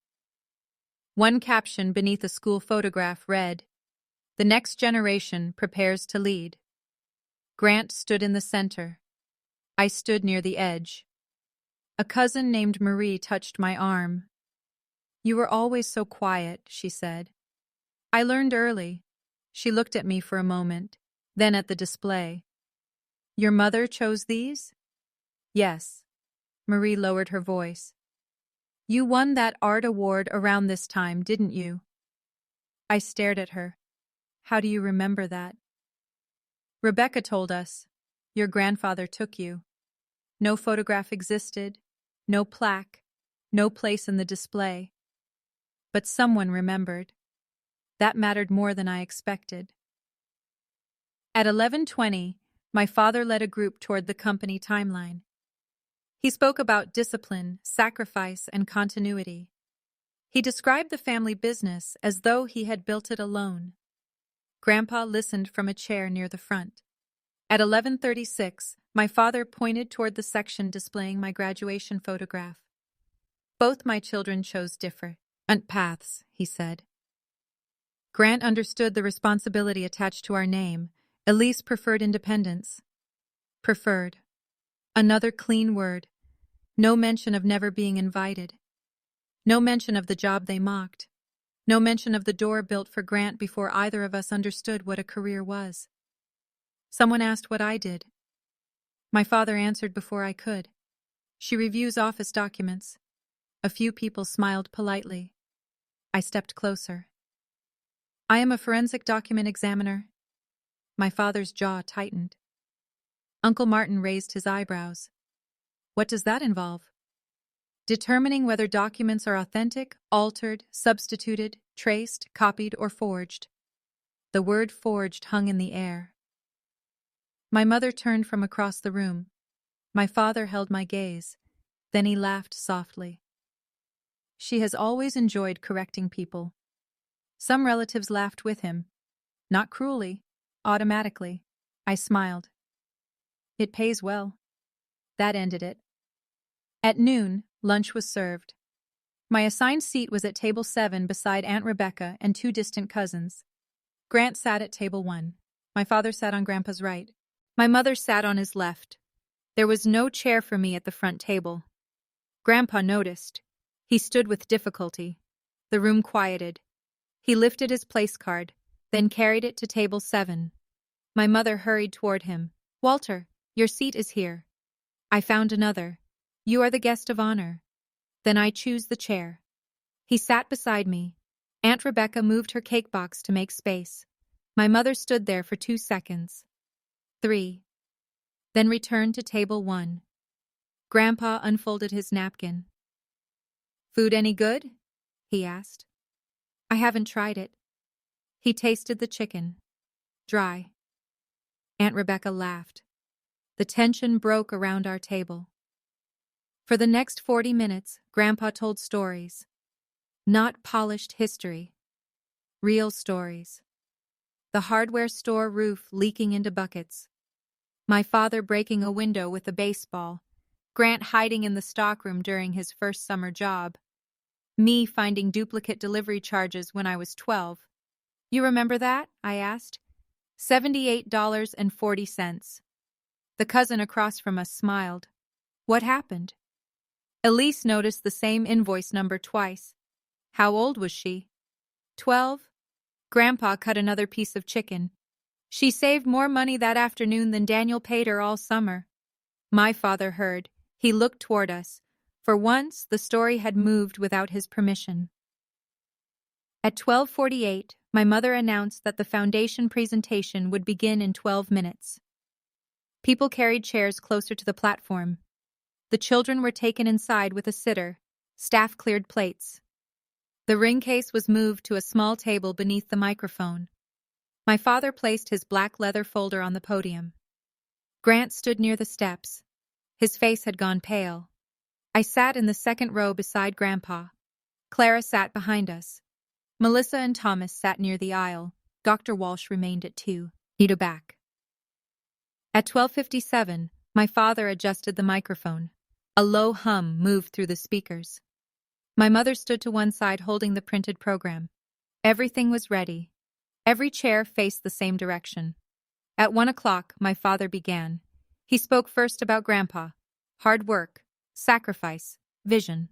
One caption beneath a school photograph read, "The next generation prepares to lead." Grant stood in the center. I stood near the edge. A cousin named Marie touched my arm. "You were always so quiet," she said. "I learned early." She looked at me for a moment, then at the display. "Your mother chose these?" "Yes." Marie lowered her voice. "You won that art award around this time, didn't you?" I stared at her. "How do you remember that?" "Rebecca told us. Your grandfather took you. No photograph existed, no plaque, no place in the display. But someone remembered. That mattered more than I expected." At 11:20, my father led a group toward the company timeline. He spoke about discipline, sacrifice, and continuity. He described the family business as though he had built it alone. Grandpa listened from a chair near the front. At 11:36, my father pointed toward the section displaying my graduation photograph. "Both my children chose different paths," he said. Grant understood the responsibility attached to our name. Elise preferred independence. Preferred. Another clean word. No mention of never being invited. No mention of the job they mocked. No mention of the door built for Grant before either of us understood what a career was. Someone asked what I did. My father answered before I could. "She reviews office documents." A few people smiled politely. I stepped closer. "I am a forensic document examiner." My father's jaw tightened. Uncle Martin raised his eyebrows. "What does that involve?" "Determining whether documents are authentic, altered, substituted, traced, copied, or forged." The word forged hung in the air. My mother turned from across the room. My father held my gaze. Then he laughed softly. She has always enjoyed correcting people. Some relatives laughed with him. Not cruelly, automatically. I smiled. It pays well. That ended it. At noon, lunch was served. My assigned seat was at table 7 beside Aunt Rebecca and 2 distant cousins. Grant sat at table 1. My father sat on Grandpa's right. My mother sat on his left. There was no chair for me at the front table. Grandpa noticed. He stood with difficulty. The room quieted. He lifted his place card, then carried it to table 7. My mother hurried toward him. "Walter, your seat is here." I found another. "You are the guest of honor." "Then I choose the chair." He sat beside me. Aunt Rebecca moved her cake box to make space. My mother stood there for 2 seconds. 3. Then returned to table 1. Grandpa unfolded his napkin. "Food any good?" he asked. "I haven't tried it." He tasted the chicken. Dry. Aunt Rebecca laughed. The tension broke around our table. For the next 40 minutes, Grandpa told stories. Not polished history. Real stories. The hardware store roof leaking into buckets. My father breaking a window with a baseball. Grant hiding in the stockroom during his first summer job. Me finding duplicate delivery charges when I was 12. "You remember that?" I asked. $78.40. The cousin across from us smiled. "What happened?" Elise noticed the same invoice number twice. "How old was she?" 12. Grandpa cut another piece of chicken. "She saved more money that afternoon than Daniel paid her all summer." My father heard. He looked toward us. For once, the story had moved without his permission. At 12:48, my mother announced that the foundation presentation would begin in 12 minutes. People carried chairs closer to the platform. The children were taken inside with a sitter. Staff cleared plates. The ring case was moved to a small table beneath the microphone. My father placed his black leather folder on the podium. Grant stood near the steps. His face had gone pale. I sat in the second row beside Grandpa. Clara sat behind us. Melissa and Thomas sat near the aisle. Dr. Walsh remained at 2 feet back. At 12:57, my father adjusted the microphone. A low hum moved through the speakers. My mother stood to one side holding the printed program. Everything was ready. Every chair faced the same direction. At 1 o'clock, my father began. He spoke first about Grandpa. Hard work, sacrifice, vision.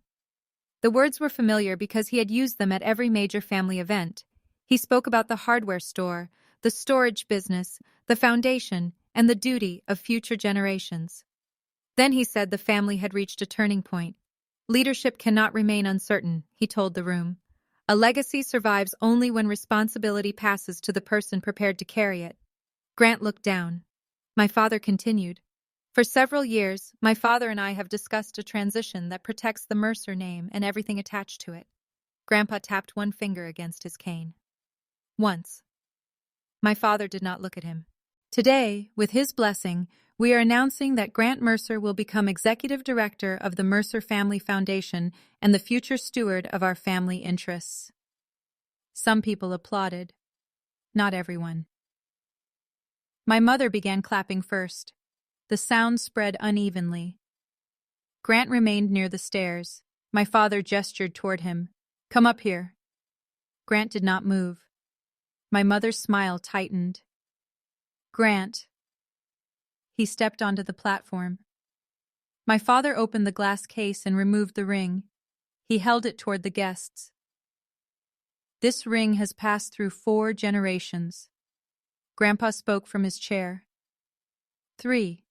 The words were familiar because he had used them at every major family event. He spoke about the hardware store, the storage business, the foundation, and the duty of future generations. Then he said the family had reached a turning point. Leadership cannot remain uncertain, he told the room. A legacy survives only when responsibility passes to the person prepared to carry it. Grant looked down. My father continued. For several years, my father and I have discussed a transition that protects the Mercer name and everything attached to it. Grandpa tapped one finger against his cane. Once. My father did not look at him. Today, with his blessing, we are announcing that Grant Mercer will become Executive Director of the Mercer Family Foundation and the future steward of our family interests. Some people applauded. Not everyone. My mother began clapping first. The sound spread unevenly. Grant remained near the stairs. My father gestured toward him. "Come up here." Grant did not move. My mother's smile tightened. "Grant." He stepped onto the platform. My father opened the glass case and removed the ring. He held it toward the guests. "This ring has passed through 4 generations." Grandpa spoke from his chair. 3.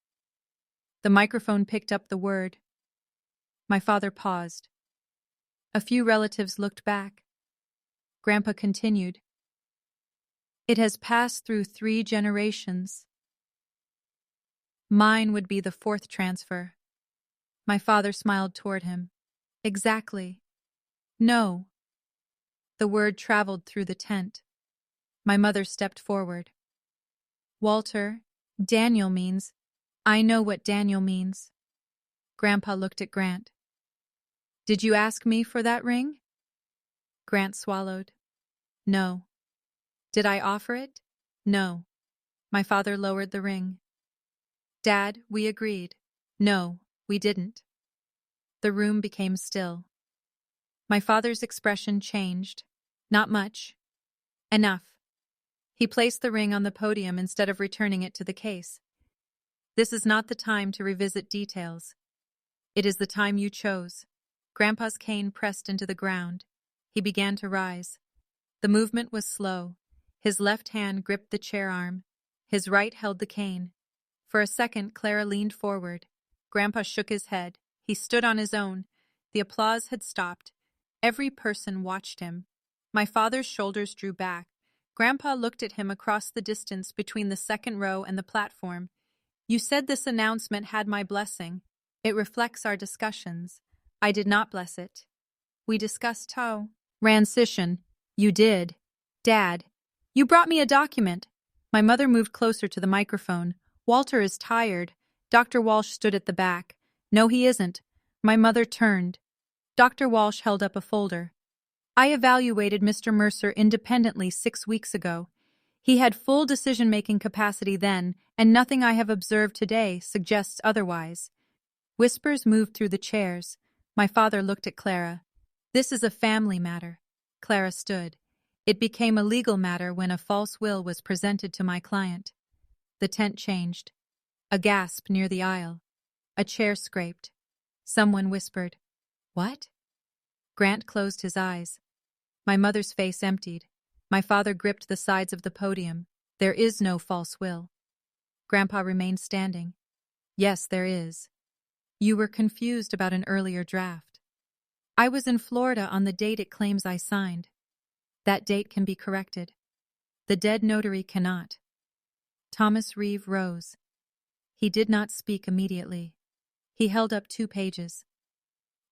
The microphone picked up the word. My father paused. A few relatives looked back. Grandpa continued. "It has passed through 3 generations. Mine would be the 4th transfer." My father smiled toward him. "Exactly. No." The word traveled through the tent. My mother stepped forward. "Walter, Daniel means, I know what Daniel means." Grandpa looked at Grant. Did you ask me for that ring? Grant swallowed. No. Did I offer it? No. My father lowered the ring. Dad, we agreed. No, we didn't. The room became still. My father's expression changed. Not much. Enough. He placed the ring on the podium instead of returning it to the case. This is not the time to revisit details. It is the time you chose. Grandpa's cane pressed into the ground. He began to rise. The movement was slow. His left hand gripped the chair arm. His right held the cane. For a second, Clara leaned forward. Grandpa shook his head. He stood on his own. The applause had stopped. Every person watched him. My father's shoulders drew back. Grandpa looked at him across the distance between the second row and the platform. You said this announcement had my blessing. It reflects our discussions. I did not bless it. We discussed transition. You did. Dad, you brought me a document. My mother moved closer to the microphone. Walter is tired. Dr. Walsh stood at the back. No, he isn't. My mother turned. Dr. Walsh held up a folder. I evaluated Mr. Mercer independently 6 weeks ago. He had full decision-making capacity then, and nothing I have observed today suggests otherwise. Whispers moved through the chairs. My father looked at Clara. This is a family matter. Clara stood. It became a legal matter when a false will was presented to my client. The tent changed. A gasp near the aisle. A chair scraped. Someone whispered, "What?" Grant closed his eyes. My mother's face emptied. My father gripped the sides of the podium. There is no false will. Grandpa remained standing. Yes, there is. You were confused about an earlier draft. I was in Florida on the date it claims I signed. That date can be corrected. The dead notary cannot. Thomas Reeve rose. He did not speak immediately. He held up 2 pages.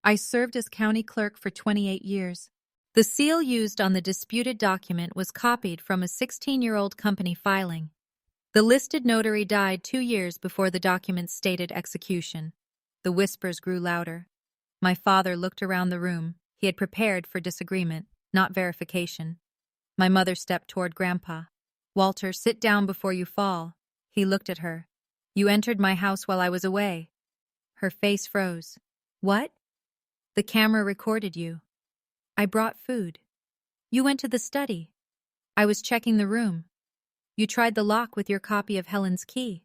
I served as county clerk for 28 years. The seal used on the disputed document was copied from a 16-year-old company filing. The listed notary died 2 years before the document stated execution. The whispers grew louder. My father looked around the room. He had prepared for disagreement, not verification. My mother stepped toward Grandpa. Walter, sit down before you fall. He looked at her. You entered my house while I was away. Her face froze. What? The camera recorded you. I brought food. You went to the study. I was checking the room. You tried the lock with your copy of Helen's key.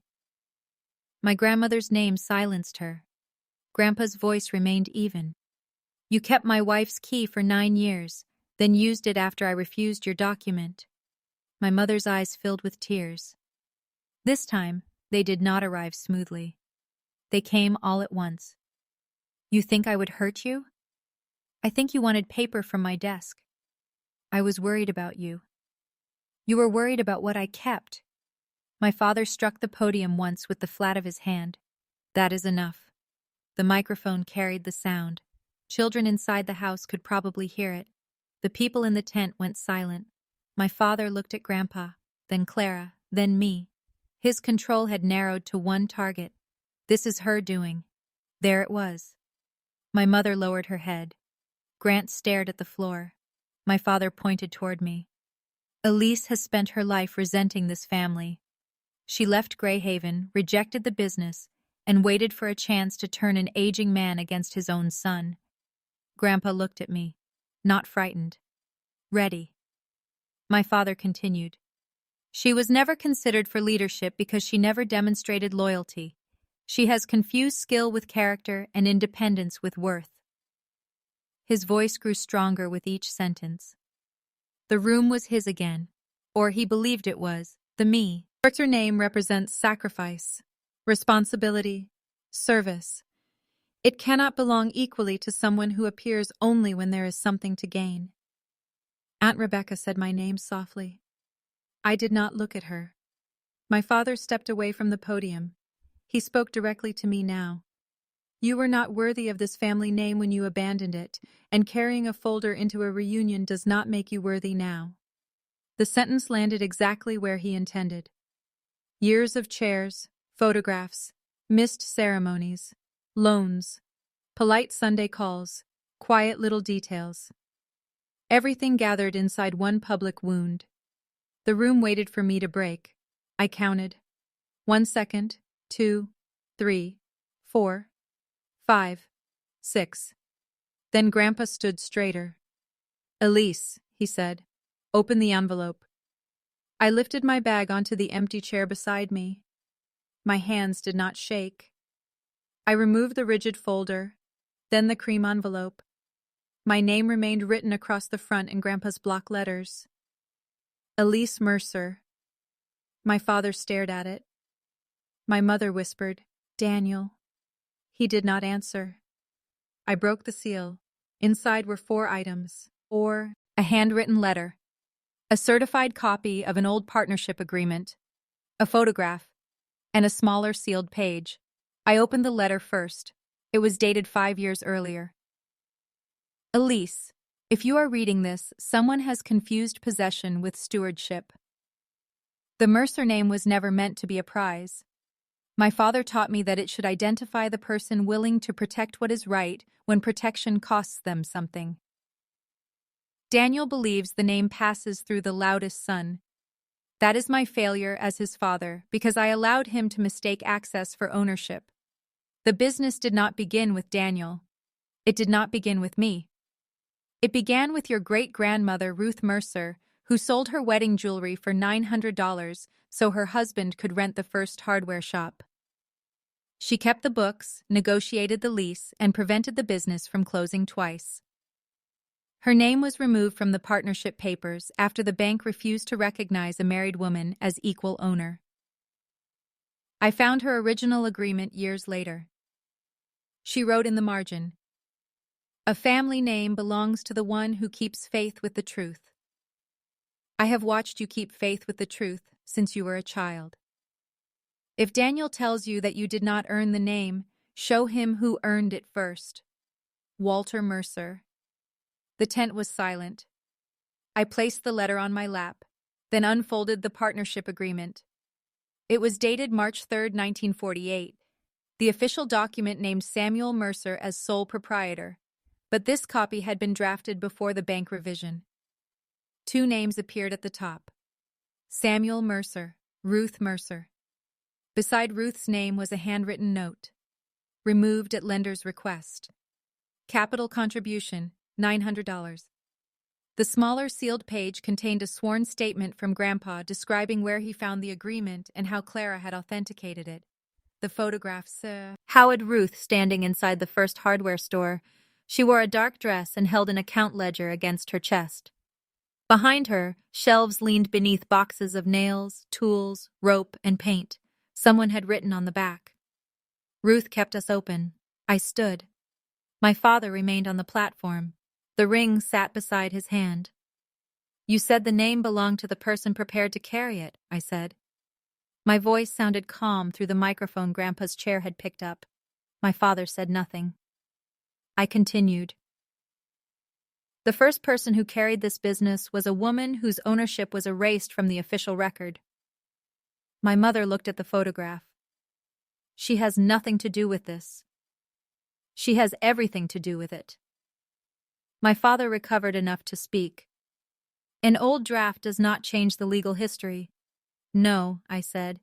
My grandmother's name silenced her. Grandpa's voice remained even. You kept my wife's key for 9 years, then used it after I refused your document. My mother's eyes filled with tears. This time, they did not arrive smoothly. They came all at once. You think I would hurt you? I think you wanted paper from my desk. I was worried about you. You were worried about what I kept. My father struck the podium once with the flat of his hand. That is enough. The microphone carried the sound. Children inside the house could probably hear it. The people in the tent went silent. My father looked at Grandpa, then Clara, then me. His control had narrowed to one target. This is her doing. There it was. My mother lowered her head. Grant stared at the floor. My father pointed toward me. Elise has spent her life resenting this family. She left Greyhaven, rejected the business, and waited for a chance to turn an aging man against his own son. Grandpa looked at me, not frightened. Ready. My father continued. She was never considered for leadership because she never demonstrated loyalty. She has confused skill with character and independence with worth. His voice grew stronger with each sentence. The room was his again, or he believed it was, the me. Her name represents sacrifice, responsibility, service. It cannot belong equally to someone who appears only when there is something to gain. Aunt Rebecca said my name softly. I did not look at her. My father stepped away from the podium. He spoke directly to me now. You were not worthy of this family name when you abandoned it, and carrying a folder into a reunion does not make you worthy now. The sentence landed exactly where he intended. Years of chairs, photographs, missed ceremonies, loans, polite Sunday calls, quiet little details. Everything gathered inside one public wound. The room waited for me to break. I counted. 1 second, 2, 3, 4, 5, 6. Then Grandpa stood straighter. "Elise," he said, "open the envelope." I lifted my bag onto the empty chair beside me. My hands did not shake. I removed the rigid folder, then the cream envelope. My name remained written across the front in Grandpa's block letters. Elise Mercer. My father stared at it. My mother whispered, "Daniel." He did not answer. I broke the seal. Inside were 4 items, or a handwritten letter, a certified copy of an old partnership agreement, a photograph, and a smaller sealed page. I opened the letter first. It was dated 5 years earlier. Elise, if you are reading this, someone has confused possession with stewardship. The Mercer name was never meant to be a prize. My father taught me that it should identify the person willing to protect what is right when protection costs them something. Daniel believes the name passes through the loudest son. That is my failure as his father, because I allowed him to mistake access for ownership. The business did not begin with Daniel. It did not begin with me. It began with your great-grandmother, Ruth Mercer, who sold her wedding jewelry for $900 so her husband could rent the first hardware shop. She kept the books, negotiated the lease, and prevented the business from closing twice. Her name was removed from the partnership papers after the bank refused to recognize a married woman as equal owner. I found her original agreement years later. She wrote in the margin, "A family name belongs to the one who keeps faith with the truth." I have watched you keep faith with the truth since you were a child. If Daniel tells you that you did not earn the name, show him who earned it first. Walter Mercer. The tent was silent. I placed the letter on my lap, then unfolded the partnership agreement. It was dated March 3, 1948. The official document named Samuel Mercer as sole proprietor, but this copy had been drafted before the bank revision. 2 names appeared at the top. Samuel Mercer, Ruth Mercer. Beside Ruth's name was a handwritten note. Removed at lender's request. Capital contribution, $900. The smaller sealed page contained a sworn statement from Grandpa describing where he found the agreement and how Clara had authenticated it. The photographs Howard Ruth standing inside the first hardware store. She wore a dark dress and held an account ledger against her chest. Behind her, shelves leaned beneath boxes of nails, tools, rope, and paint. Someone had written on the back. Ruth kept us open. I stood. My father remained on the platform. The ring sat beside his hand. "You said the name belonged to the person prepared to carry it," I said. My voice sounded calm through the microphone Grandpa's chair had picked up. My father said nothing. I continued. "The first person who carried this business was a woman whose ownership was erased from the official record." My mother looked at the photograph. "She has nothing to do with this. She has everything to do with it." My father recovered enough to speak. "An old draft does not change the legal history." "No," I said,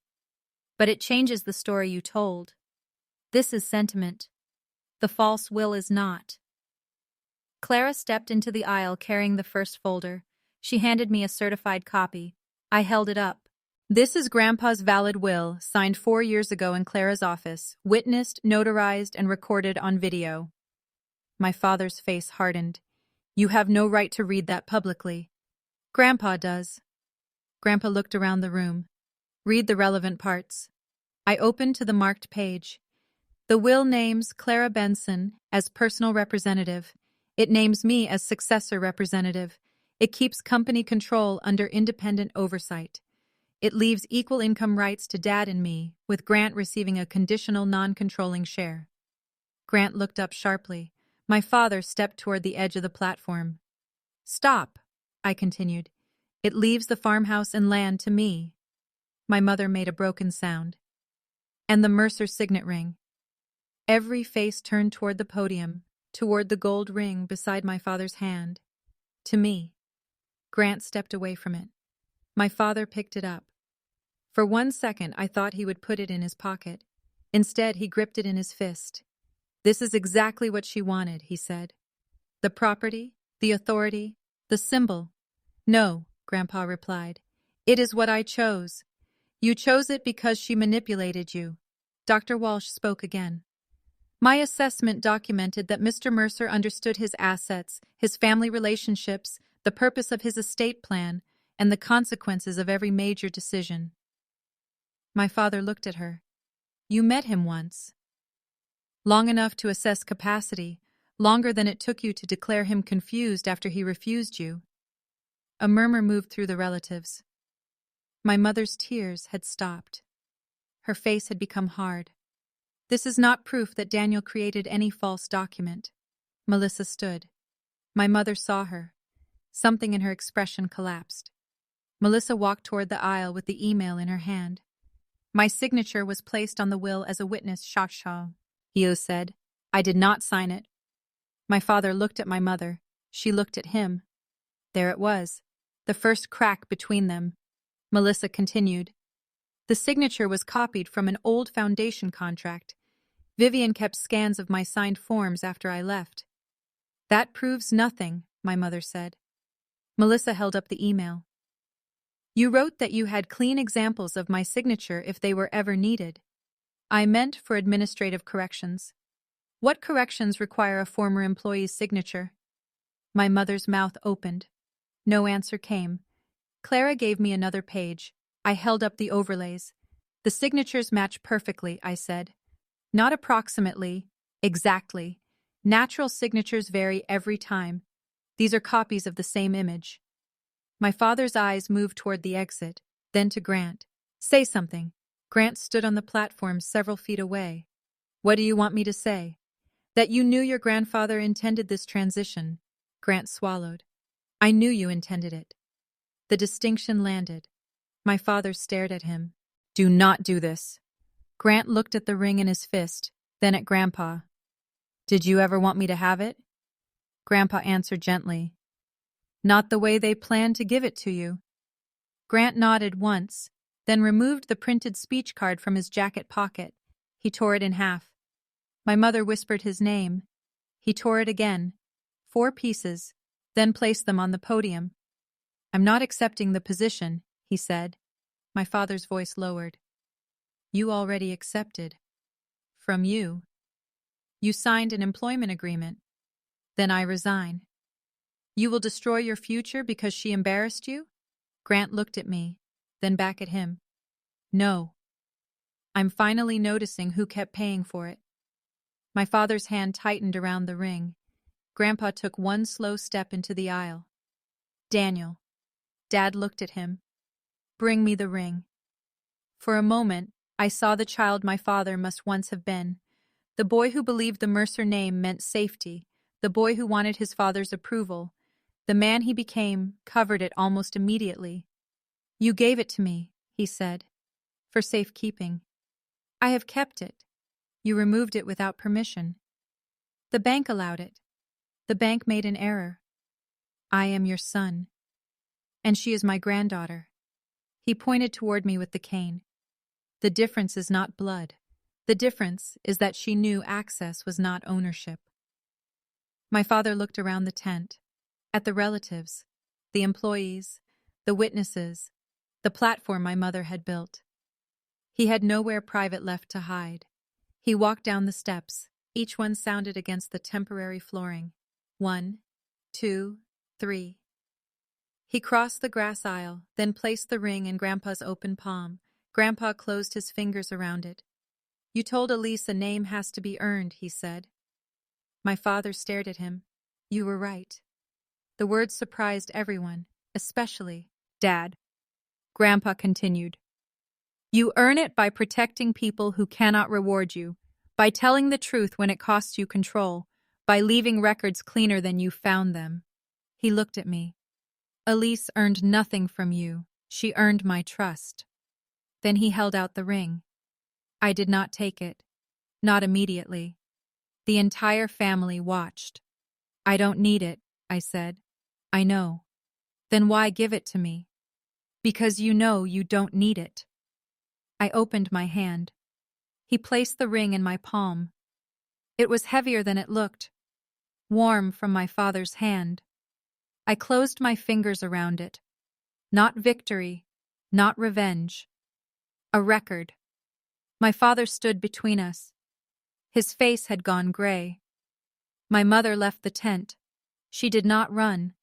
"but it changes the story you told. This is sentiment. The false will is not." Clara stepped into the aisle carrying the first folder. She handed me a certified copy. I held it up. "This is Grandpa's valid will, signed 4 years ago in Clara's office, witnessed, notarized, and recorded on video." My father's face hardened. "You have no right to read that publicly." "Grandpa does." Grandpa looked around the room. "Read the relevant parts." I opened to the marked page. The will names Clara Benson as personal representative. It names me as successor representative. It keeps company control under independent oversight. It leaves equal income rights to Dad and me, with Grant receiving a conditional non-controlling share. Grant looked up sharply. My father stepped toward the edge of the platform. "Stop," I continued. "It leaves the farmhouse and land to me." My mother made a broken sound. "And the Mercer signet ring." Every face turned toward the podium. toward the gold ring beside my father's hand. To me. Grant stepped away from it. My father picked it up. For 1 second, I thought he would put it in his pocket. Instead, he gripped it in his fist. "This is exactly what she wanted," he said. "The property, the authority, the symbol." "No," Grandpa replied. "It is what I chose. You chose it because she manipulated you." Dr. Walsh spoke again. "My assessment documented that Mr. Mercer understood his assets, his family relationships, the purpose of his estate plan, and the consequences of every major decision." My father looked at her. "You met him once." "Long enough to assess capacity, longer than it took you to declare him confused after he refused you." A murmur moved through the relatives. My mother's tears had stopped. Her face had become hard. "This is not proof that Daniel created any false document." Melissa stood. My mother saw her. Something in her expression collapsed. Melissa walked toward the aisle with the email in her hand. "My signature was placed on the will as a witness, Shasha," Io said. "I did not sign it." My father looked at my mother. She looked at him. There it was, the first crack between them. Melissa continued. "The signature was copied from an old foundation contract. Vivian kept scans of my signed forms after I left." "That proves nothing," my mother said. Melissa held up the email. "You wrote that you had clean examples of my signature if they were ever needed." "I meant for administrative corrections." "What corrections require a former employee's signature?" My mother's mouth opened. No answer came. Clara gave me another page. I held up the overlays. "The signatures match perfectly," I said. "Not approximately, exactly. Natural signatures vary every time. These are copies of the same image." My father's eyes moved toward the exit, then to Grant. "Say something." Grant stood on the platform several feet away. "What do you want me to say?" "That you knew your grandfather intended this transition." Grant swallowed. "I knew you intended it." The distinction landed. My father stared at him. "Do not do this." Grant looked at the ring in his fist, then at Grandpa. "Did you ever want me to have it?" Grandpa answered gently. "Not the way they planned to give it to you." Grant nodded once, then removed the printed speech card from his jacket pocket. He tore it in half. My mother whispered his name. He tore it again, 4 pieces, then placed them on the podium. "I'm not accepting the position," he said. My father's voice lowered. "You already accepted." "From you." "You signed an employment agreement." "Then I resign." "You will destroy your future because she embarrassed you?" Grant looked at me, then back at him. "No." "I'm finally noticing who kept paying for it." My father's hand tightened around the ring. Grandpa took one slow step into the aisle. "Daniel." Dad looked at him. "Bring me the ring." For a moment, I saw the child my father must once have been. The boy who believed the Mercer name meant safety. The boy who wanted his father's approval. The man he became covered it almost immediately. "You gave it to me," he said, "for safekeeping. I have kept it. You removed it without permission. The bank allowed it. The bank made an error. I am your son. And she is my granddaughter." He pointed toward me with the cane. "The difference is not blood. The difference is that she knew access was not ownership." My father looked around the tent, at the relatives, the employees, the witnesses, the platform my mother had built. He had nowhere private left to hide. He walked down the steps. Each one sounded against the temporary flooring. 1, 2, 3. He crossed the grass aisle, then placed the ring in Grandpa's open palm. Grandpa closed his fingers around it. "You told Elise a name has to be earned," he said. My father stared at him. "You were right." The words surprised everyone, especially Dad. Grandpa continued. "You earn it by protecting people who cannot reward you, by telling the truth when it costs you control, by leaving records cleaner than you found them." He looked at me. "Elise earned nothing from you. She earned my trust." Then he held out the ring. I did not take it. Not immediately. The entire family watched. "I don't need it," I said. "I know." "Then why give it to me?" "Because you know you don't need it." I opened my hand. He placed the ring in my palm. It was heavier than it looked, warm from my father's hand. I closed my fingers around it. Not victory, not revenge. A record. My father stood between us. His face had gone gray. My mother left the tent. She did not run.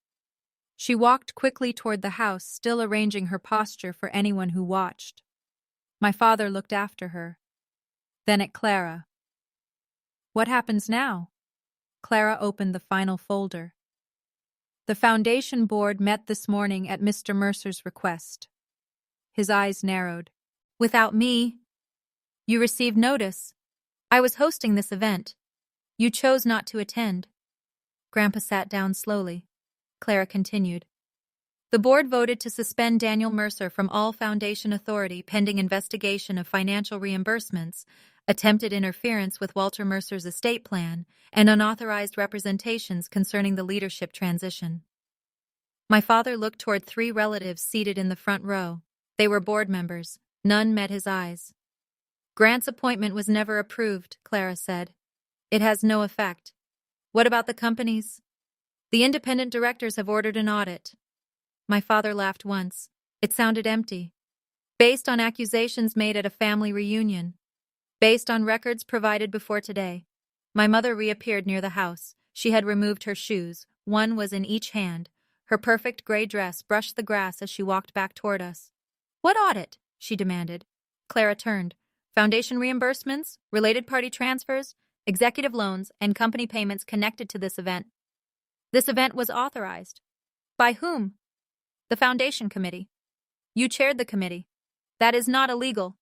She walked quickly toward the house, still arranging her posture for anyone who watched. My father looked after her, then at Clara. "What happens now?" Clara opened the final folder. "The foundation board met this morning at Mr. Mercer's request." His eyes narrowed. "Without me?" "You received notice. I was hosting this event. You chose not to attend." Grandpa sat down slowly. Clara continued. "The board voted to suspend Daniel Mercer from all foundation authority pending investigation of financial reimbursements, attempted interference with Walter Mercer's estate plan, and unauthorized representations concerning the leadership transition." My father looked toward 3 relatives seated in the front row. They were board members. None met his eyes. "Grant's appointment was never approved," Clara said. "It has no effect." "What about the companies?" "The independent directors have ordered an audit." My father laughed once. It sounded empty. "Based on accusations made at a family reunion. Based on records provided before today." My mother reappeared near the house. She had removed her shoes. One was in each hand. Her perfect gray dress brushed the grass as she walked back toward us. "What audit?" she demanded. Clara turned. "Foundation reimbursements, related party transfers, executive loans, and company payments connected to this event." "This event was authorized." "By whom?" "The Foundation Committee." "You chaired the committee." "That is not illegal."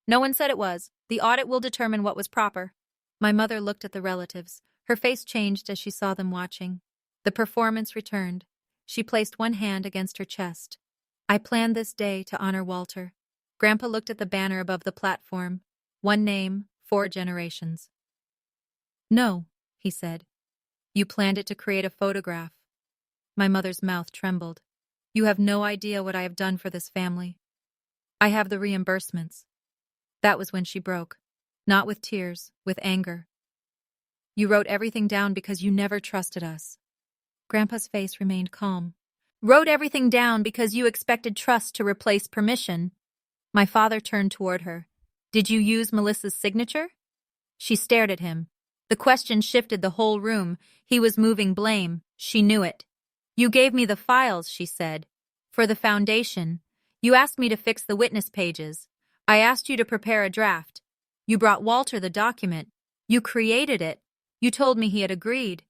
"No one said it was. The audit will determine what was proper." My mother looked at the relatives. Her face changed as she saw them watching. The performance returned. She placed one hand against her chest. "I planned this day to honor Walter." Grandpa looked at the banner above the platform. "One name, 4 generations." "No," he said. "You planned it to create a photograph." My mother's mouth trembled. "You have no idea what I have done for this family. I have the reimbursements." That was when she broke. Not with tears, with anger. "You wrote everything down because you never trusted us." Grandpa's face remained calm. "Wrote everything down because you expected trust to replace permission." My father turned toward her. "Did you use Melissa's signature?" She stared at him. The question shifted the whole room. He was moving blame. She knew it. "You gave me the files," she said. "For the foundation. You asked me to fix the witness pages. I asked you to prepare a draft. You brought Walter the document. You created it. You told me he had agreed.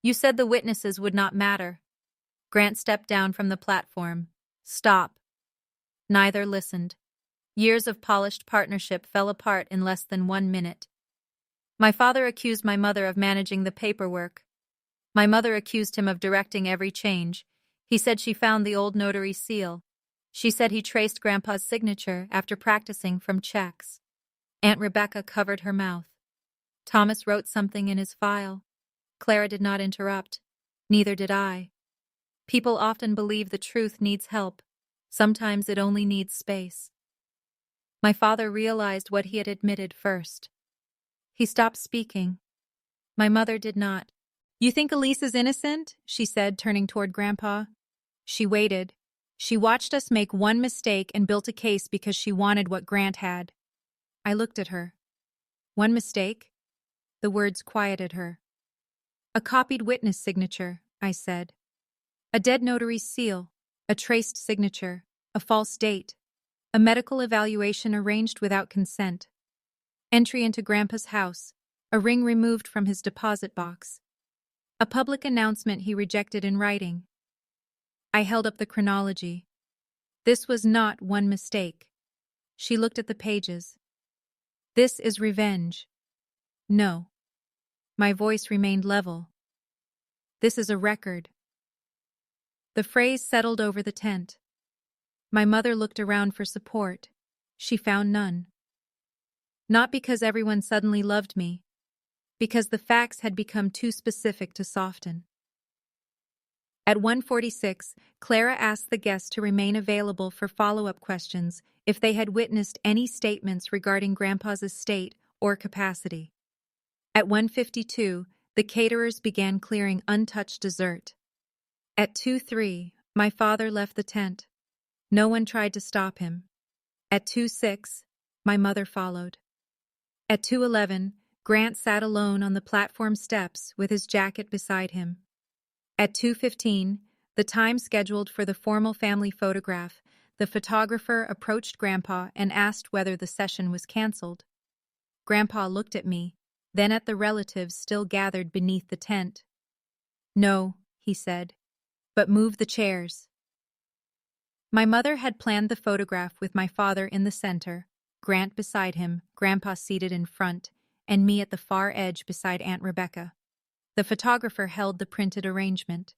You said the witnesses would not matter." Grant stepped down from the platform. "Stop." Neither listened. Years of polished partnership fell apart in less than 1 minute. My father accused my mother of managing the paperwork. My mother accused him of directing every change. He said she found the old notary seal. She said he traced Grandpa's signature after practicing from checks. Aunt Rebecca covered her mouth. Thomas wrote something in his file. Clara did not interrupt. Neither did I. People often believe the truth needs help. Sometimes it only needs space. My father realized what he had admitted first. He stopped speaking. My mother did not. "You think Elise is innocent?" she said, turning toward Grandpa. She waited. She watched us make one mistake and built a case because she wanted what Grant had. I looked at her. "One mistake?" The words quieted her. "A copied witness signature," I said. "A dead notary's seal, a traced signature, a false date, a medical evaluation arranged without consent, entry into Grandpa's house, a ring removed from his deposit box, a public announcement he rejected in writing." I held up the chronology. This was not one mistake. She looked at the pages. "This is revenge." "No." My voice remained level. "This is a record." The phrase settled over the tent. My mother looked around for support. She found none. Not because everyone suddenly loved me, because the facts had become too specific to soften. At 1:46, Clara asked the guests to remain available for follow-up questions if they had witnessed any statements regarding Grandpa's estate or capacity. At 1:52, the caterers began clearing untouched dessert. At 2:03, my father left the tent. No one tried to stop him. At 2:06, my mother followed. At 2:11, Grant sat alone on the platform steps with his jacket beside him. At 2:15, the time scheduled for the formal family photograph, the photographer approached Grandpa and asked whether the session was canceled. Grandpa looked at me, then at the relatives still gathered beneath the tent. "No," he said, "but move the chairs." My mother had planned the photograph with my father in the center, Grant beside him, Grandpa seated in front, and me at the far edge beside Aunt Rebecca. The photographer held the printed arrangement.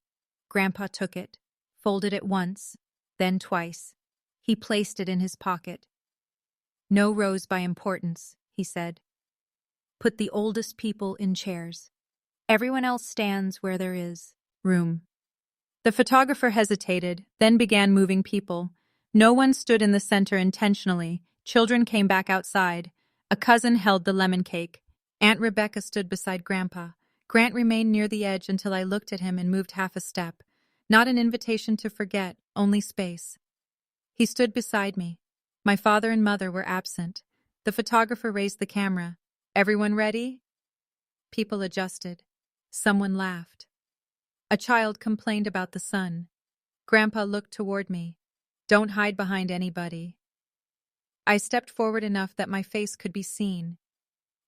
Grandpa took it, folded it once, then twice. He placed it in his pocket. "No rows by importance," he said. "Put the oldest people in chairs. Everyone else stands where there is room." The photographer hesitated, then began moving people. No one stood in the center intentionally. Children came back outside. A cousin held the lemon cake. Aunt Rebecca stood beside Grandpa. Grant remained near the edge until I looked at him and moved half a step. Not an invitation to forget, only space. He stood beside me. My father and mother were absent. The photographer raised the camera. "Everyone ready?" People adjusted. Someone laughed. A child complained about the sun. Grandpa looked toward me. "Don't hide behind anybody." I stepped forward enough that my face could be seen.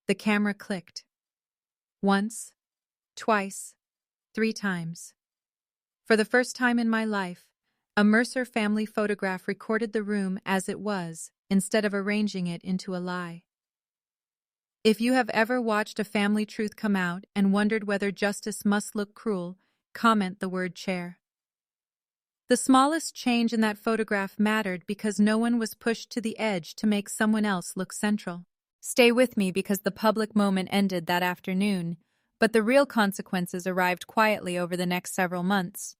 The camera clicked. Once, twice, 3 times. For the first time in my life, a Mercer family photograph recorded the room as it was, instead of arranging it into a lie. If you have ever watched a family truth come out and wondered whether justice must look cruel, comment the word chair. The smallest change in that photograph mattered because no one was pushed to the edge to make someone else look central. Stay with me because the public moment ended that afternoon, but the real consequences arrived quietly over the next several months.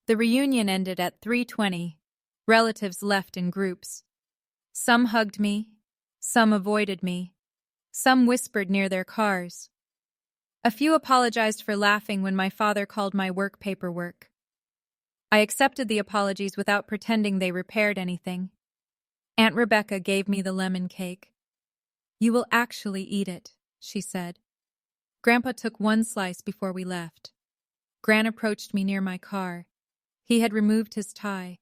The reunion ended at 3:20. Relatives left in groups. Some hugged me, some avoided me, some whispered near their cars. A few apologized for laughing when my father called my work paperwork. I accepted the apologies without pretending they repaired anything. Aunt Rebecca gave me the lemon cake. "You will actually eat it," she said. Grandpa took one slice before we left. Gran approached me near my car. He had removed his tie.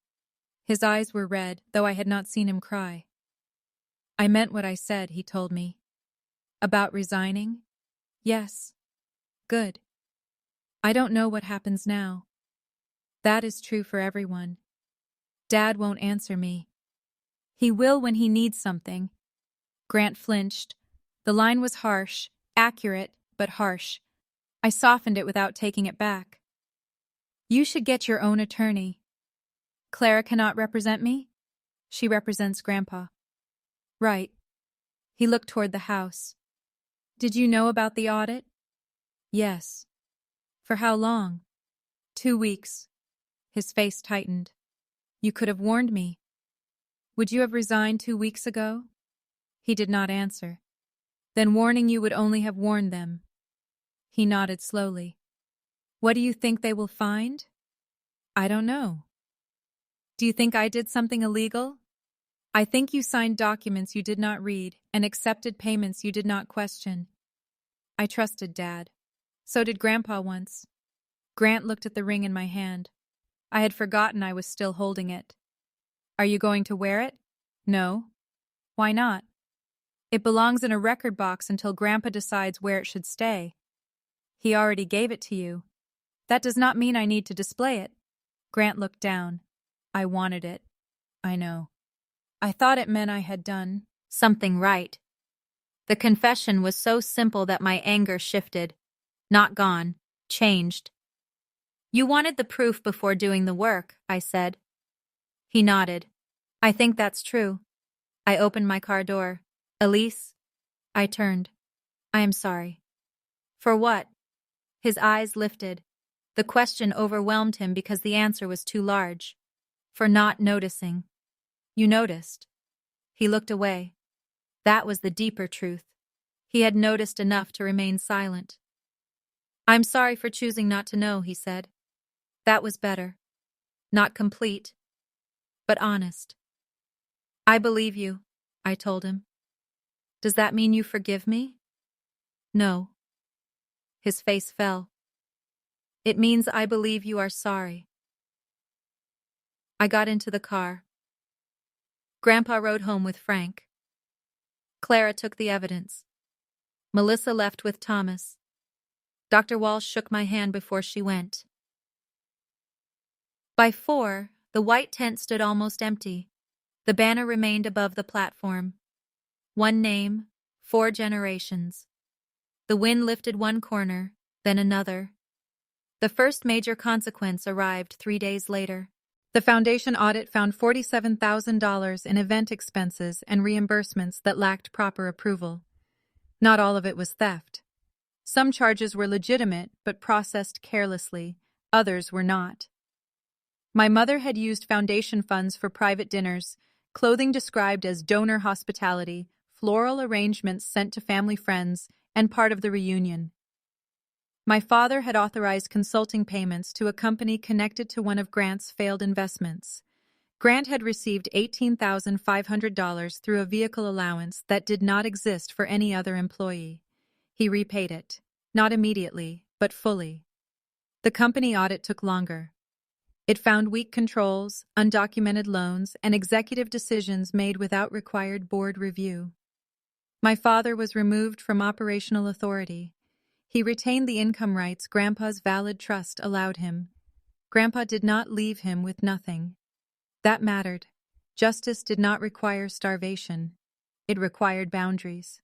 His eyes were red, though I had not seen him cry. "I meant what I said," he told me. "About resigning?" "Yes." "Good. I don't know what happens now." That is true for everyone. Dad won't answer me. He will when he needs something. Grant flinched. The line was harsh, accurate, but harsh. I softened it without taking it back. "You should get your own attorney." "Clara cannot represent me?" "She represents Grandpa." "Right." He looked toward the house. "Did you know about the audit?" "Yes." "For how long?" 2 weeks. His face tightened. "You could have warned me." "Would you have resigned 2 weeks ago?" He did not answer. "Then warning you would only have warned them." He nodded slowly. "What do you think they will find?" "I don't know." "Do you think I did something illegal?" "I think you signed documents you did not read and accepted payments you did not question." I trusted Dad. So did Grandpa once. Grant looked at the ring in my hand. I had forgotten I was still holding it. "Are you going to wear it?" "No." "Why not?" "It belongs in a record box until Grandpa decides where it should stay." "He already gave it to you." "That does not mean I need to display it." Grant looked down. "I wanted it." "I know." I thought it meant I had done something right. The confession was so simple that my anger shifted. Not gone, changed. "You wanted the proof before doing the work," I said. He nodded. "I think that's true." I opened my car door. "Elise?" I turned. "I am sorry." For what? His eyes lifted. The question overwhelmed him because the answer was too large. For not noticing. You noticed. He looked away. That was the deeper truth. He had noticed enough to remain silent. I'm sorry for choosing not to know, he said. That was better. Not complete, but honest. I believe you, I told him. Does that mean you forgive me? No. His face fell. It means I believe you are sorry. I got into the car. Grandpa rode home with Frank. Clara took the evidence. Melissa left with Thomas. Dr. Walsh shook my hand before she went. By 4, the white tent stood almost empty. The banner remained above the platform. One name, 4 generations. The wind lifted one corner, then another. The first major consequence arrived 3 days later. The foundation audit found $47,000 in event expenses and reimbursements that lacked proper approval. Not all of it was theft. Some charges were legitimate but processed carelessly, others were not. My mother had used foundation funds for private dinners, clothing described as donor hospitality, floral arrangements sent to family friends, and part of the reunion. My father had authorized consulting payments to a company connected to one of Grant's failed investments. Grant had received $18,500 through a vehicle allowance that did not exist for any other employee. He repaid it, not immediately, but fully. The company audit took longer. It found weak controls, undocumented loans, and executive decisions made without required board review. My father was removed from operational authority. He retained the income rights Grandpa's valid trust allowed him. Grandpa did not leave him with nothing. That mattered. Justice did not require starvation. It required boundaries.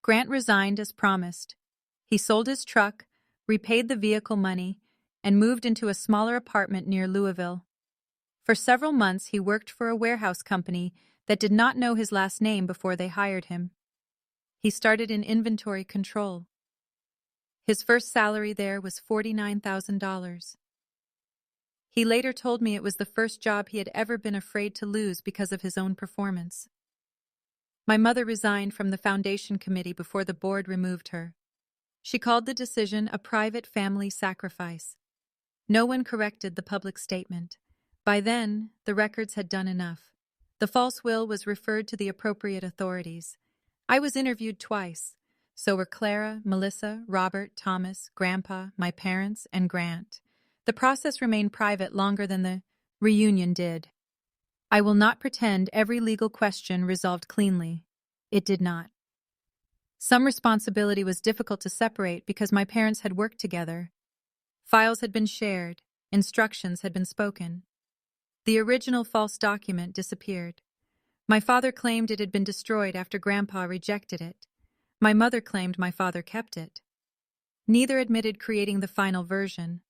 Grant resigned as promised. He sold his truck, repaid the vehicle money, and moved into a smaller apartment near Louisville. For several months he worked for a warehouse company that did not know his last name before they hired him. He started in inventory control. His first salary there was $49,000. He later told me it was the first job he had ever been afraid to lose because of his own performance. My mother resigned from the foundation committee before the board removed her. She called the decision a private family sacrifice. No one corrected the public statement. By then, the records had done enough. The false will was referred to the appropriate authorities. I was interviewed twice. So were Clara, Melissa, Robert, Thomas, Grandpa, my parents, and Grant. The process remained private longer than the reunion did. I will not pretend every legal question resolved cleanly. It did not. Some responsibility was difficult to separate because my parents had worked together. Files had been shared, instructions had been spoken. The original false document disappeared. My father claimed it had been destroyed after Grandpa rejected it. My mother claimed my father kept it. Neither admitted creating the final version.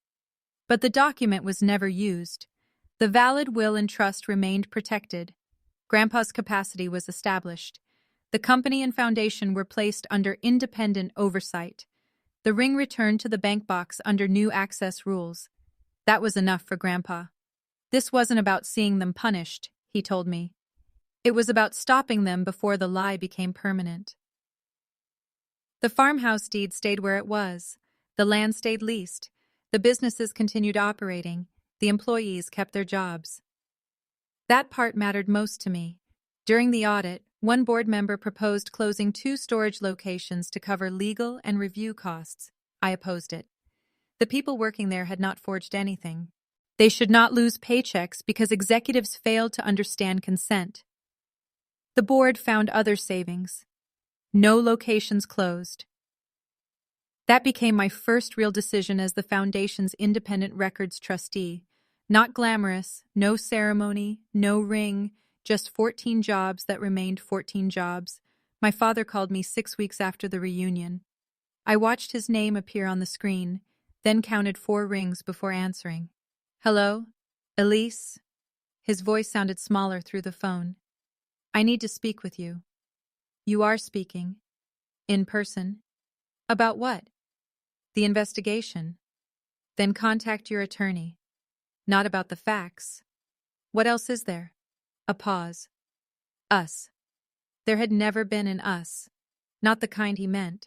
But the document was never used. The valid will and trust remained protected. Grandpa's capacity was established. The company and foundation were placed under independent oversight. The ring returned to the bank box under new access rules. That was enough for Grandpa. This wasn't about seeing them punished, he told me. It was about stopping them before the lie became permanent. The farmhouse deed stayed where it was. The land stayed leased. The businesses continued operating. The employees kept their jobs. That part mattered most to me. During the audit, one board member proposed closing 2 storage locations to cover legal and review costs. I opposed it. The people working there had not forged anything. They should not lose paychecks because executives failed to understand consent. The board found other savings. No locations closed. That became my first real decision as the foundation's independent records trustee. Not glamorous, no ceremony, no ring, just 14 jobs that remained 14 jobs. My father called me 6 weeks after the reunion. I watched his name appear on the screen, then counted 4 rings before answering. Hello? Elise? His voice sounded smaller through the phone. I need to speak with you. You are speaking. In person. About what? The investigation. Then contact your attorney. Not about the facts. What else is there? A pause. Us. There had never been an us. Not the kind he meant.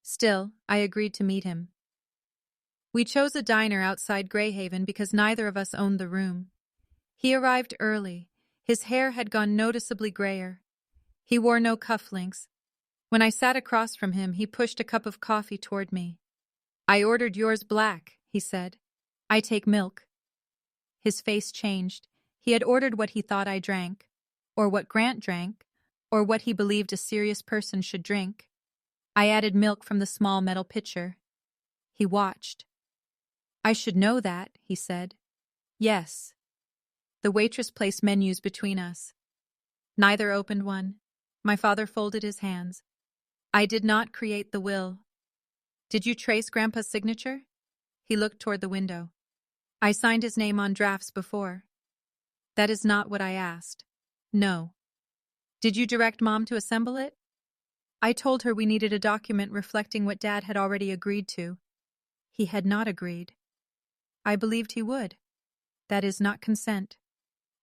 Still, I agreed to meet him. We chose a diner outside Greyhaven because neither of us owned the room. He arrived early. His hair had gone noticeably grayer. He wore no cufflinks. When I sat across from him, he pushed a cup of coffee toward me. I ordered yours black, he said. I take milk. His face changed. He had ordered what he thought I drank, or what Grant drank, or what he believed a serious person should drink. I added milk from the small metal pitcher. He watched. I should know that, he said. Yes. The waitress placed menus between us. Neither opened one. My father folded his hands. I did not create the will. Did you trace Grandpa's signature? He looked toward the window. I signed his name on drafts before. That is not what I asked. No. Did you direct Mom to assemble it? I told her we needed a document reflecting what Dad had already agreed to. He had not agreed. I believed he would. That is not consent.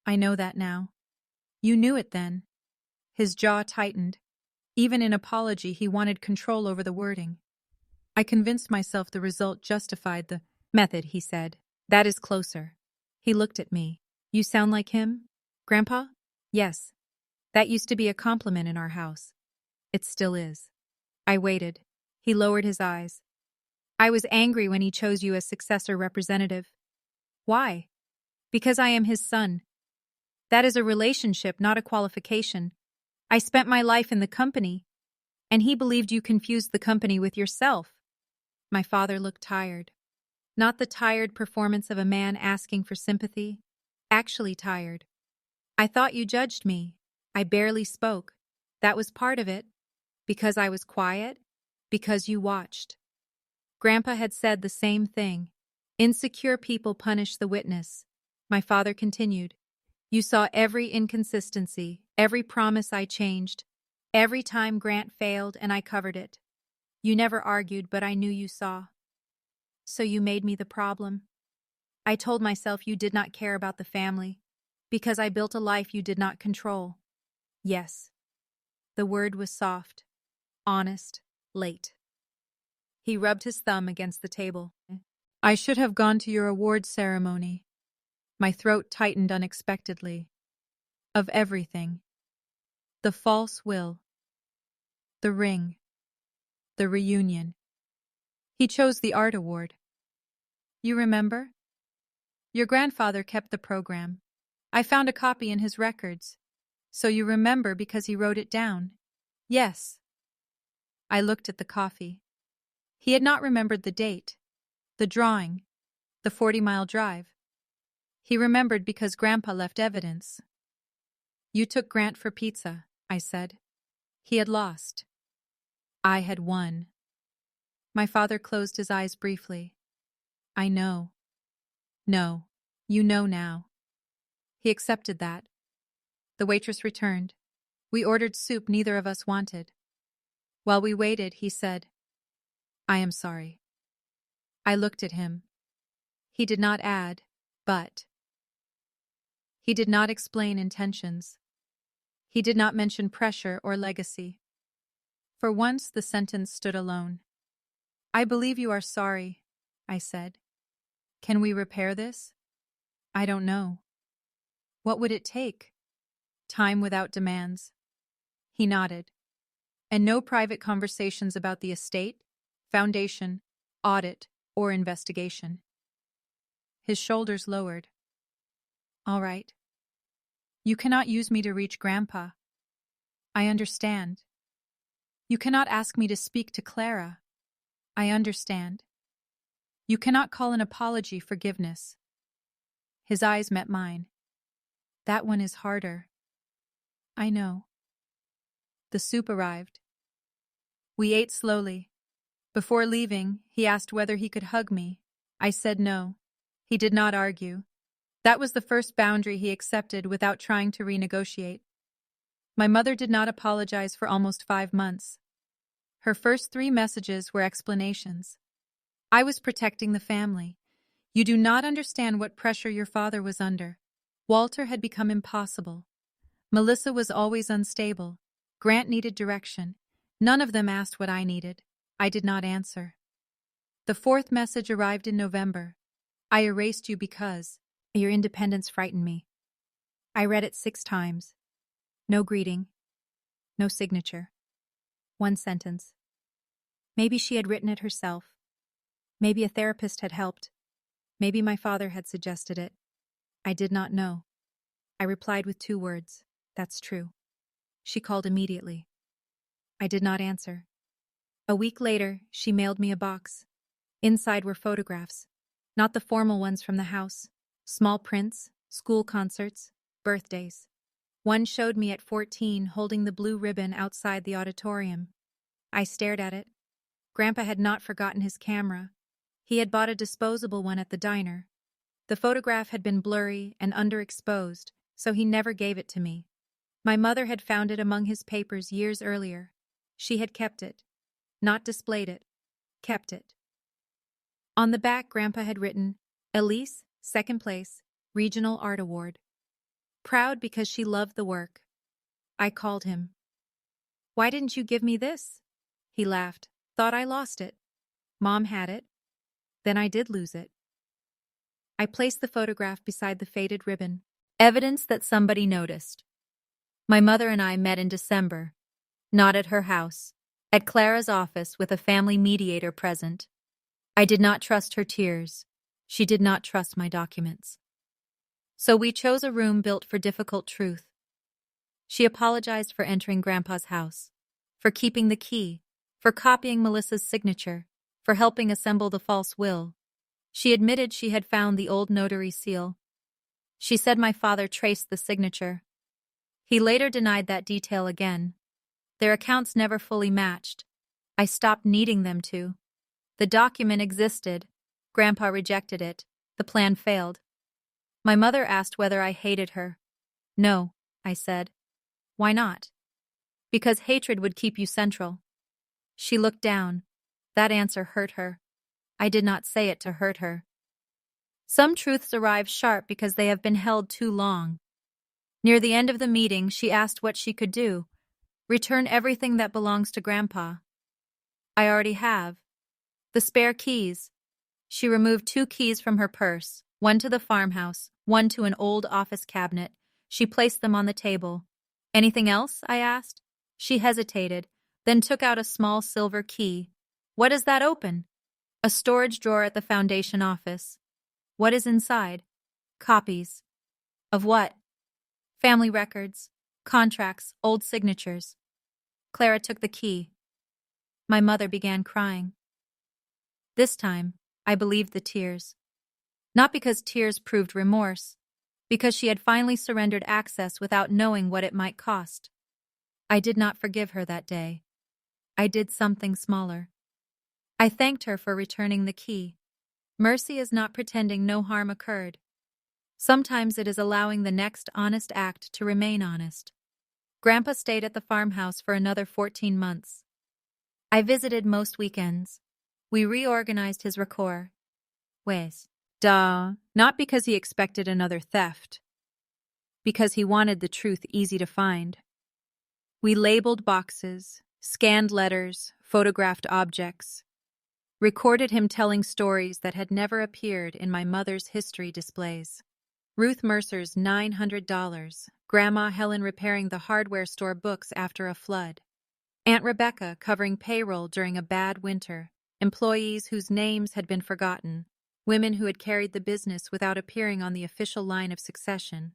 I know that now. You knew it then. His jaw tightened. Even in apology, he wanted control over the wording. I convinced myself the result justified the method, he said. That is closer. He looked at me. You sound like him? Grandpa? Yes. That used to be a compliment in our house. It still is. I waited. He lowered his eyes. I was angry when he chose you as successor representative. Why? Because I am his son. That is a relationship, not a qualification. I spent my life in the company, and he believed you confused the company with yourself. My father looked tired. Not the tired performance of a man asking for sympathy. Actually tired. I thought you judged me. I barely spoke. That was part of it. Because I was quiet. Because you watched. Grandpa had said the same thing. Insecure people punish the witness. My father continued. You saw every inconsistency, every promise I changed, every time Grant failed and I covered it. You never argued, but I knew you saw. So you made me the problem. I told myself you did not care about the family, because I built a life you did not control. Yes. The word was soft, honest, late. He rubbed his thumb against the table. I should have gone to your awards ceremony. My throat tightened unexpectedly. Of everything. The false will. The ring. The reunion. He chose the art award. You remember? Your grandfather kept the program. I found a copy in his records. So you remember because he wrote it down. Yes. I looked at the coffee. He had not remembered the date, the drawing, the 40-mile drive. He remembered because Grandpa left evidence. You took Grant for pizza, I said. He had lost. I had won. My father closed his eyes briefly. I know. No, you know now. He accepted that. The waitress returned. We ordered soup neither of us wanted. While we waited, he said, I am sorry. I looked at him. He did not add, but. He did not explain intentions. He did not mention pressure or legacy. For once, the sentence stood alone. I believe you are sorry, I said. Can we repair this? I don't know. What would it take? Time without demands. He nodded. And no private conversations about the estate, foundation, audit, or investigation. His shoulders lowered. All right. You cannot use me to reach Grandpa. I understand. You cannot ask me to speak to Clara. I understand. You cannot call an apology forgiveness. His eyes met mine. That one is harder. I know. The soup arrived. We ate slowly. Before leaving, he asked whether he could hug me. I said no. He did not argue. That was the first boundary he accepted without trying to renegotiate. My mother did not apologize for almost 5 months. Her first 3 messages were explanations. I was protecting the family. You do not understand what pressure your father was under. Walter had become impossible. Melissa was always unstable. Grant needed direction. None of them asked what I needed. I did not answer. The 4th message arrived in November. I erased you because your independence frightened me. I read it 6 times. No greeting. No signature. 1 sentence. Maybe she had written it herself. Maybe a therapist had helped. Maybe my father had suggested it. I did not know. I replied with 2 words. That's true. She called immediately. I did not answer. A week later, she mailed me a box. Inside were photographs, not the formal ones from the house. Small prints, school concerts, birthdays. One showed me at 14 holding the blue ribbon outside the auditorium. I stared at it. Grandpa had not forgotten his camera. He had bought a disposable one at the diner. The photograph had been blurry and underexposed, so he never gave it to me. My mother had found it among his papers years earlier. She had kept it. Not displayed it. Kept it. On the back, Grandpa had written, Elise, 2nd place, Regional Art Award. Proud because she loved the work. I called him. Why didn't you give me this? He laughed. Thought I lost it. Mom had it. Then I did lose it. I placed the photograph beside the faded ribbon. Evidence that somebody noticed. My mother and I met in December. Not at her house. At Clara's office with a family mediator present. I did not trust her tears. She did not trust my documents. So we chose a room built for difficult truth. She apologized for entering Grandpa's house, for keeping the key, for copying Melissa's signature, for helping assemble the false will. She admitted she had found the old notary seal. She said my father traced the signature. He later denied that detail again. Their accounts never fully matched. I stopped needing them to. The document existed. Grandpa rejected it. The plan failed. My mother asked whether I hated her. No, I said. Why not? Because hatred would keep you central. She looked down. That answer hurt her. I did not say it to hurt her. Some truths arrive sharp because they have been held too long. Near the end of the meeting, she asked what she could do. Return everything that belongs to Grandpa. I already have. The spare keys. She removed 2 keys from her purse, one to the farmhouse, one to an old office cabinet. She placed them on the table. Anything else? I asked. She hesitated, then took out a small silver key. What does that open? A storage drawer at the foundation office. What is inside? Copies. Of what? Family records, contracts, old signatures. Clara took the key. My mother began crying. This time, I believed the tears. Not because tears proved remorse, because she had finally surrendered access without knowing what it might cost. I did not forgive her that day. I did something smaller. I thanked her for returning the key. Mercy is not pretending no harm occurred. Sometimes it is allowing the next honest act to remain honest. Grandpa stayed at the farmhouse for another 14 months. I visited most weekends. We reorganized his record. Not because he expected another theft. Because he wanted the truth easy to find. We labeled boxes, scanned letters, photographed objects. Recorded him telling stories that had never appeared in my mother's history displays. Ruth Mercer's $900, Grandma Helen repairing the hardware store books after a flood. Aunt Rebecca covering payroll during a bad winter. Employees whose names had been forgotten. Women who had carried the business without appearing on the official line of succession.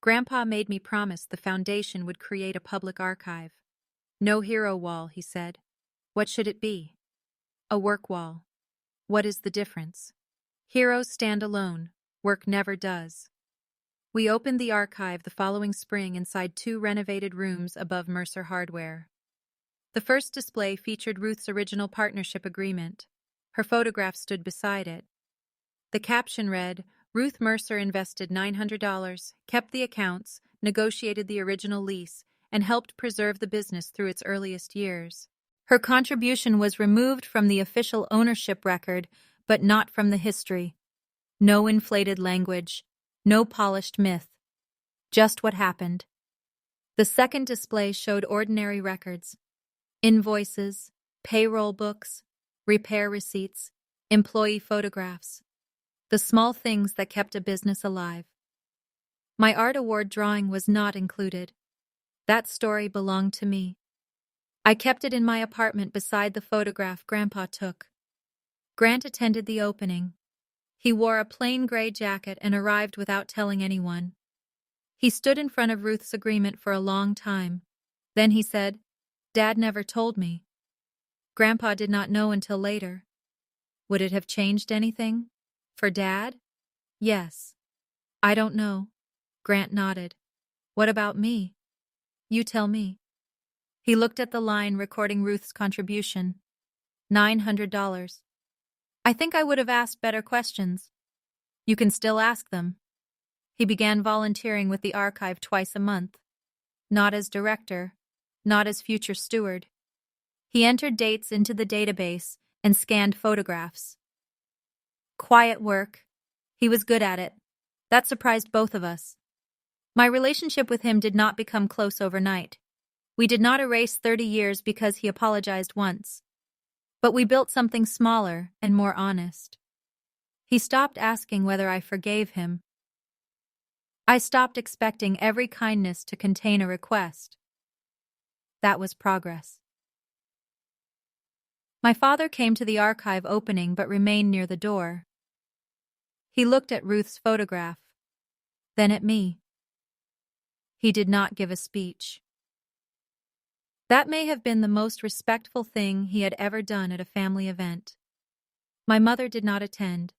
Grandpa made me promise the foundation would create a public archive. No hero wall, he said. What should it be? A work wall. What is the difference? Heroes stand alone. Work never does. We opened the archive the following spring inside 2 renovated rooms above Mercer Hardware. The first display featured Ruth's original partnership agreement. Her photograph stood beside it. The caption read, Ruth Mercer invested $900, kept the accounts, negotiated the original lease, and helped preserve the business through its earliest years. Her contribution was removed from the official ownership record, but not from the history. No inflated language, no polished myth. Just what happened. The second display showed ordinary records. Invoices, payroll books, repair receipts, employee photographs. The small things that kept a business alive. My art award drawing was not included. That story belonged to me. I kept it in my apartment beside the photograph Grandpa took. Grant attended the opening. He wore a plain gray jacket and arrived without telling anyone. He stood in front of Ruth's agreement for a long time. Then he said, "Dad never told me." Grandpa did not know until later. Would it have changed anything? For Dad? Yes. I don't know. Grant nodded. What about me? You tell me. He looked at the line recording Ruth's contribution. $900. I think I would have asked better questions. You can still ask them. He began volunteering with the archive twice a month. Not as director, not as future steward. He entered dates into the database and scanned photographs. Quiet work. He was good at it. That surprised both of us. My relationship with him did not become close overnight. We did not erase 30 years because he apologized once. But we built something smaller and more honest. He stopped asking whether I forgave him. I stopped expecting every kindness to contain a request. That was progress. My father came to the archive opening but remained near the door. He looked at Ruth's photograph, then at me. He did not give a speech. That may have been the most respectful thing he had ever done at a family event. My mother did not attend.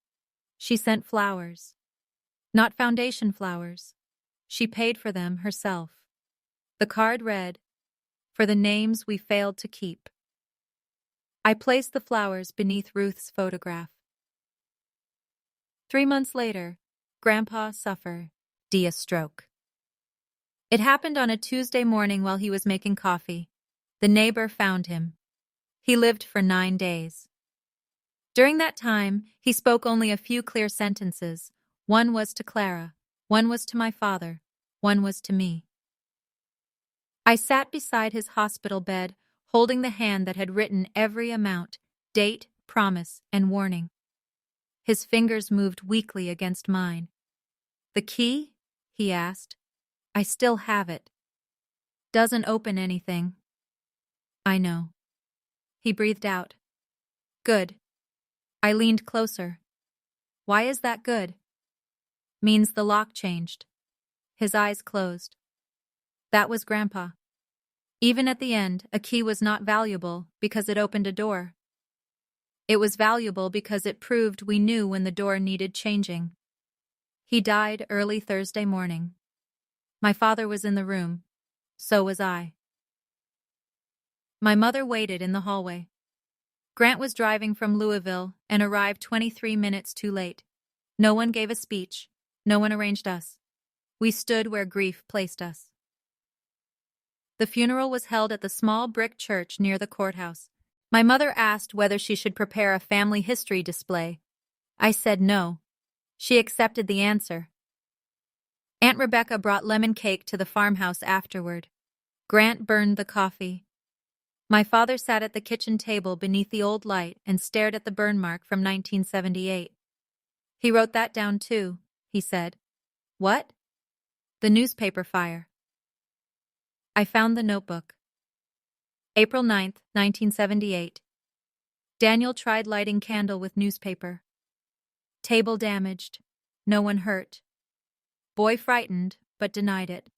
She sent flowers. Not foundation flowers. She paid for them herself. The card read, "For the names we failed to keep." I placed the flowers beneath Ruth's photograph. 3 months later, Grandpa suffered a stroke. It happened on a Tuesday morning while he was making coffee. The neighbor found him. He lived for 9 days. During that time, he spoke only a few clear sentences. One was to Clara, one was to my father, one was to me. I sat beside his hospital bed, holding the hand that had written every amount, date, promise, and warning. His fingers moved weakly against mine. "The key?" he asked. "I still have it. Doesn't open anything." "I know." He breathed out. "Good." I leaned closer. "Why is that good?" "Means the lock changed." His eyes closed. That was Grandpa. Even at the end, a key was not valuable because it opened a door. It was valuable because it proved we knew when the door needed changing. He died early Thursday morning. My father was in the room. So was I. My mother waited in the hallway. Grant was driving from Louisville and arrived 23 minutes too late. No one gave a speech. No one arranged us. We stood where grief placed us. The funeral was held at the small brick church near the courthouse. My mother asked whether she should prepare a family history display. I said no. She accepted the answer. Aunt Rebecca brought lemon cake to the farmhouse afterward. Grant burned the coffee. My father sat at the kitchen table beneath the old light and stared at the burn mark from 1978. "He wrote that down too," he said. "What?" "The newspaper fire." I found the notebook. April 9th, 1978. Daniel tried lighting candle with newspaper. Table damaged. No one hurt. Boy frightened, but denied it.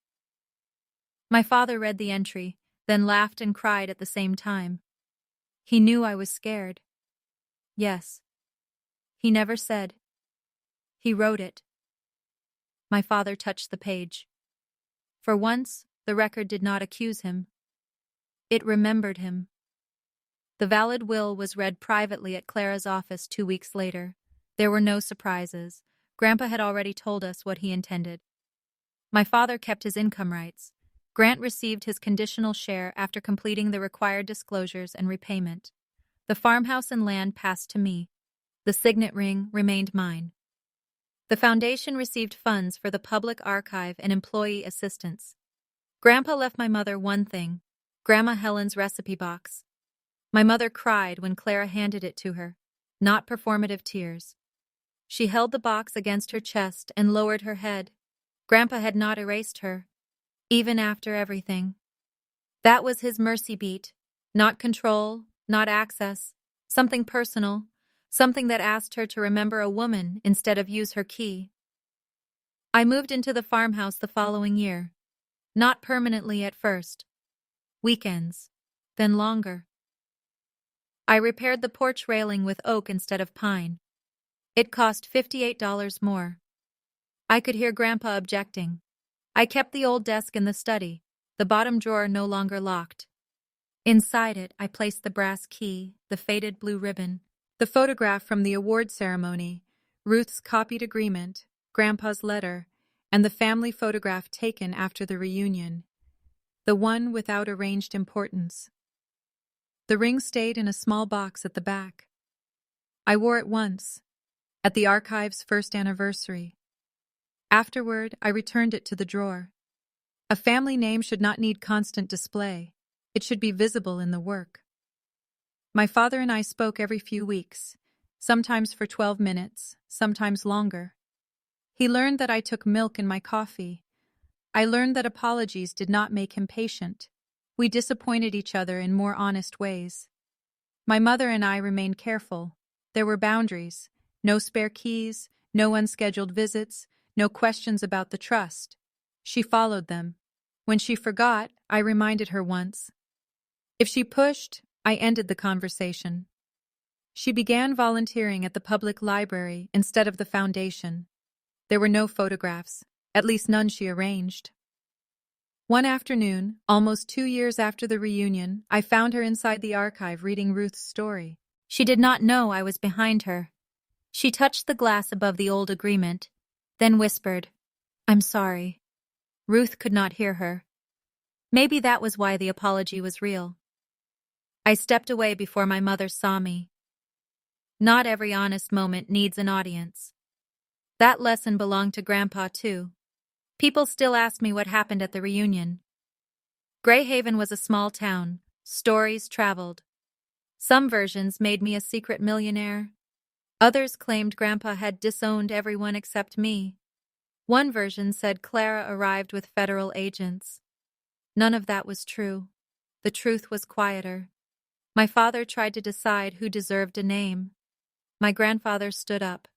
My father read the entry, then laughed and cried at the same time. He knew I was scared. Yes. He never said. He wrote it. My father touched the page. For once, the record did not accuse him. It remembered him. The valid will was read privately at Clara's office 2 weeks later. There were no surprises. Grandpa had already told us what he intended. My father kept his income rights. Grant received his conditional share after completing the required disclosures and repayment. The farmhouse and land passed to me. The signet ring remained mine. The foundation received funds for the public archive and employee assistance. Grandpa left my mother one thing: Grandma Helen's recipe box. My mother cried when Clara handed it to her, not performative tears. She held the box against her chest and lowered her head. Grandpa had not erased her, even after everything. That was his mercy beat, not control, not access, something personal, something that asked her to remember a woman instead of use her key. I moved into the farmhouse the following year. Not permanently at first. Weekends, then longer. I repaired the porch railing with oak instead of pine. It cost $58 more. I could hear Grandpa objecting. I kept the old desk in the study, the bottom drawer no longer locked. Inside it, I placed the brass key, the faded blue ribbon, the photograph from the award ceremony, Ruth's copied agreement, Grandpa's letter, and the family photograph taken after the reunion, the one without arranged importance. The ring stayed in a small box at the back. I wore it once, at the archive's first anniversary. Afterward, I returned it to the drawer. A family name should not need constant display. It should be visible in the work. My father and I spoke every few weeks, sometimes for 12 minutes, sometimes longer. He learned that I took milk in my coffee. I learned that apologies did not make him patient. We disappointed each other in more honest ways. My mother and I remained careful. There were boundaries. No spare keys, no unscheduled visits, no questions about the trust. She followed them. When she forgot, I reminded her once. If she pushed, I ended the conversation. She began volunteering at the public library instead of the foundation. There were no photographs, at least none she arranged. One afternoon, almost 2 years after the reunion, I found her inside the archive reading Ruth's story. She did not know I was behind her. She touched the glass above the old agreement, then whispered, "I'm sorry." Ruth could not hear her. Maybe that was why the apology was real. I stepped away before my mother saw me. Not every honest moment needs an audience. That lesson belonged to Grandpa, too. People still ask me what happened at the reunion. Greyhaven was a small town. Stories traveled. Some versions made me a secret millionaire. Others claimed Grandpa had disowned everyone except me. One version said Clara arrived with federal agents. None of that was true. The truth was quieter. My father tried to decide who deserved a name. My grandfather stood up.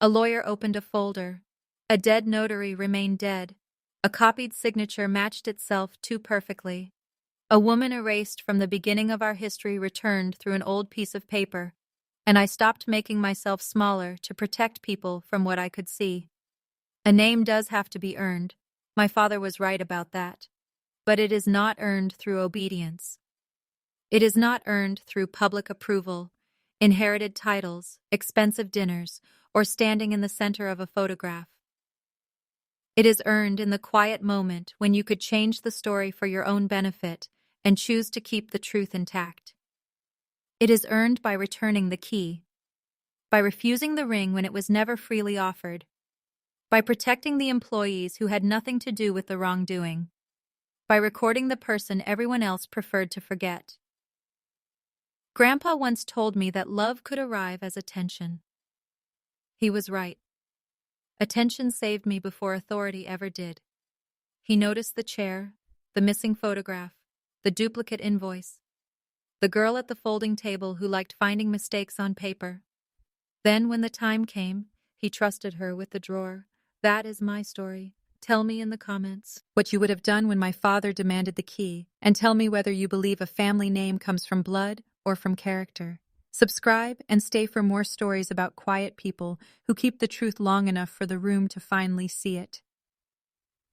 A lawyer opened a folder. A dead notary remained dead. A copied signature matched itself too perfectly. A woman erased from the beginning of our history returned through an old piece of paper, and I stopped making myself smaller to protect people from what I could see. A name does have to be earned. My father was right about that. But it is not earned through obedience. It is not earned through public approval, inherited titles, expensive dinners, or standing in the center of a photograph. It is earned in the quiet moment when you could change the story for your own benefit and choose to keep the truth intact. It is earned by returning the key, by refusing the ring when it was never freely offered, by protecting the employees who had nothing to do with the wrongdoing, by recording the person everyone else preferred to forget. Grandpa once told me that love could arrive as attention. He was right. Attention saved me before authority ever did. He noticed the chair, the missing photograph, the duplicate invoice, the girl at the folding table who liked finding mistakes on paper. Then, when the time came, he trusted her with the drawer. That is my story. Tell me in the comments what you would have done when my father demanded the key, and tell me whether you believe a family name comes from blood or from character. Subscribe and stay for more stories about quiet people who keep the truth long enough for the room to finally see it.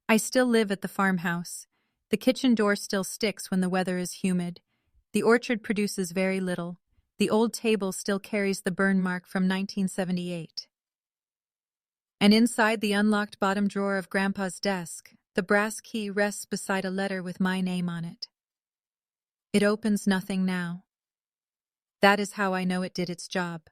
I still live at the farmhouse. The kitchen door still sticks when the weather is humid. The orchard produces very little. The old table still carries the burn mark from 1978. And inside the unlocked bottom drawer of Grandpa's desk, The brass key rests beside a letter with my name on it. It opens nothing now. That is how I know it did its job.